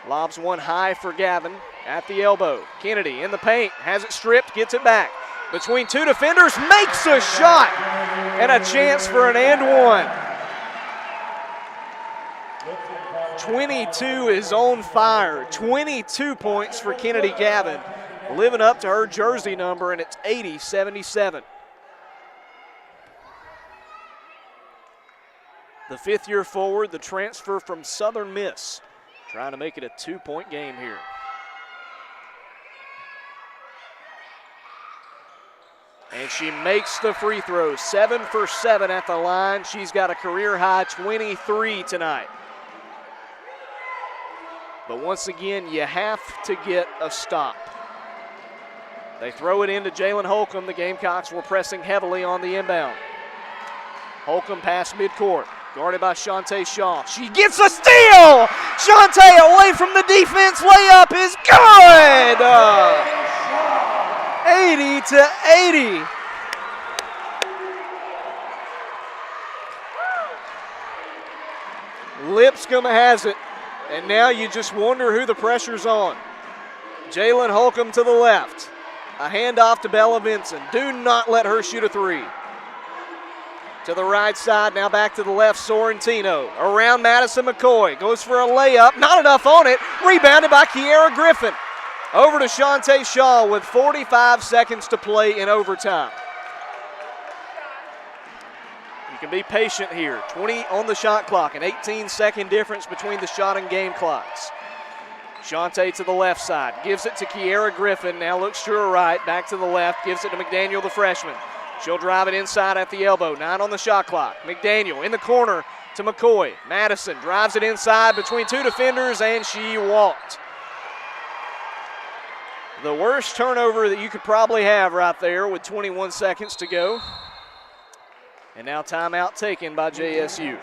Lobs one high for Gavin at the elbow. Kennedy in the paint, has it stripped, gets it back. Between 2 defenders, makes a shot, and a chance for an and one. 22 is on fire. 22 points for Kennedy Gavin, living up to her jersey number, and it's 80-77. The 5th-year forward, the transfer from Southern Miss, trying to make it a 2-point game here. And she makes the free throw, 7 for 7 at the line. She's got a career-high 23 tonight. But once again, you have to get a stop. They throw it into Jalen Holcomb. The Gamecocks were pressing heavily on the inbound. Holcomb past midcourt, guarded by Shantae Shaw. She gets a steal! Shantae away from the defense. Layup is good! 80-80. Lipscomb has it, and now you just wonder who the pressure's on. Jalen Holcomb to the left. A handoff to Bella Vinson. Do not let her shoot a 3. To the right side, now back to the left, Sorrentino. Around Madison McCoy, goes for a layup, not enough on it. Rebounded by Kiera Griffin. Over to Shantae Shaw with 45 seconds to play in overtime. You can be patient here. 20 on the shot clock, an 18-second difference between the shot and game clocks. Shantae to the left side, gives it to Kiera Griffin, now looks to her right, back to the left, gives it to McDaniel, the freshman. She'll drive it inside at the elbow, 9 on the shot clock. McDaniel in the corner to McCoy. Madison drives it inside between 2 defenders, and she walked. The worst turnover that you could probably have right there with 21 seconds to go. And now timeout taken by JSU.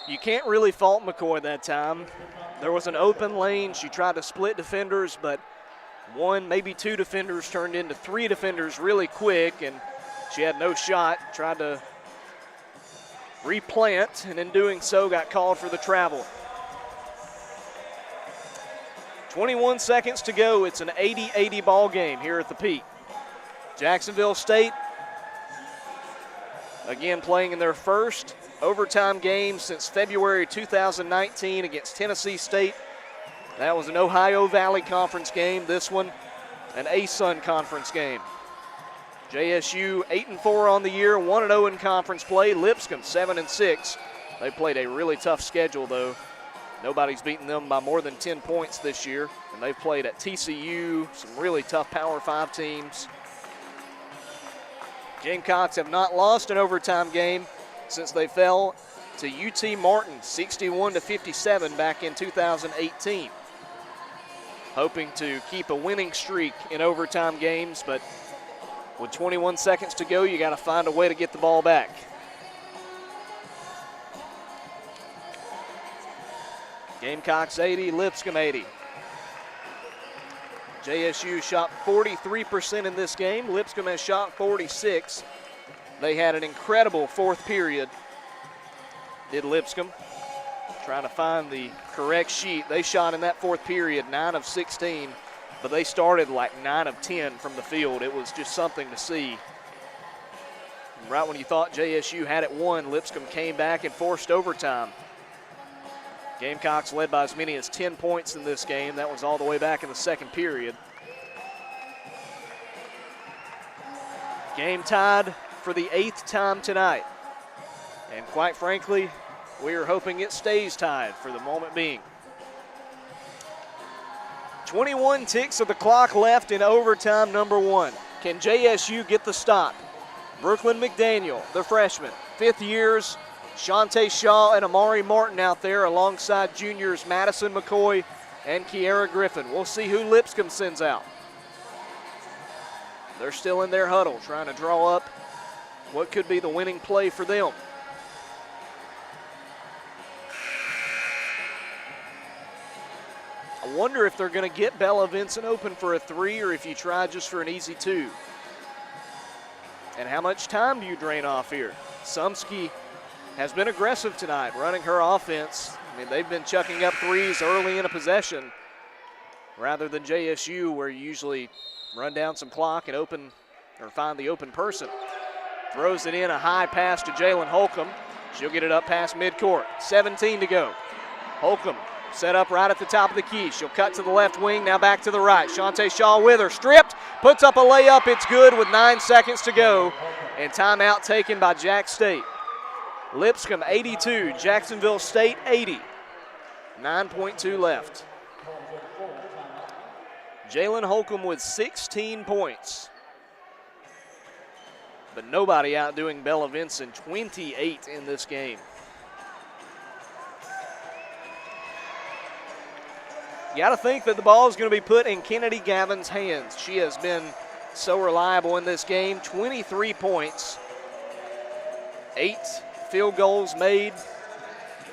You can't really fault McCoy that time. There was an open lane. She tried to split defenders, but 1, maybe 2 defenders turned into 3 defenders really quick, and she had no shot. Tried to replant, and in doing so got called for the travel. 21 seconds to go. It's an 80-80 ball game here at the Pete. Jacksonville State, again playing in their first overtime game since February 2019 against Tennessee State. That was an Ohio Valley Conference game. This one, an ASUN Conference game. JSU 8-4 on the year, 1-0 in conference play. Lipscomb 7-6. They played a really tough schedule, though. Nobody's beaten them by more than 10 points this year, and they've played at TCU, some really tough Power 5 teams. Gamecocks have not lost an overtime game since they fell to UT Martin 61-57 back in 2018. Hoping to keep a winning streak in overtime games, but with 21 seconds to go, you got to find a way to get the ball back. Gamecocks 80, Lipscomb 80. JSU shot 43% in this game. Lipscomb has shot 46%. They had an incredible fourth period, did Lipscomb. Trying to find the correct sheet. They shot in that fourth period 9 of 16, but they started like 9 of 10 from the field. It was just something to see. And right when you thought JSU had it won, Lipscomb came back and forced overtime. Gamecocks led by as many as 10 points in this game. That was all the way back in the second period. Game tied for the 8th time tonight. And quite frankly, we are hoping it stays tied for the moment being. 21 ticks of the clock left in overtime number 1. Can JSU get the stop? Brooklyn McDaniel, the freshman, 5th years, Shante Shaw and Amari Martin out there alongside juniors Madison McCoy and Kiara Griffin. We'll see who Lipscomb sends out. They're still in their huddle trying to draw up what could be the winning play for them. I wonder if they're going to get Bella Vincent open for a 3 or if you try just for an easy 2. And how much time do you drain off here? Sumsky has been aggressive tonight, running her offense. I mean, they've been chucking up 3s early in a possession rather than JSU, where you usually run down some clock and open or find the open person. Throws it in, a high pass to Jalen Holcomb. She'll get it up past midcourt. 17 to go. Holcomb set up right at the top of the key. She'll cut to the left wing, now back to the right. Shante Shaw with her, stripped, puts up a layup. It's good with 9 seconds to go. And timeout taken by Jack State. Lipscomb 82, Jacksonville State 80. 9.2 left. Jalen Holcomb with 16 points. But nobody outdoing Bella Vincent, 28 in this game. You got to think that the ball is going to be put in Kennedy Gavin's hands. She has been so reliable in this game. 23 points, 8 field goals made,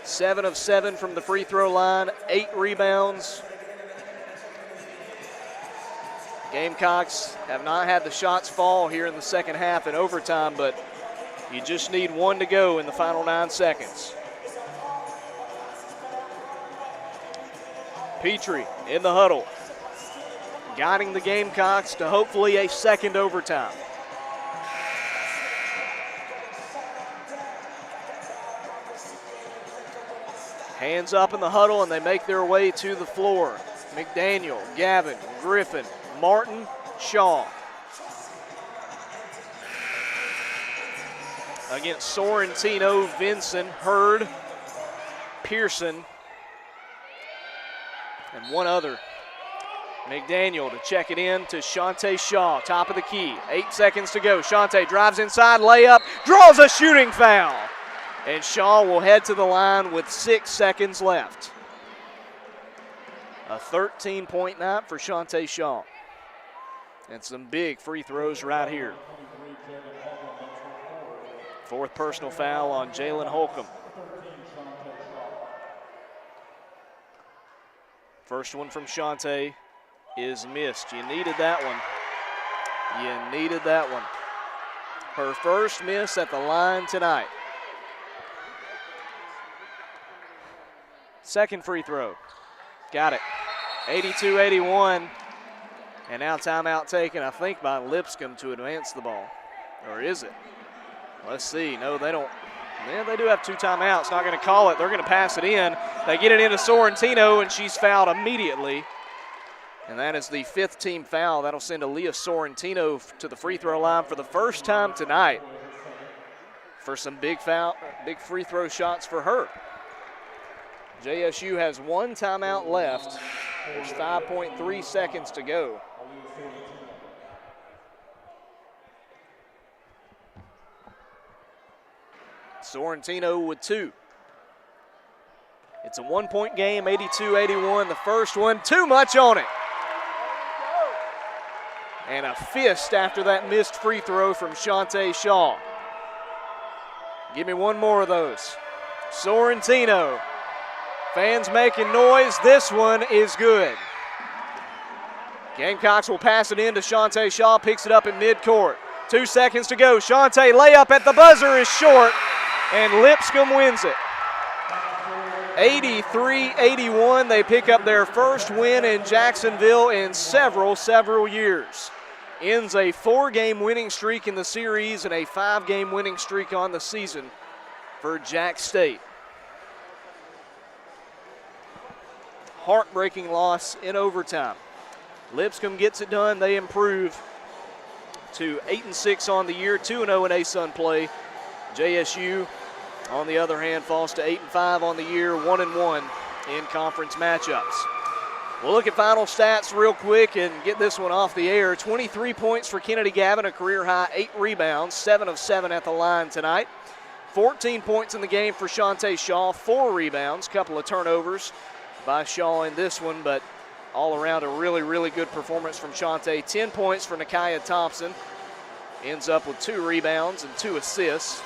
7 of 7 from the free throw line, 8 rebounds. Gamecocks have not had the shots fall here in the second half in overtime, but you just need 1 to go in the final 9 seconds. Petrie in the huddle, guiding the Gamecocks to hopefully a second overtime. Hands up in the huddle, and they make their way to the floor. McDaniel, Gavin, Griffin, Martin, Shaw. Against Sorrentino, Vinson, Hurd, Pearson, and one other. McDaniel to check it in to Shante Shaw, top of the key. 8 seconds to go. Shante drives inside, layup, draws a shooting foul. And Shaw will head to the line with 6 seconds left. A 13-point night for Shante Shaw. And some big free throws right here. 4th personal foul on Jalen Holcomb. First one from Shante is missed. You needed that one. You needed that one. Her first miss at the line tonight. Second free throw. Got it. 82-81. And now timeout taken, I think, by Lipscomb to advance the ball. Or is it? Let's see. No, they don't. Yeah, they do have 2 timeouts. Not going to call it. They're going to pass it in. They get it into Sorrentino, and she's fouled immediately. And that is the 5th team foul. That'll send Aaliyah Sorrentino to the free throw line for the first time tonight for some big free throw shots for her. JSU has 1 timeout left. There's 5.3 seconds to go. Sorrentino with 2. It's a 1-point game, 82-81. The first one, too much on it. And a fist after that missed free throw from Shante Shaw. Give me one more of those. Sorrentino. Fans making noise. This one is good. Gamecocks will pass it in to Shante Shaw, picks it up in midcourt. 2 seconds to go. Shante layup at the buzzer is short, and Lipscomb wins it. 83-81. They pick up their first win in Jacksonville in several years. Ends a 4-game winning streak in the series and a 5-game winning streak on the season for Jack State. Heartbreaking loss in overtime. Lipscomb gets it done. They improve to 8-6 on the year, 2-0 in ASUN play. JSU, on the other hand, falls to 8-5 on the year, 1-1 in conference matchups. We'll look at final stats real quick and get this one off the air. 23 points for Kennedy Gavin, a career high, 8 rebounds, 7 of 7 at the line tonight. 14 points in the game for Shante Shaw, 4 rebounds, couple of turnovers by Shaw in this one, but all around a really good performance from Shante. 10 points for Nakiah Thompson, ends up with 2 rebounds and 2 assists.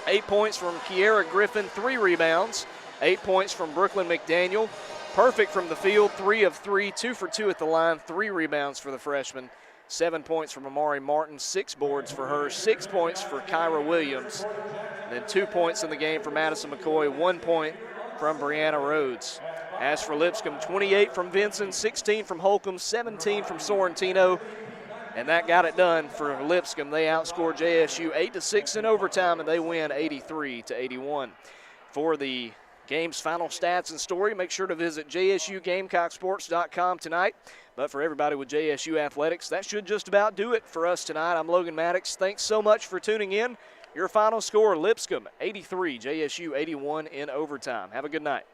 8 points from Kiera Griffin, 3 rebounds. 8 points from Brooklyn McDaniel. Perfect from the field, 3 of 3, 2 for 2 at the line, 3 rebounds for the freshman. 7 points from Amari Martin, 6 boards for her, 6 points for Kyra Williams. And then 2 points in the game for Madison McCoy, 1 point from Brianna Rhodes. As for Lipscomb, 28 from Vinson, 16 from Holcomb, 17 from Sorrentino. And that got it done for Lipscomb. They outscored JSU 8-6 in overtime, and they win 83-81. For the game's final stats and story, make sure to visit JSUGamecocksports.com tonight. But for everybody with JSU Athletics, that should just about do it for us tonight. I'm Logan Maddox. Thanks so much for tuning in. Your final score, Lipscomb 83, JSU 81 in overtime. Have a good night.